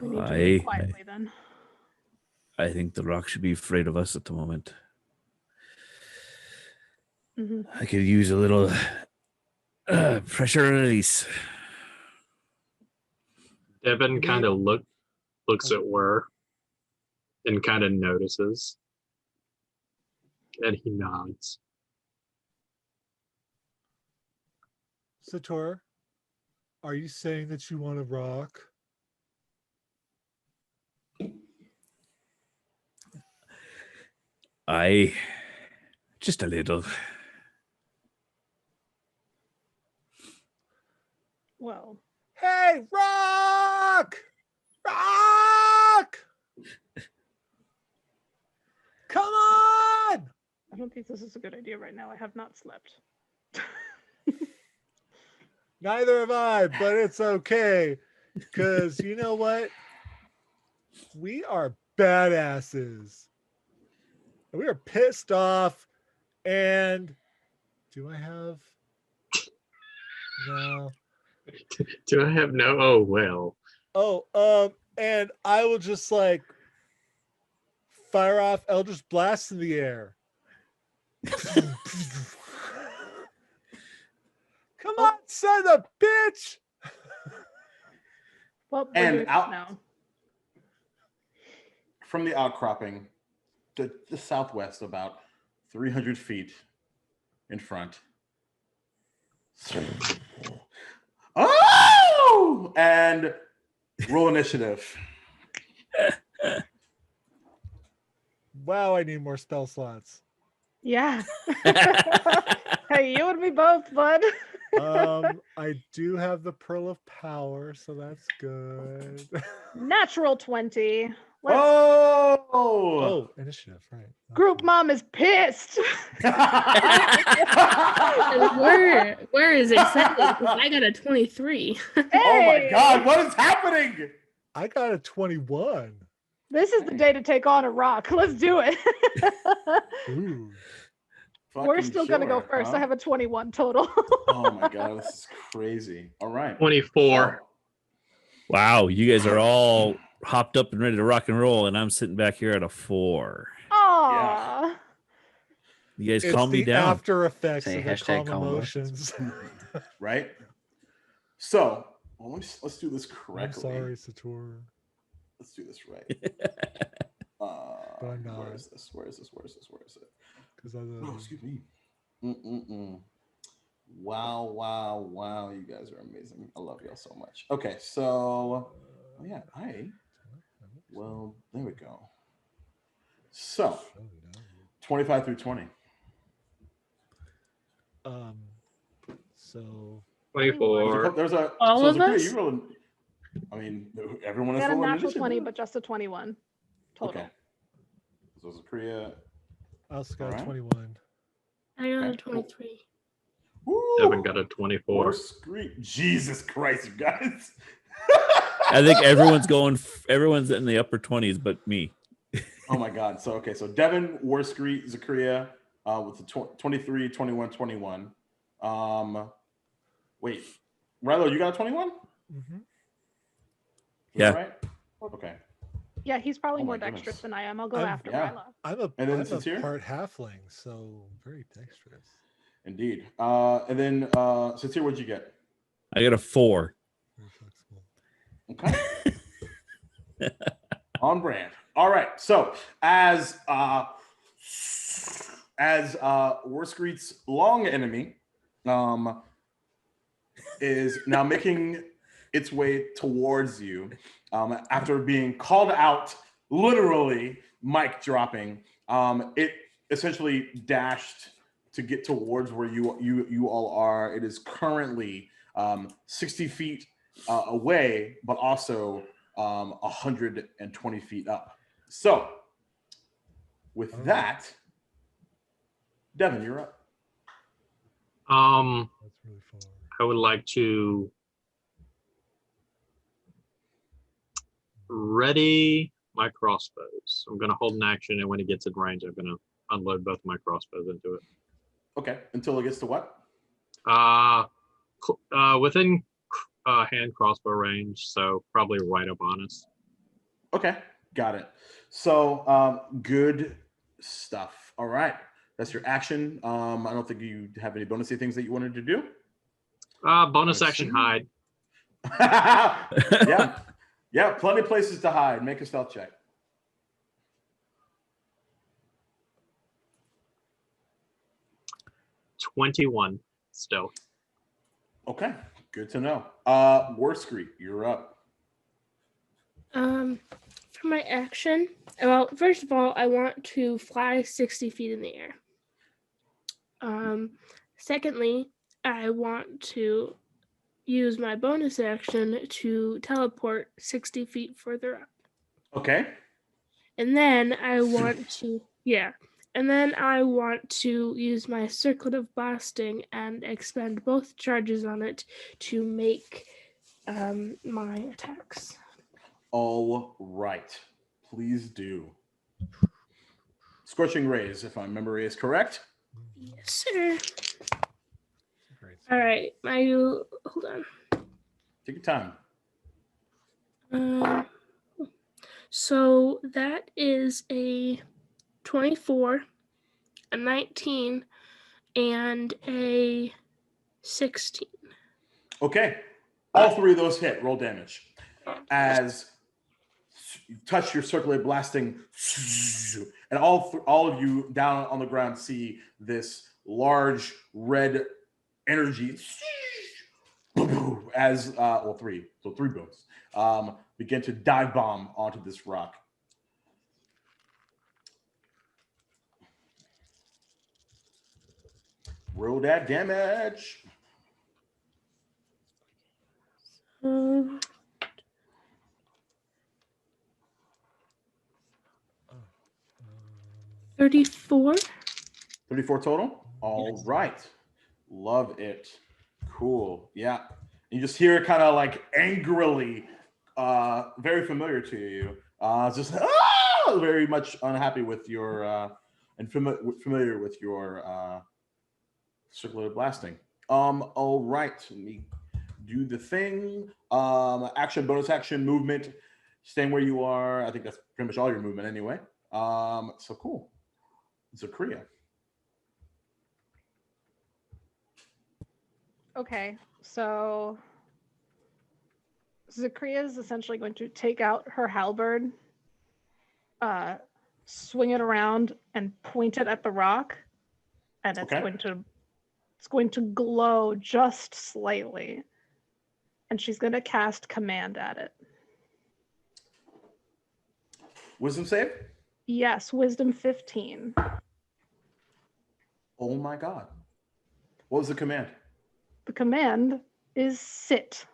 We need to move quietly then. I think the rock should be afraid of us at the moment. Mm-hmm. I could use a little pressure release. Devin kind of looks at Ur and kind of notices. And he nods. Sator, are you saying that you want to rock? Just a little. Well. Hey, rock! Rock! Come on! I don't think this is a good idea right now. I have not slept. Neither have I, but it's okay. Because you know what? We are badasses. We are pissed off. And do I have... No. Do I have no? Oh, well. Oh, and I will just like fire off Eldritch Blast in the air. Come on, son of a bitch! Well, And out now. from the outcropping, the southwest, about 300 feet in front. Oh! And roll initiative. Wow, I need more spell slots. Yeah. Hey, you and me both, bud. I do have the Pearl of Power, so that's good. Natural 20. Oh, initiative, right. Group mom is pissed. And where is excited because I got a 23. Hey! Oh my God, what is happening? I got a 21. This is the day to take on a rock. Let's do it. Ooh. We're still going to go first. Huh? I have a 21 total. Oh my God, this is crazy. All right. 24. Wow, you guys are all hopped up and ready to rock and roll, and I'm sitting back here at a 4. Aww. You guys It's calm me the down. after effects Say of the hashtag calm calm emotions. Right? So, well, let's do this I'm correctly. sorry, Sator. Let's do this right. But I'm not. Where is this? Where is it? Because I Oh, excuse me. Wow. You guys are amazing. I love y'all so much. Okay, so well, there we go. So 25 through 20. So 24. There's a All so of Zakia, us? you rolling, I mean, everyone I is got a rolling natural initiative. 20, but just a 21 total. Okay. So Zakia. I also got Alright. a 21. I got a Okay. 23. Woo! Devin got a 24. Jesus Christ, you guys. I think everyone's in the upper 20s but me. Oh my God. So Devin, Warscreet, Zakaria with the 23, 21, 21. Wait. Rilo, you got a 21? Mm-hmm. Yeah. Right? Okay. Yeah, he's probably Oh my more dexterous goodness. than I am. I'll go I'm- after yeah. Ryla. I'm a Satir? part halfling, so very dexterous. Indeed. And then Satir, what'd you get? I got a 4. Very flexible. Okay. On brand. All right. So as Warscreet's long enemy is now making its way towards you after being called out, literally mic dropping, it essentially dashed to get towards where you all are. It is currently 60 feet away, but also 120 feet up. So with that, Devin, you're up. That's really far. I would like to ready my crossbows. I'm going to hold an action, and when it gets in range, I'm going to unload both my crossbows into it. Okay, until it gets to what? Within hand crossbow range, so probably right up on us. Okay, got it. So good stuff. All right, that's your action. I don't think you have any bonusy things that you wanted to do. Bonus Let's action see. hide. Yeah, plenty of places to hide. Make a stealth check. $21 stealth. Okay, good to know. Warscreet, you're up. For my action, well, first of all, I want to fly 60 feet in the air. Secondly, I want to use my bonus action to teleport 60 feet further up. Okay. And then I want to, And then I want to use my Circlet of Blasting and expend both charges on it to make my attacks. All right. Please do. Scorching Rays, if my memory is correct. Yes, sir. Great. All right. Hold on. Take your time. So that is a 24, a 19, and a 16. Okay. All three of those hit. Roll damage. As you touch your circulated blasting, and all of you down on the ground see this large red energy as three booms begin to dive bomb onto this rock. Roll that damage. 34. 34 total? All right. Love it. Cool. Yeah. You just hear it kind of like angrily, very familiar to you. Just very much unhappy with your, and familiar with your circular blasting. All right. Let me do the thing. Action, bonus action, movement, staying where you are. I think that's pretty much all your movement anyway. So cool. Zakria. Okay, so Zakria is essentially going to take out her halberd, swing it around, and point it at the rock, and it's going to glow just slightly, and she's going to cast command at it. Wisdom save? Yes, wisdom 15. Oh my god. What was the command? The command is sit.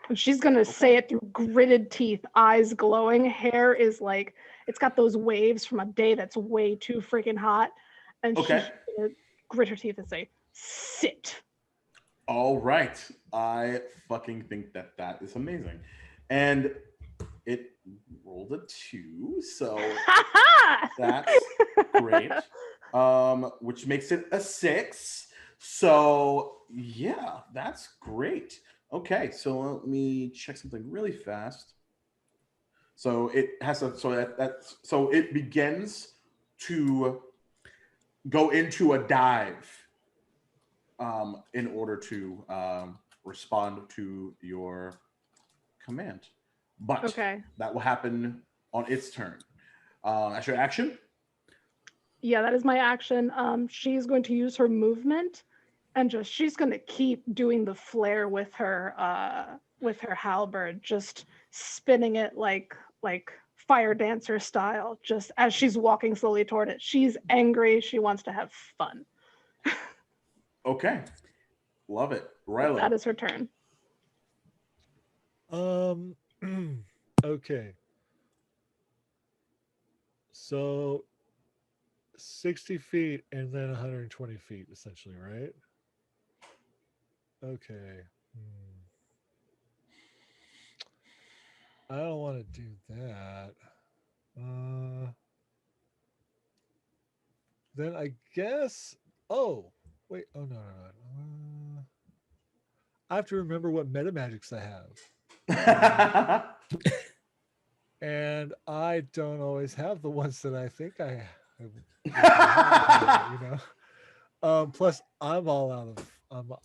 And she's going to say it through gritted teeth, eyes glowing. Hair is like, it's got those waves from a day that's way too freaking hot. And she's going to grit her teeth and say, sit. All right. I fucking think that is amazing. And it rolled a 2, so that's great. Which makes it a 6. So yeah, that's great. Okay, so let me check something really fast. So it has to, so it begins to go into a dive in order to respond to your command. But that will happen on its turn. That's your action? Yeah, that is my action. She's going to use her movement and she's going to keep doing the flare with her halberd, just spinning it like fire dancer style, just as she's walking slowly toward it. She's angry. She wants to have fun. Okay. Love it. Rilo. That is her turn. Okay. So 60 feet and then 120 feet, essentially, right? Okay. I don't want to do that. Then I guess. Oh, wait. Oh, no. I have to remember what meta magics I have. And I don't always have the ones that I think I have, you know. Plus, I'm all out of.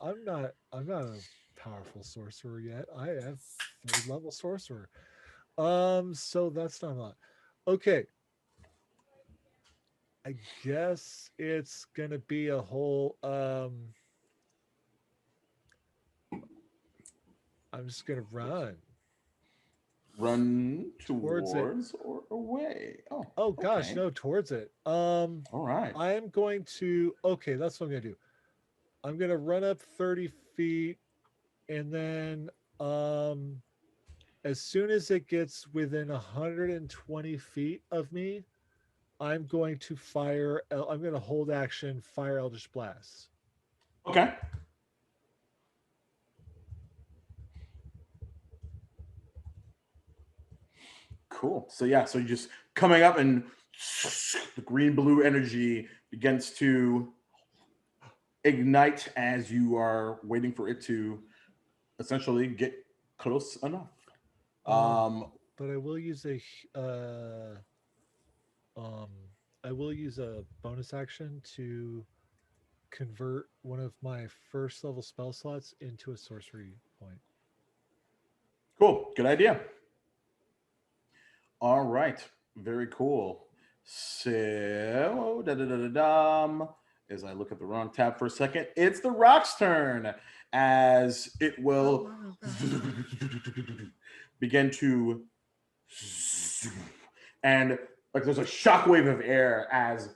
I'm not a powerful sorcerer yet. I have 3rd level sorcerer. So that's not a lot. Okay. I guess it's gonna be a whole. I'm just gonna run. Run towards or away? Oh gosh, no, towards it. All right. I am going to. Okay, that's what I'm gonna do. I'm gonna run up 30 feet, and then as soon as it gets within 120 feet of me, I'm going to fire. I'm going to hold action, fire Eldritch Blast. Okay. Cool. So yeah, so you're just coming up and the green-blue energy begins to ignite as you are waiting for it to essentially get close enough. But I will use a bonus action to convert one of my first level spell slots into a sorcery point. Cool. Good idea. All right. Very cool. So, as I look at the wrong tab for a second, it's the Rock's turn as it will begin to, and like there's a shockwave of air as,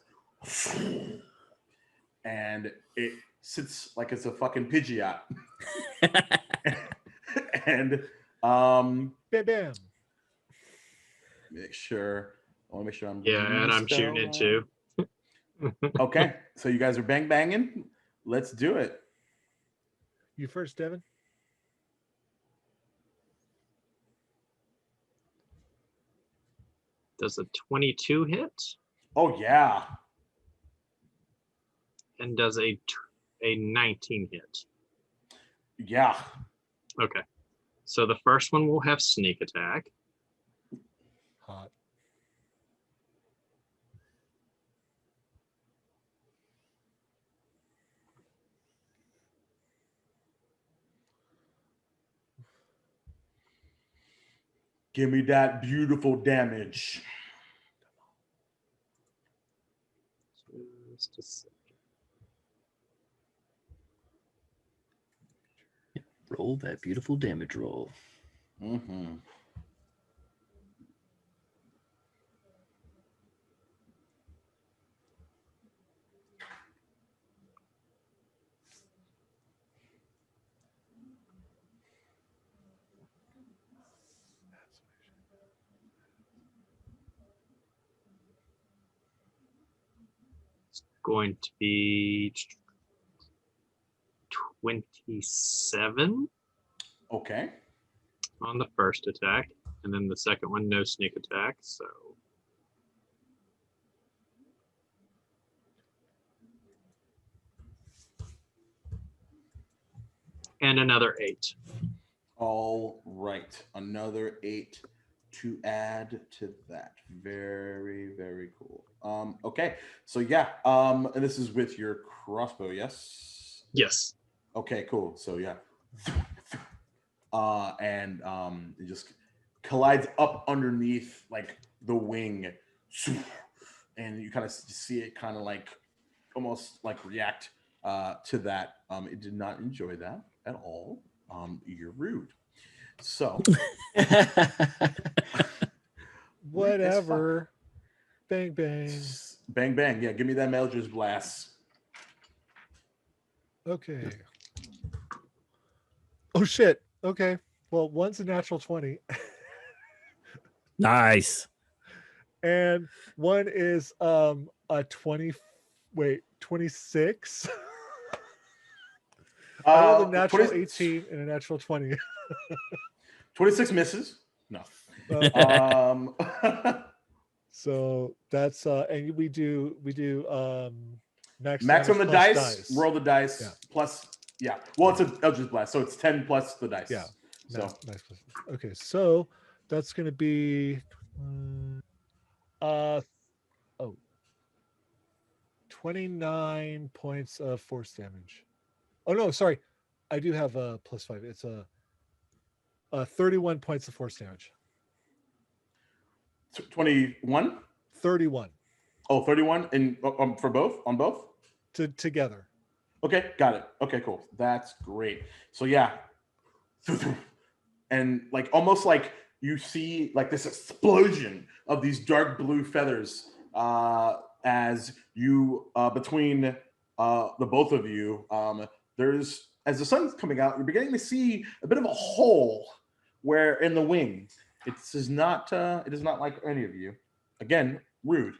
and it sits like it's a fucking Pidgeot. And Bam bam. I want to make sure I'm and I'm shooting it too. Okay, so you guys are banging. Let's do it. You first, Devin. Does a 22 hit? Oh yeah. And does a 19 hit? Yeah. Okay. So the first one will have sneak attack. Hot. Give me that beautiful damage. Just a second. Roll that beautiful damage roll. Mm-hmm. Going to be 27 Okay. on the first attack, and then the second one, no sneak attack, so. And another 8. All right. Another 8 to add to that. Very, very cool. Okay. So yeah. And this is with your crossbow, yes? Yes. Okay, cool. So yeah. And it just collides up underneath like the wing. And you kind of see it kind of like almost like react to that. It did not enjoy that at all. You're rude. So whatever. Bang bang. Bang bang. Yeah, give me that Eldritch Blast. Okay. Oh shit. Okay. Well, one's a natural 20. Nice. And one is a 26. I rolled a natural 18 and a natural 20. 26 misses. No. So that's and we do max on the dice. Roll the dice. Yeah. Plus, yeah. Well, it's an Eldritch Blast, so it's 10 plus the dice. Yeah. So nice. Okay, so that's going to be 29 points of force damage. Oh no, sorry. I do have a +5. It's a 31 points of force damage. 21? 31. Oh, 31 and for both? On both? Together. Okay, got it. Okay, cool. That's great. So yeah. And like almost like you see like this explosion of these dark blue feathers as you between the both of you, there's as the sun's coming out, you're beginning to see a bit of a hole where in the wing. It is not like any of you. Again, rude.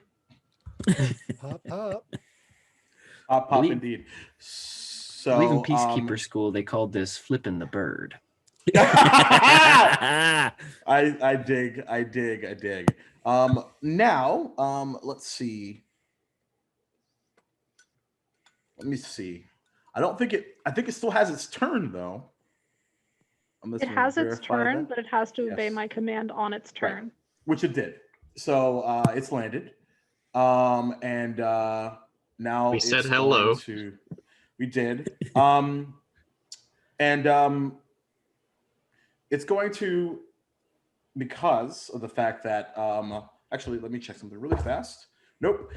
Pop, pop. Pop Believe- indeed. I believe in So Peacekeeper School, they called this flipping the bird. I dig. Now, let's see. Let me see. I think it still has its turn though. It has its turn, but it has to obey my command on its turn. Right. Which it did. So it's landed. And now We said hello. We did. It's going to, because of the fact that actually, let me check something really fast. Nope.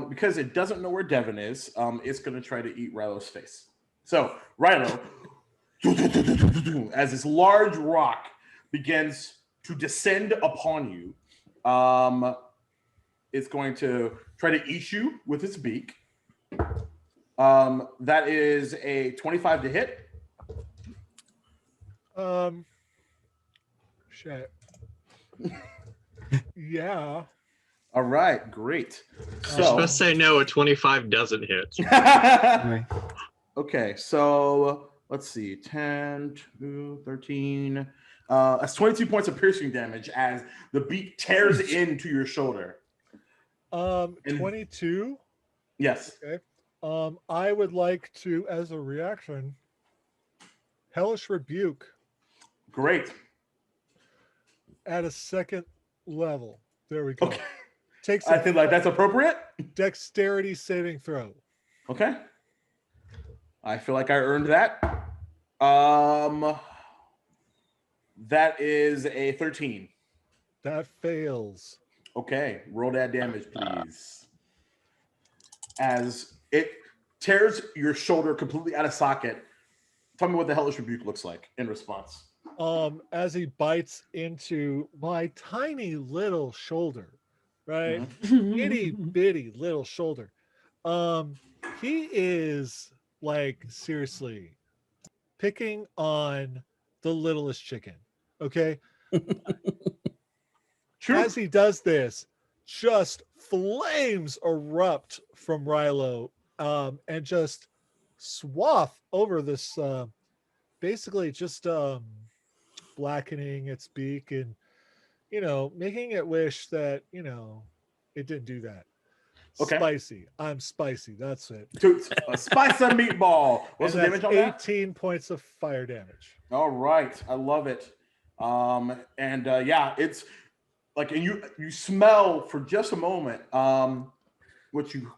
Because it doesn't know where Devin is, it's going to try to eat Rilo's face. So Rilo, as this large rock begins to descend upon you, it's going to try to eat you with its beak. That is a 25 to hit. Shit. Yeah. All right, great. You're supposed to say no, a 25 doesn't hit. Okay, so let's see. 10, 2, 13. That's 22 points of piercing damage as the beak tears into your shoulder. 22. Yes. Okay. I would like to, as a reaction, Hellish Rebuke. Great. At a second level. There we go. Okay. Takes I think like that's appropriate. Dexterity saving throw. Okay. I feel like I earned that. That is a 13. That fails. Okay, roll that damage, please. As it tears your shoulder completely out of socket, tell me what the Hellish Rebuke looks like in response. As he bites into my tiny little shoulder, right? Itty bitty little shoulder. He is like seriously picking on the littlest chicken. Okay. True. As he does this, just flames erupt from Rilo, and just swath over this, basically just blackening its beak and, making it wish that, it didn't do that. Okay. Spicy. I'm spicy. That's it. A spice of meatball. What's the damage on that? 18 points of fire damage. All right. I love it. Yeah, it's like, and you smell for just a moment what you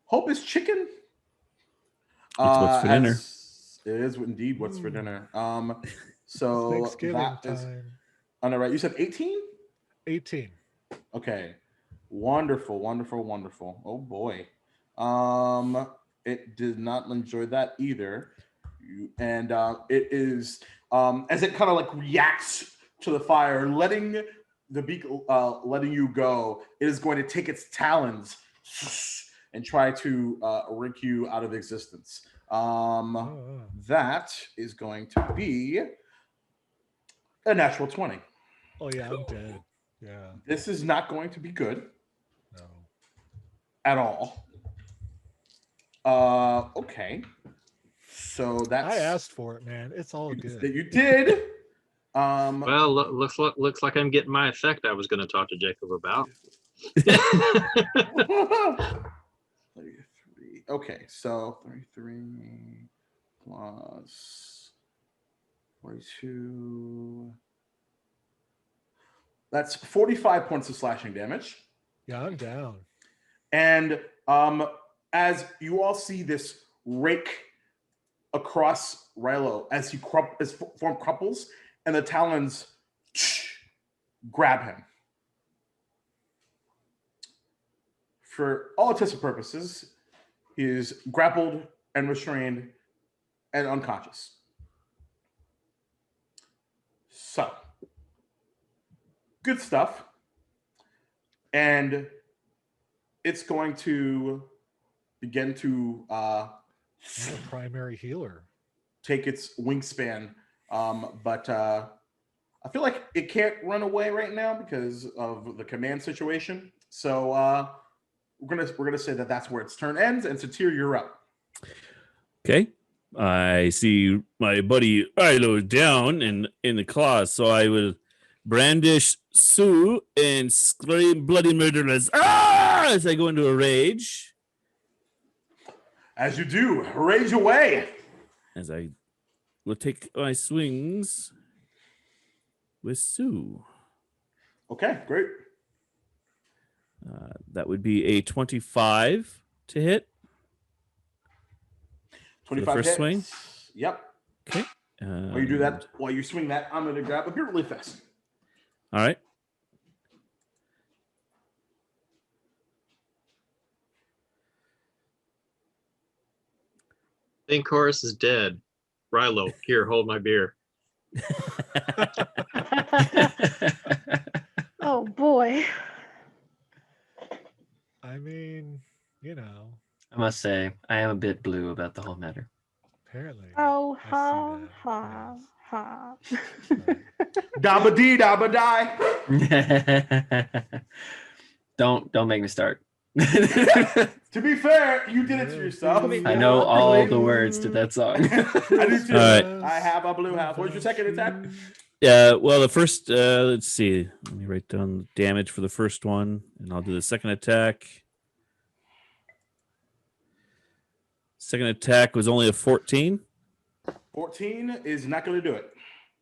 hope is chicken. It's what's for dinner. It is indeed what's for dinner. So Thanksgiving that time. is on the right. You said 18? 18. Okay. Wonderful. Oh boy. It did not enjoy that either. It is as it kind of like reacts to the fire, letting the beak letting you go, it is going to take its talons and try to rink you out of existence. That is going to be a natural 20. Oh yeah, I'm dead. Yeah. This is not going to be good. No. At all. Okay. So that's I asked for it, man. It's all good. You did. Well, looks like I'm getting my effect I was going to talk to Jacob about. 33. Okay, so 33 plus 42. That's 45 points of slashing damage. Yeah, I'm down. And as you all see this rake across Rilo as his form crumples and the talons grab him. For all intents and purposes, he is grappled and restrained and unconscious. So, good stuff. And it's going to begin to I'm a primary healer. take its wingspan, but I feel like it can't run away right now because of the command situation. So we're gonna say that that's where its turn ends. And Satir, you're up. Okay. I see my buddy Arlo down in the claws, so I will brandish Sue and scream bloody murderers as I go into a rage. As you do, rage away. As I will take my swings with Sue. Okay, great. That would be a 25 to hit. 25 first hits. Swing. Yep. Okay. While you do that, while you swing that, I'm going to grab a beer really fast. All right. Main chorus is dead. Rilo, here, hold my beer. Oh boy. I mean, you know, I must say, I am a bit blue about the whole matter. apparently. Oh, I see ha, that, ha, yes. ha. Dabba dee, dabba die. Don't make me start. To be fair, you did it to yourself. I know all the words to that song. I do too. All right. I have a blue house. What's your second attack? Yeah, well, the first, let's see. Let me write down the damage for the first one, and I'll do the second attack. Second attack was only a 14. 14 is not going to do it.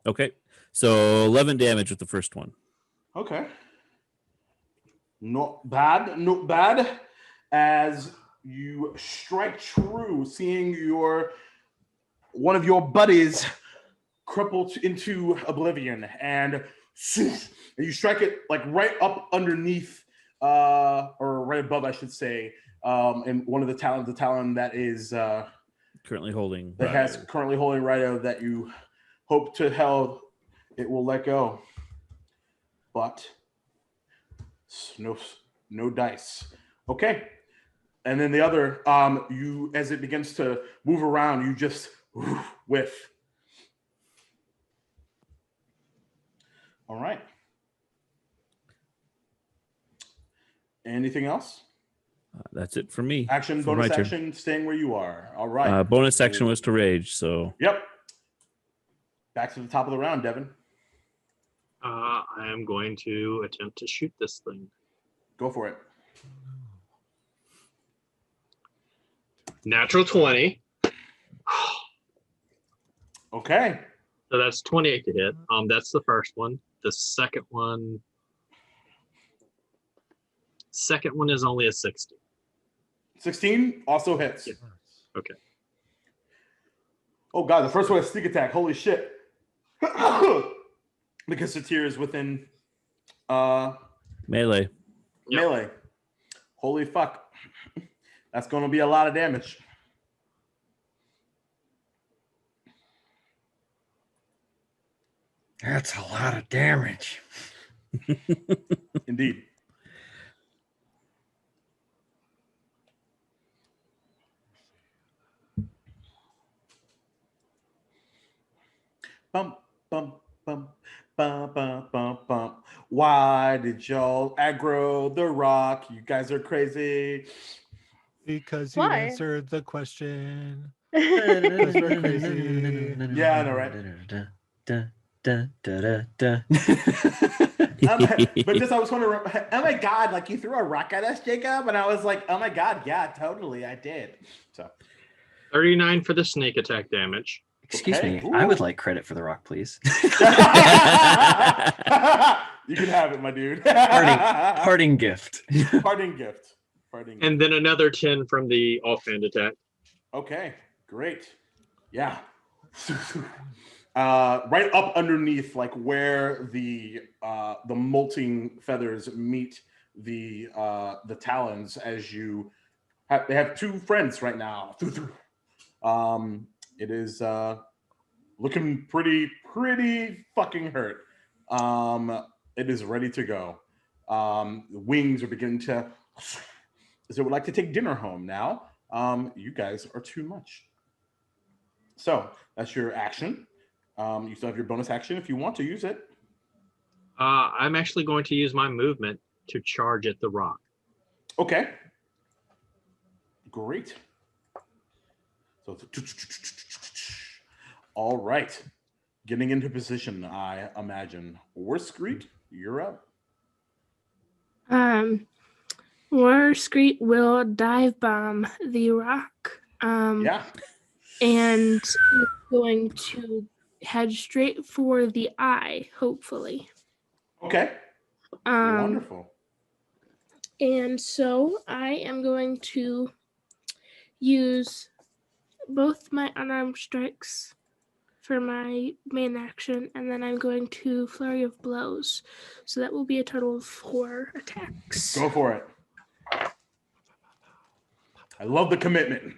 Okay, so 11 damage with the first one. Okay. Not bad, not bad. As you strike true, seeing one of your buddies crippled into oblivion, and you strike it like right up underneath, or right above, I should say, and one of the talon that is Currently holding. currently holding Rhino that you hope to hell it will let go, but no dice. Okay. And then the other, you, as it begins to move around, you just whiff. All right. Anything else? That's it for me. Action, For bonus my turn. action, staying where you are. All right. Bonus action was to rage, so. Yep. Back to the top of the round, Devin. I am going to attempt to shoot this thing. Go for it. Natural 20. Okay. So that's 28 to hit. That's the first one. The second one is only a 60. 16 also hits. Yeah. Okay. Oh god, the first one is sneak attack. Holy shit. Because Satir is within Melee. Yep. melee. Holy fuck. That's going to be a lot of damage. That's a lot of damage. Indeed. Bump, bump, bump, bump, bump, bump, bump. Why did y'all aggro the rock? You guys are crazy. Because you Why? answered the question. Yeah, I know, right? But just I was wondering, oh my god, like you threw a rock at us, Jacob, and I was like, oh my god, yeah, totally, I did. So 39 for the snake attack damage. Excuse Okay. me. I would like credit for the rock, please. you can have it, my dude. Parting gift. Parting gift. And then another 10 from the offhand attack. Okay, great. Yeah. Right up underneath, like where the molting feathers meet the talons, as you they have two friends right now. It is looking pretty fucking hurt. It is ready to go. The wings are beginning to. As it would like to take dinner home now. You guys are too much. So that's your action. You still have your bonus action if you want to use it. I'm actually going to use my movement to charge at the rock. Okay. Great. So, all right. Getting into position, I imagine. Warskreet, you're up. Warskreet will dive bomb the rock. Yeah. And it's going to head straight for the eye, hopefully. Okay. Wonderful. And so I am going to use both my unarmed strikes for my main action, and then I'm going to flurry of blows. So that will be a total of 4 attacks. Go for it. I love the commitment.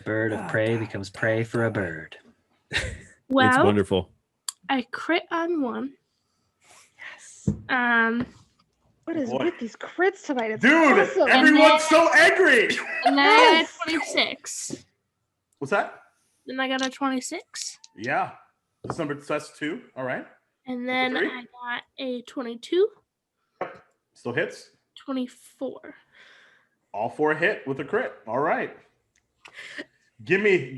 Bird of prey becomes prey for a bird. Well, it's wonderful. I crit on 1. Yes. What is Boy. with these crits tonight? It's Dude, awesome. everyone's so angry. And then I got 26. What's that? Then I got a 26. Yeah. That's 2. All right. And then Three? I got a 22, Yep. Still hits. 24. All 4 hit with a crit. All right. Gimme.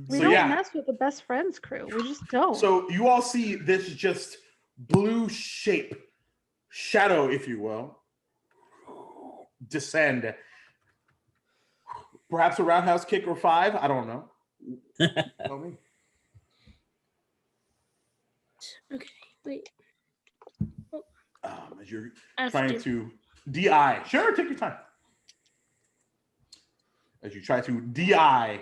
We don't mess with the best friends crew. We just don't. So you all see this just blue shape, shadow, if you will, descend. Perhaps a roundhouse kick or 5. I don't know. Tell me. Okay, wait. As you're I trying have to DI. Sure, take your time. As you try to DI.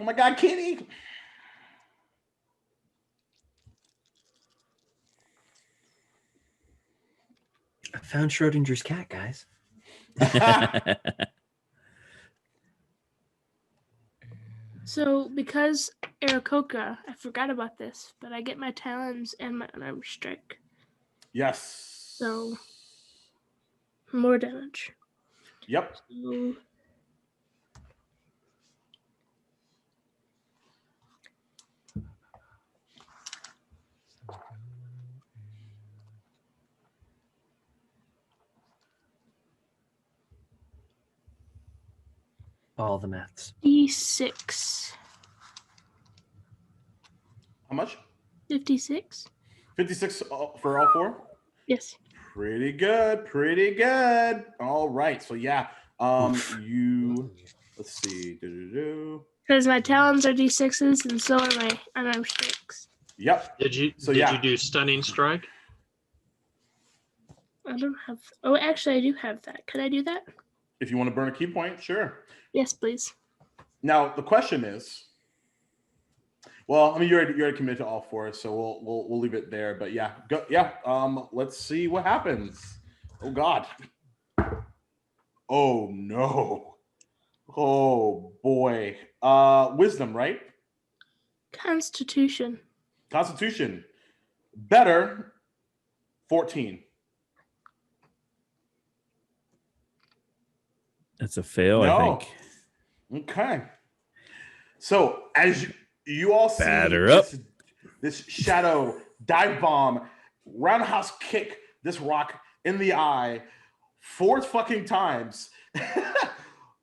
Oh my God, Kenny. I found Schrodinger's cat, guys. So because Aarakocra, I forgot about this, but I get my talons and my unarmed strike. Yes. So more damage. Yep. So, All the maths. D6. How much? 56. 56 for all 4? Yes. Pretty good. All right. So yeah, let's see. Because my talons are D6s and so are my unarmed strikes. Yep. Did you do stunning strike? I don't have. Oh, actually, I do have that. Could I do that? If you want to burn a key point, sure. Yes, please. Now the question is, well, I mean, you're already committed to all 4, so we'll leave it there. But yeah, go. Yeah. Let's see what happens. Oh God. Oh no. Oh boy. Wisdom, right? Constitution. Better. 14. That's a fail, No. I think. Okay. So as you all see Batter up. this shadow dive bomb, roundhouse kick this rock in the eye 4 fucking times.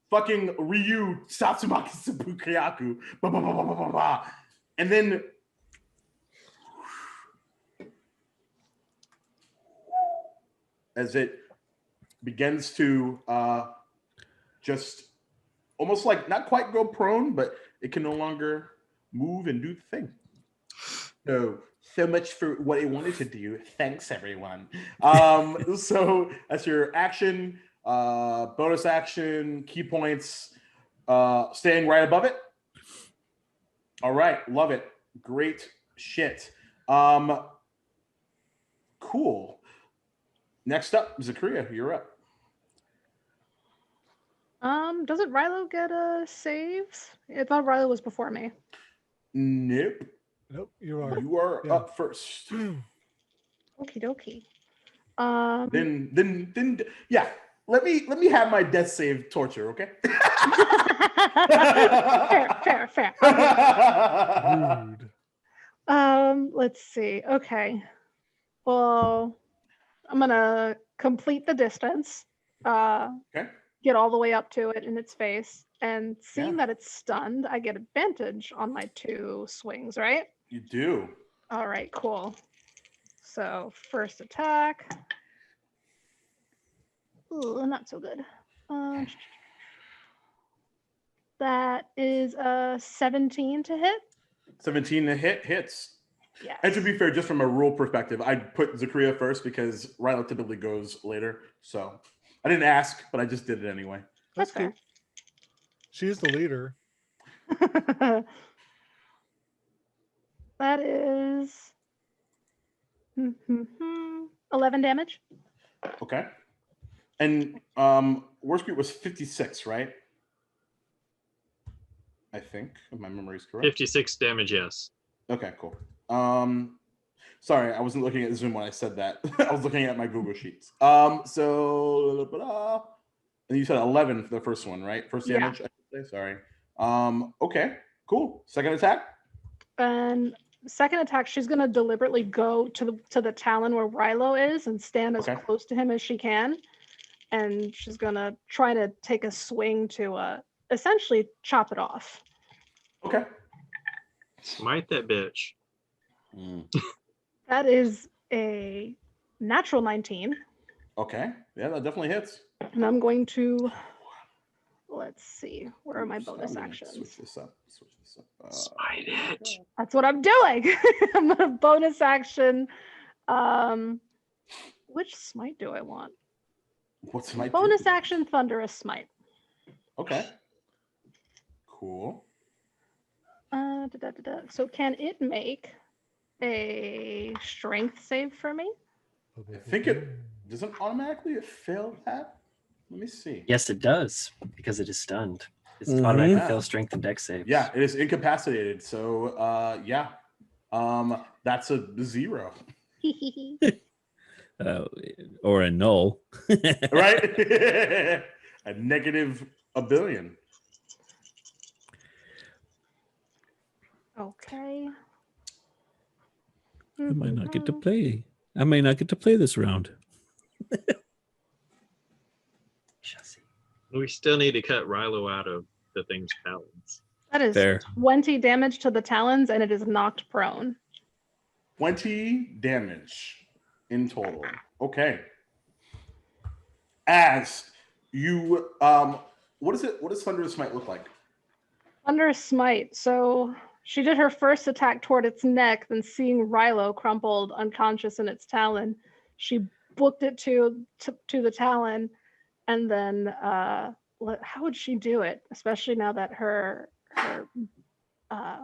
Fucking Ryu Satsumaki Sabukyaku. Ba, ba, ba, ba, ba, ba, ba. And then as it begins to just almost like not quite go prone, but it can no longer move and do the thing. So much for what it wanted to do. Thanks, everyone. So that's your action, bonus action, key points, staying right above it. All right, love it. Great shit. Cool. Next up, Zakaria, you're up. Doesn't Rilo get a saves? I thought Rilo was before me. Nope. You are. You are up first. Okie dokie. Then yeah. Let me have my death save torture, okay? Fair. Rude. Let's see. Okay. Well, I'm gonna complete the distance. Okay. Get all the way up to it in its face, and seeing Yeah. that it's stunned, I get advantage on my 2 swings, right? You do. All right, cool. So first attack. Ooh, not so good. That is a 17 to hit. 17 to hits. Yeah. And to be fair, just from a rule perspective, I'd put Zakria first because Rilo typically goes later. So I didn't ask, but I just did it anyway. That's fair. cool. She's the leader. That is 11 damage. Okay. And worst group was 56, right? I think, if my memory is correct. 56 damage, yes. Okay, cool. Sorry, I wasn't looking at Zoom when I said that. I was looking at my Google Sheets. So and you said 11 for the first one, right? First damage, I should say. Sorry. Okay, cool. Second attack. And second attack, she's gonna deliberately go to the talon where Rilo is and stand as close to him as she can. And she's gonna try to take a swing to essentially chop it off. Okay. Smite that bitch. That is a natural 19. Okay. Yeah, that definitely hits. And I'm going to, let's see, where are my bonus actions? Switch this up. Smite it. That's what I'm doing. I'm gonna bonus action. Which smite do I want? What's my Bonus action thunderous smite. Okay. Cool. So can it make a strength save for me? I think it doesn't automatically fail that. Let me see. Yes, it does, because it is stunned. It's automatically fail strength and dex saves. Yeah, it is incapacitated. So that's a 0. Or a null. Right? A negative a billion. Okay. I might not get to play. I may not get to play this round. We still need to cut Rilo out of the thing's talons. That is Fair. 20 damage to the talons, and it is knocked prone. 20 damage in total. Okay. As you what does Thunderous Smite look like? Thunderous Smite. So she did her first attack toward its neck, then seeing Rilo crumpled unconscious in its talon, she booked it to the talon, and then how would she do it? Especially now that her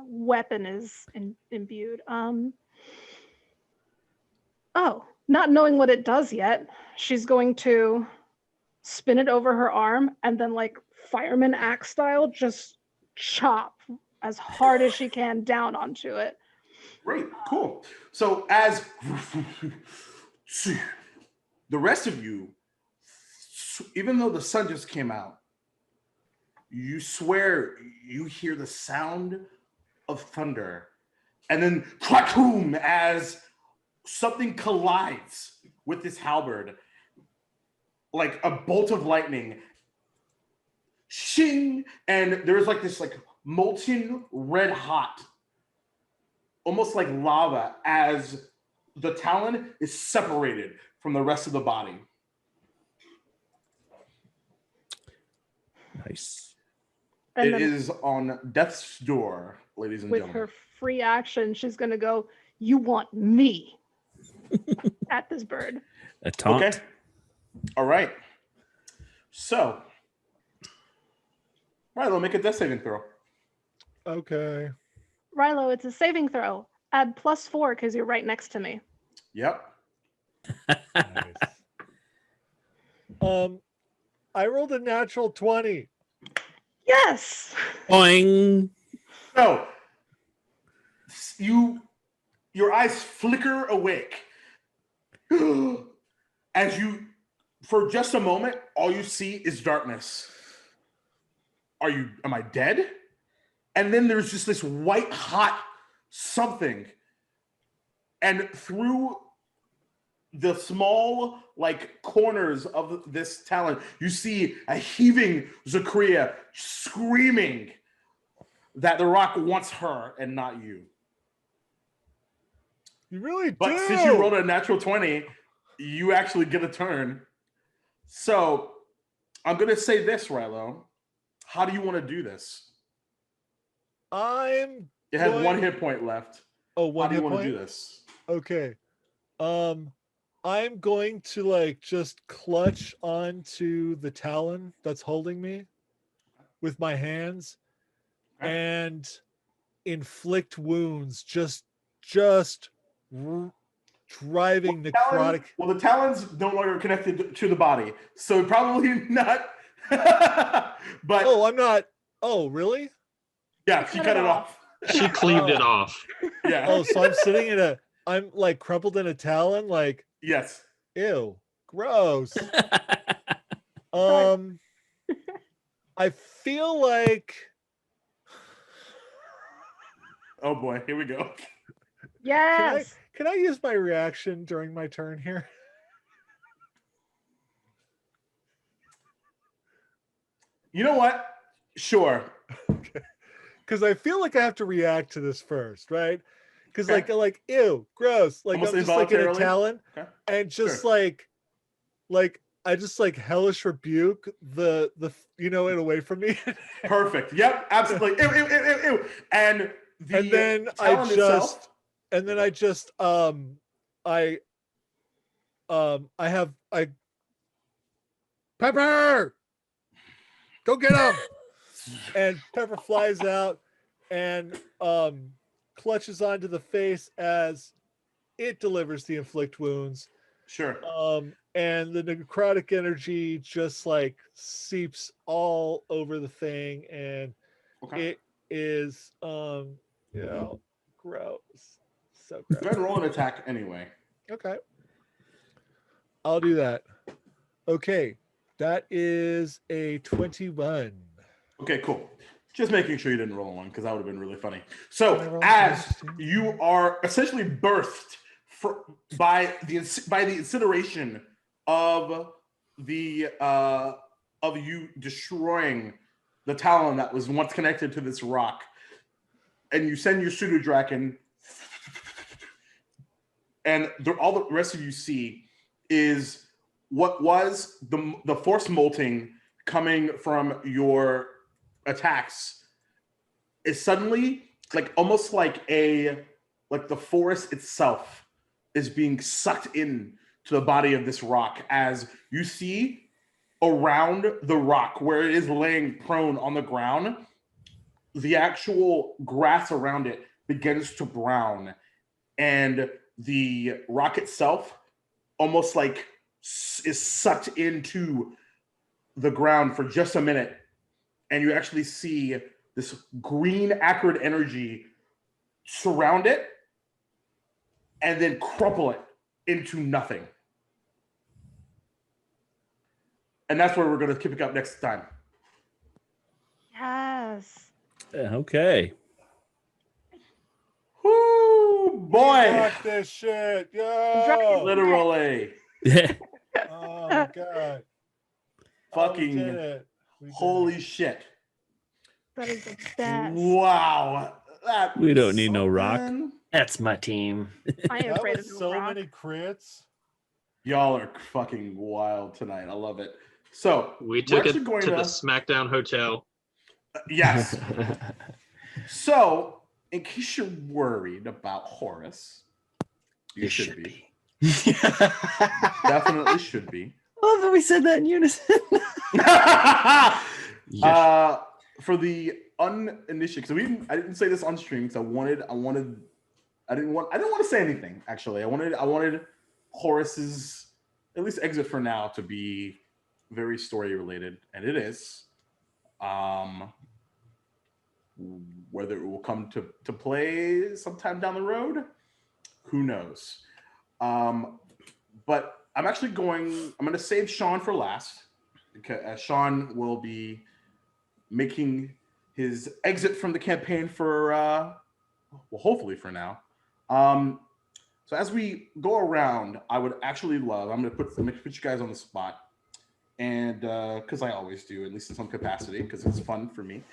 weapon is imbued. Not knowing what it does yet, she's going to spin it over her arm and then, like fireman axe style, just chop as hard as she can down onto it. Great, cool. So as the rest of you, even though the sun just came out, you swear you hear the sound of thunder, and then crack-boom as something collides with this halberd, like a bolt of lightning. Shing! And there's like this like molten red hot, almost like lava, as the talon is separated from the rest of the body. Nice. And It is on death's door, ladies and with gentlemen. her free action, she's going to go, "You want me," at this bird. A taunt. Okay. All right. So, Rilo, make a death saving throw. Okay. Rilo, it's a saving throw. Add +4 because you're right next to me. Yep. Nice. I rolled a natural 20. Yes. Boing. So, your eyes flicker awake as you, for just a moment, all you see is darkness. am I dead? And then there's just this white hot something. And through the small like corners of this talon, you see a heaving Zakria screaming that the rock wants her and not you. You really do. But since you rolled a natural 20, you actually get a turn. So I'm going to say this, Rilo. How do you want to do this? It has 1 hit point left. Oh, one hit point? How do you want to do this? Okay. I'm going to like just clutch onto the talon that's holding me with my hands and inflict wounds, just driving necrotic. Well, the talons no longer connected to the body, so probably not. But I'm not. Oh, really? Yeah, she cut it off. She cleaved it off. Yeah. Oh, so I'm sitting in I'm like crumpled in a talon, like. Yes. Ew, gross. I feel like. Oh boy, here we go. Yes. Can I use my reaction during my turn here? You know what? Sure. Okay. Because I feel like I have to react to this first, right? Because like ew, gross. Like almost I'm just like in a talon, and just like I just like hellish rebuke the it away from me. Perfect. Yep. Absolutely. Ew, ew, ew, ew, ew. And then I Pepper, go get him. And Pepper flies out and clutches onto the face as it delivers the inflict wounds. Sure. And the necrotic energy just like seeps all over the thing, and it is gross. So gross. Go ahead and roll an attack anyway. Okay. I'll do that. Okay. That is a 21. Okay, cool. Just making sure you didn't roll one, because that would have been really funny. So as you are essentially birthed by the incineration of you destroying the talon that was once connected to this rock, and you send your pseudo-draken, and all the rest of you see is what was the force molting coming from your attacks is suddenly like almost like the forest itself is being sucked in to the body of this rock, as you see around the rock where it is laying prone on the ground, the actual grass around it begins to brown, and the rock itself almost like is sucked into the ground for just a minute, and you actually see this green acrid energy surround it and then crumple it into nothing. And that's where we're going to pick up next time. Yes. Okay. Whoo, boy. Fuck this shit. Yeah. Literally. Oh my god. Fucking holy shit. That is the best. Wow. We don't need no rock. That's my team. I am afraid of so rock. many crits. Y'all are fucking wild tonight. I love it. So we took it to the SmackDown Hotel. Yes. So, in case you're worried about Horus, you should be. Definitely should be. Love that we said that in unison. For the uninitiated, because I didn't say this on stream because I didn't want to say anything. Actually, I wanted Horus's at least exit for now to be very story related, and it is. Whether it will come to play sometime down the road, who knows? But I'm going to save Sean for last, because Sean will be making his exit from the campaign for, well, hopefully for now. So as we go around, I would actually love, I'm gonna put you guys on the spot, and because I always do, at least in some capacity, because it's fun for me.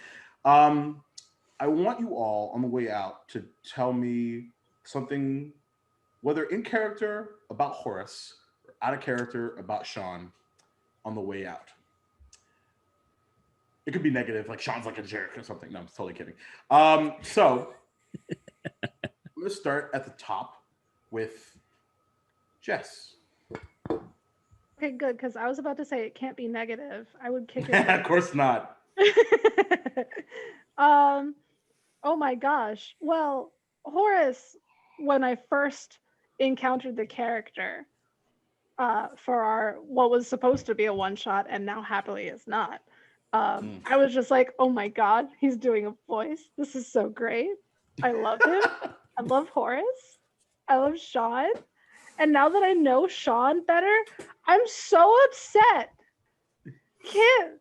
I want you all on the way out to tell me something, whether in character about Horace or out of character about Sean on the way out. It could be negative, like Sean's like a jerk or something. No, I'm totally kidding. So I'm going to start at the top with Jess. Okay, good, because I was about to say it can't be negative. I would kick it. Of course not. Oh my gosh. Well, Horace, when I first encountered the character for our what was supposed to be a one-shot and now happily is not, I was just like, oh my god, he's doing a voice. This is so great. I love him. I love Horace. I love Sean. And now that I know Sean better, I'm so upset. Kid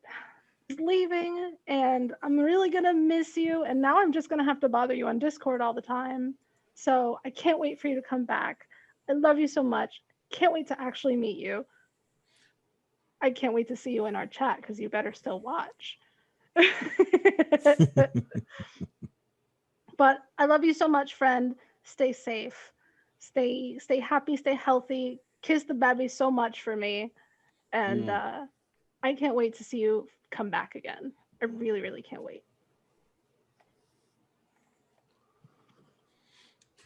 is leaving, and I'm really gonna miss you. And now I'm just gonna have to bother you on Discord all the time. So I can't wait for you to come back. I love you so much. Can't wait to actually meet you. I can't wait to see you in our chat because you better still watch. But I love you so much, friend. Stay safe. Stay happy, stay healthy. Kiss the baby so much for me. And I can't wait to see you come back again. I really, really can't wait.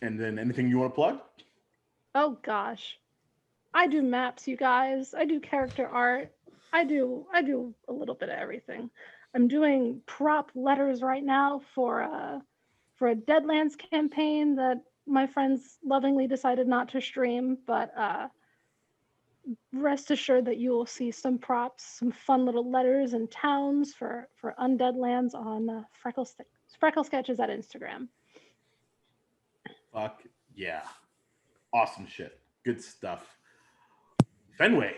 And then anything you want to plug? Oh gosh. I do maps, you guys. I do character art. I do a little bit of everything. I'm doing prop letters right now for a Deadlands campaign that my friends lovingly decided not to stream, but rest assured that you will see some props, some fun little letters and towns for Undead Lands on FreckleSketches at Instagram. Fuck yeah. Awesome shit. Good stuff. Fenway.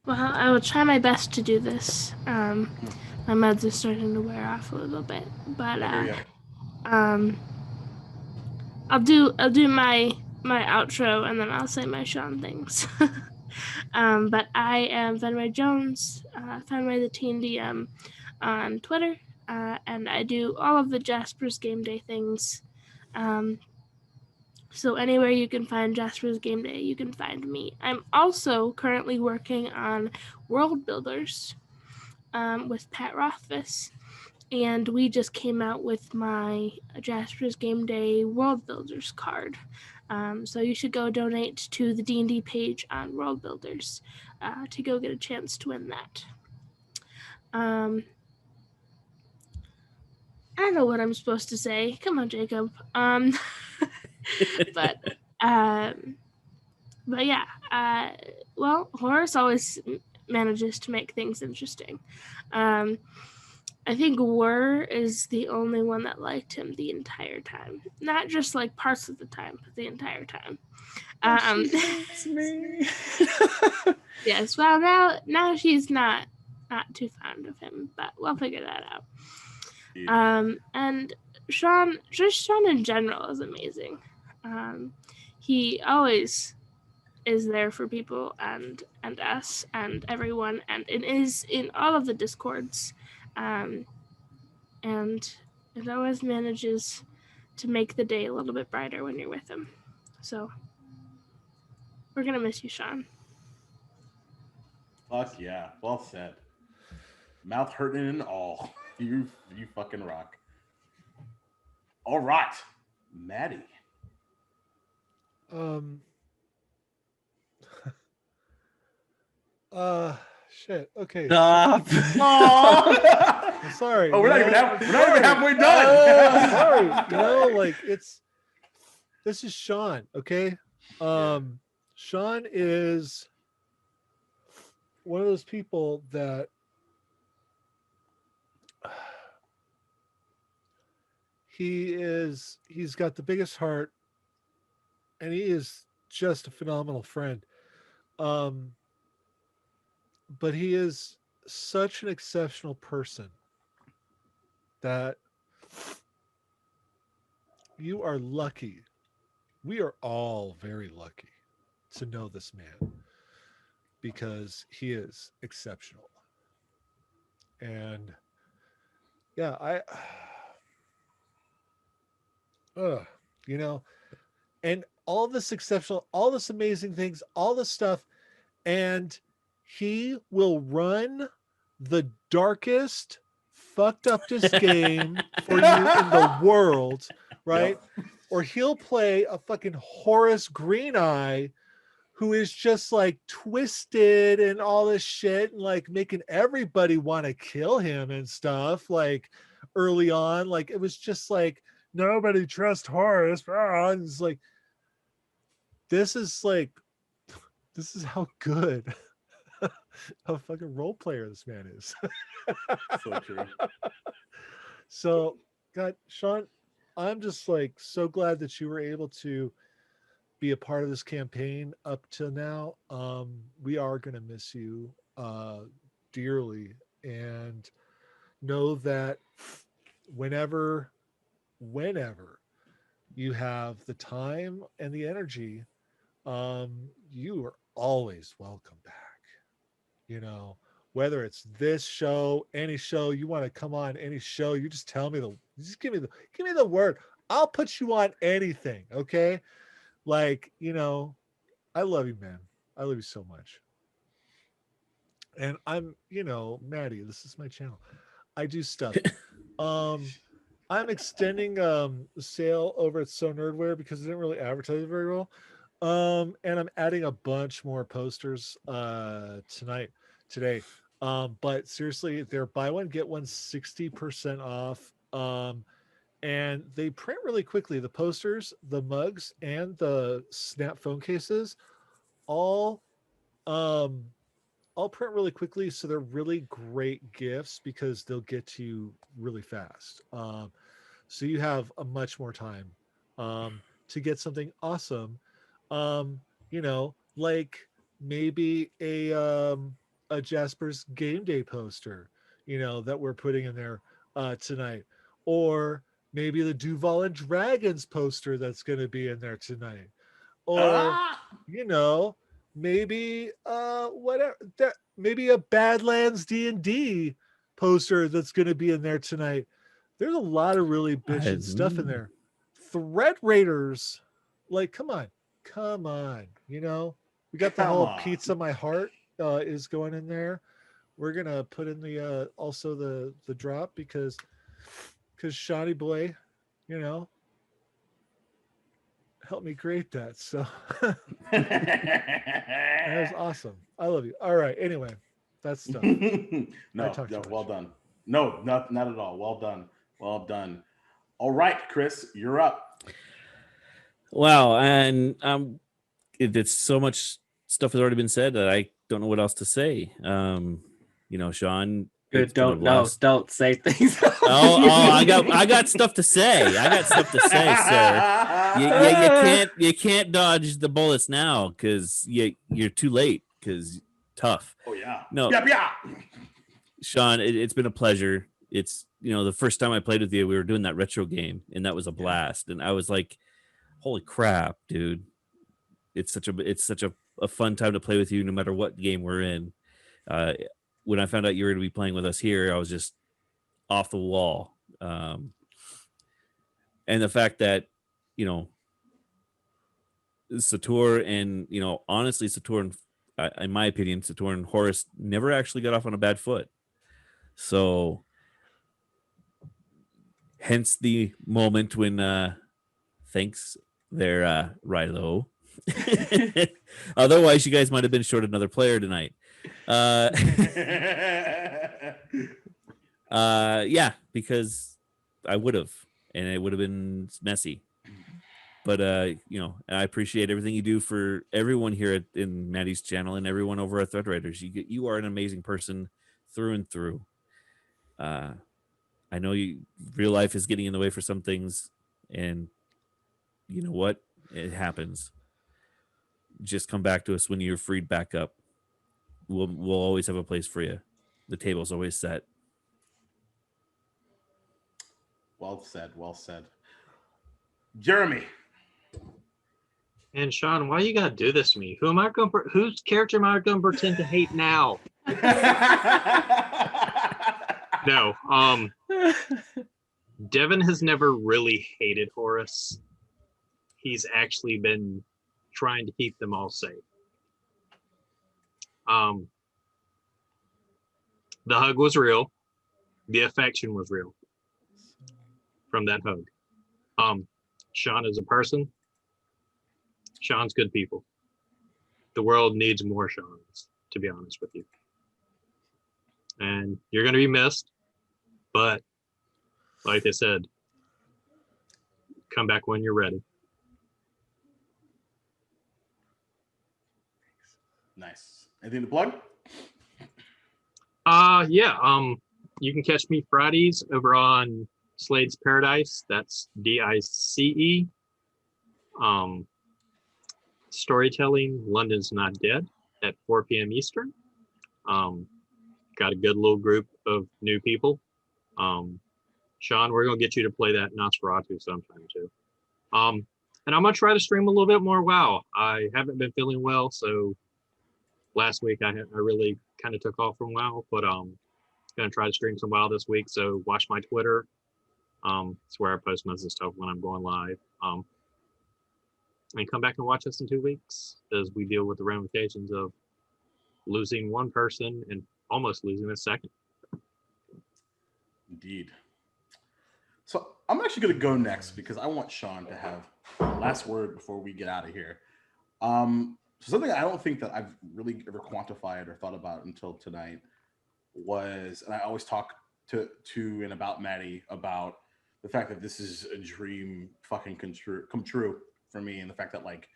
Well, I will try my best to do this. My meds are starting to wear off a little bit, but I'll do my outro and then I'll say my Sean things. But I am Fenway Jones, Fenway the Teen DM on Twitter, and I do all of the Jasper's Game Day things. So anywhere you can find Jasper's Game Day, you can find me. I'm also currently working on World Builders with Pat Rothfuss, and we just came out with my Jasper's Game Day World Builders card. So you should go donate to the D&D page on World Builders to go get a chance to win that. I don't know what I'm supposed to say. Come on, Jacob. But yeah, well, Horace always manages to make things interesting. I think Wur is the only one that liked him the entire time. Not just like parts of the time, but the entire time. Me. Yes, well now she's not too fond of him, but we'll figure that out. Yeah. And Sean in general is amazing. He always is there for people and us and everyone, and it is in all of the Discords. And it always manages to make the day a little bit brighter when you're with him. So we're gonna miss you, Sean. Fuck yeah, well said. Mouth hurting and all. You fucking rock. All right, Maddie. Shit. Okay. Stop. I'm sorry. Oh, we're not even halfway done. Sorry. Like this is Sean. Okay. Sean is one of those people that he's got the biggest heart, and he is just a phenomenal friend. But he is such an exceptional person that you are lucky. We are all very lucky to know this man because he is exceptional. And yeah, you know, and all this exceptional, all this amazing things, all this stuff. And he will run the darkest, fucked upest game for you in the world, right? Yep. Or he'll play a fucking Horace Green Eye who is just like twisted and all this shit and like making everybody want to kill him and stuff like early on. Like it was just like nobody trust Horace. And it's like this is how good a fucking role player this man is. So true. So God, Sean, I'm just like so glad that you were able to be a part of this campaign up to now. We are going to miss you dearly, and know that whenever you have the time and the energy, you are always welcome back. You know, whether it's this show, any show you want to come on, any show, you just tell me give me the word. I'll put you on anything. Okay. Like, you know, I love you, man. I love you so much. And I'm, you know, Maddie, this is my channel. I do stuff. I'm extending a sale over at So Nerdware because I didn't really advertise it very well. And I'm adding a bunch more posters today. But seriously, they're buy one, get one 60% off. And they print really quickly. The posters, the mugs, and the snap phone cases all print really quickly. So they're really great gifts because they'll get to you really fast. So you have a much more time to get something awesome. You know, like maybe a Jasper's Game Day poster, you know, that we're putting in there tonight, or maybe the Duval and Dragons poster that's going to be in there tonight, or you know, maybe whatever, maybe a Badlands D&D poster that's going to be in there tonight. There's a lot of really bitchin' stuff in there. Thread Raiders, like, come on, you know, we got the whole Pizza My Heart is going in there. We're gonna put in the also the drop because Shoddy Boy, you know, helped me create that. So that was awesome. I love you. All right. Anyway, that's stuff. No, well done. No, not at all. Well done. All right, Chris, you're up. Wow, and it's so much stuff has already been said that I don't know what else to say. You know, Sean. Good. Don't say things. I got stuff to say. Sir. You can't dodge the bullets now because you're too late. Because tough. Oh yeah. No. Yeah. Sean, it's been a pleasure. It's, you know, the first time I played with you, we were doing that retro game, and that was a blast. And I was like, holy crap, dude. It's such a fun time to play with you no matter what game we're in. When I found out you were going to be playing with us here, I was just off the wall. And the fact that, you know, Sator and, you know, honestly, Sator and, in my opinion, Sator and Horace never actually got off on a bad foot. So hence the moment when thanks there, Rilo. Otherwise, you guys might have been short another player tonight. Yeah, because I would have, and it would have been messy. But you know, I appreciate everything you do for everyone here in Maddie's channel and everyone over at Thread Raiders. You are an amazing person through and through. I know real life is getting in the way for some things, and you know what? It happens. Just come back to us when you're freed back up. We'll always have a place for you. The table's always set. Well said. Well said. Jeremy. And Sean, why you gotta do this to me? Whose character am I gonna pretend to hate now? No. Devin has never really hated Horus. He's actually been trying to keep them all safe. The hug was real. The affection was real from that hug. Sean is a person. Sean's good people. The world needs more Seans, to be honest with you. And you're going to be missed, but like I said, come back when you're ready. Nice. Anything to plug? Yeah. You can catch me Fridays over on Slade's Paradise. That's DICE. Storytelling, London's Not Dead at 4 p.m. Eastern. Got a good little group of new people. Sean, we're gonna get you to play that Nosferatu sometime too. And I'm gonna try to stream a little bit more WoW. I haven't been feeling well, so last week I really kind of took off from WoW, but gonna try to stream some WoW this week. So watch my Twitter. It's where I post most of the stuff when I'm going live. And come back and watch us in 2 weeks as we deal with the ramifications of losing one person and almost losing a second. Indeed. So I'm actually going to go next because I want Sean to have the last word before we get out of here. So something I don't think that I've really ever quantified or thought about until tonight was, and I always talk to and about Maddie about the fact that this is a dream fucking come true for me, and the fact that like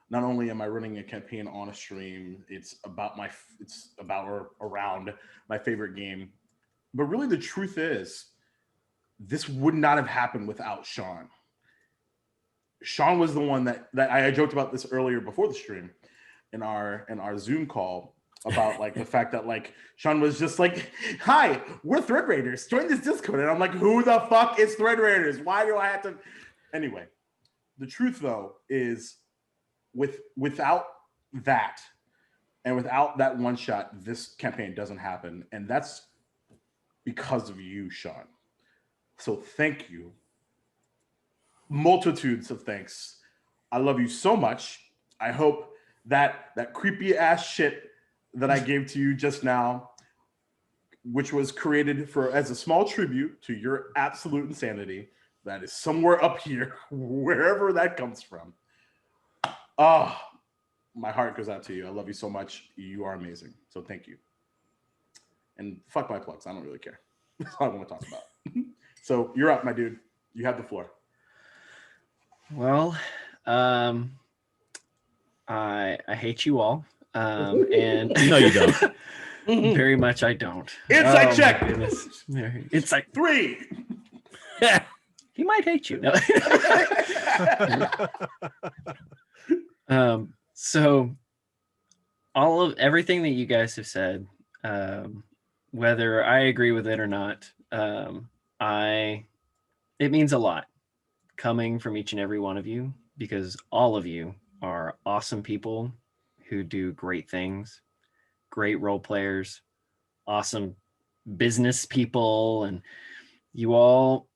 not only am I running a campaign on a stream, it's about or around my favorite game, but really the truth is this would not have happened without Sean. Sean was the one that I joked about this earlier before the stream in our Zoom call about like the fact that like Sean was just like, "Hi, we're Thread Raiders. Join this Discord." And I'm like, "Who the fuck is Thread Raiders? Why do I have to?" Anyway, the truth though is without that and without that one shot, this campaign doesn't happen, and that's because of you, Sean. So thank you. Multitudes of thanks. I love you so much. I hope that creepy ass shit that I gave to you just now, which was created as a small tribute to your absolute insanity, that is somewhere up here, wherever that comes from. Oh, my heart goes out to you. I love you so much. You are amazing. So thank you. And fuck my plugs. I don't really care. That's all I want to talk about. So you're up, my dude. You have the floor. Well, I hate you all. And No, you don't. Very much I don't. Inside check. It's like 3. He might hate you. No. So everything that you guys have said, whether I agree with it or not, it means a lot coming from each and every one of you, because all of you are awesome people who do great things, great role players, awesome business people, and you all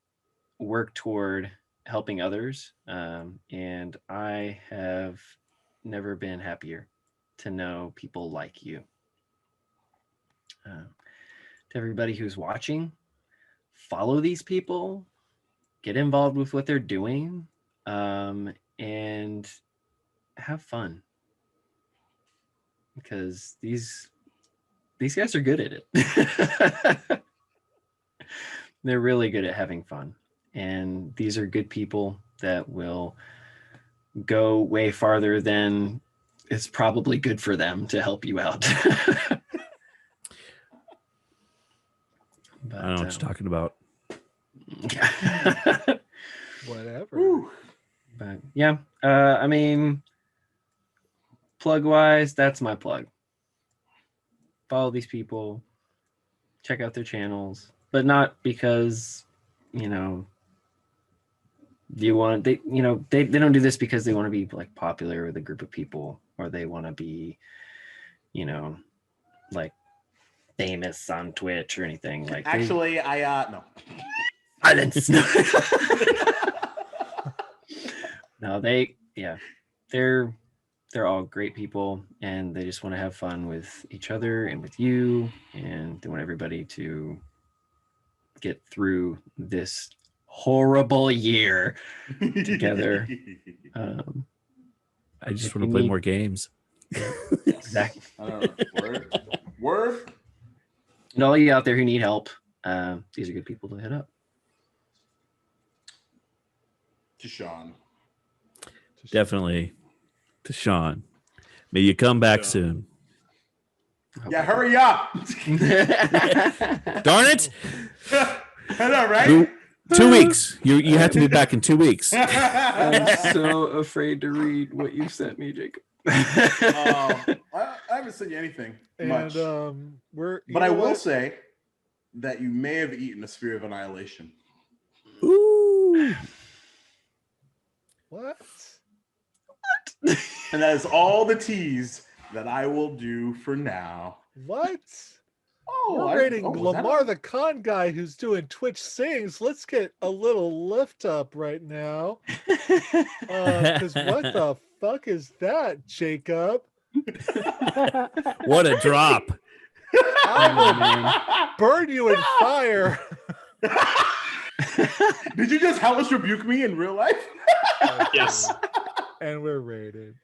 work toward helping others. And I have never been happier to know people like you. To everybody who's watching, follow these people, get involved with what they're doing, and have fun, because these guys are good at it. They're really good at having fun, and these are good people that will go way farther than it's probably good for them to help you out. But, I don't know what you're talking about. Whatever. But yeah, I mean, plug wise, that's my plug. Follow these people, check out their channels, but not because, you know, they don't do this because they want to be like popular with a group of people, or they want to be, you know, like famous on Twitch or anything. Like actually, no. Silence. No, they're all great people, and they just want to have fun with each other and with you, and they want everybody to get through this horrible year together. I just want to play more games. Exactly. Word. And all you out there who need help, these are good people to hit up. To Sean. Definitely. To Sean. May you come back soon. Yeah, hurry up. Darn it. I know, right? 2 weeks. You have to be back in 2 weeks. I'm so afraid to read what you sent me, Jacob. I haven't sent you anything much. But I will say that you may have eaten a Sphere of Annihilation. Ooh. What? And that is all the tease that I will do for now. What? Oh, we're rating Lamar the Con guy who's doing Twitch sings. Let's get a little lift up right now. Because what the fuck is that, Jacob? What a drop. I will burn you in fire. Did you just hellish rebuke me in real life? Yes. And we're rated.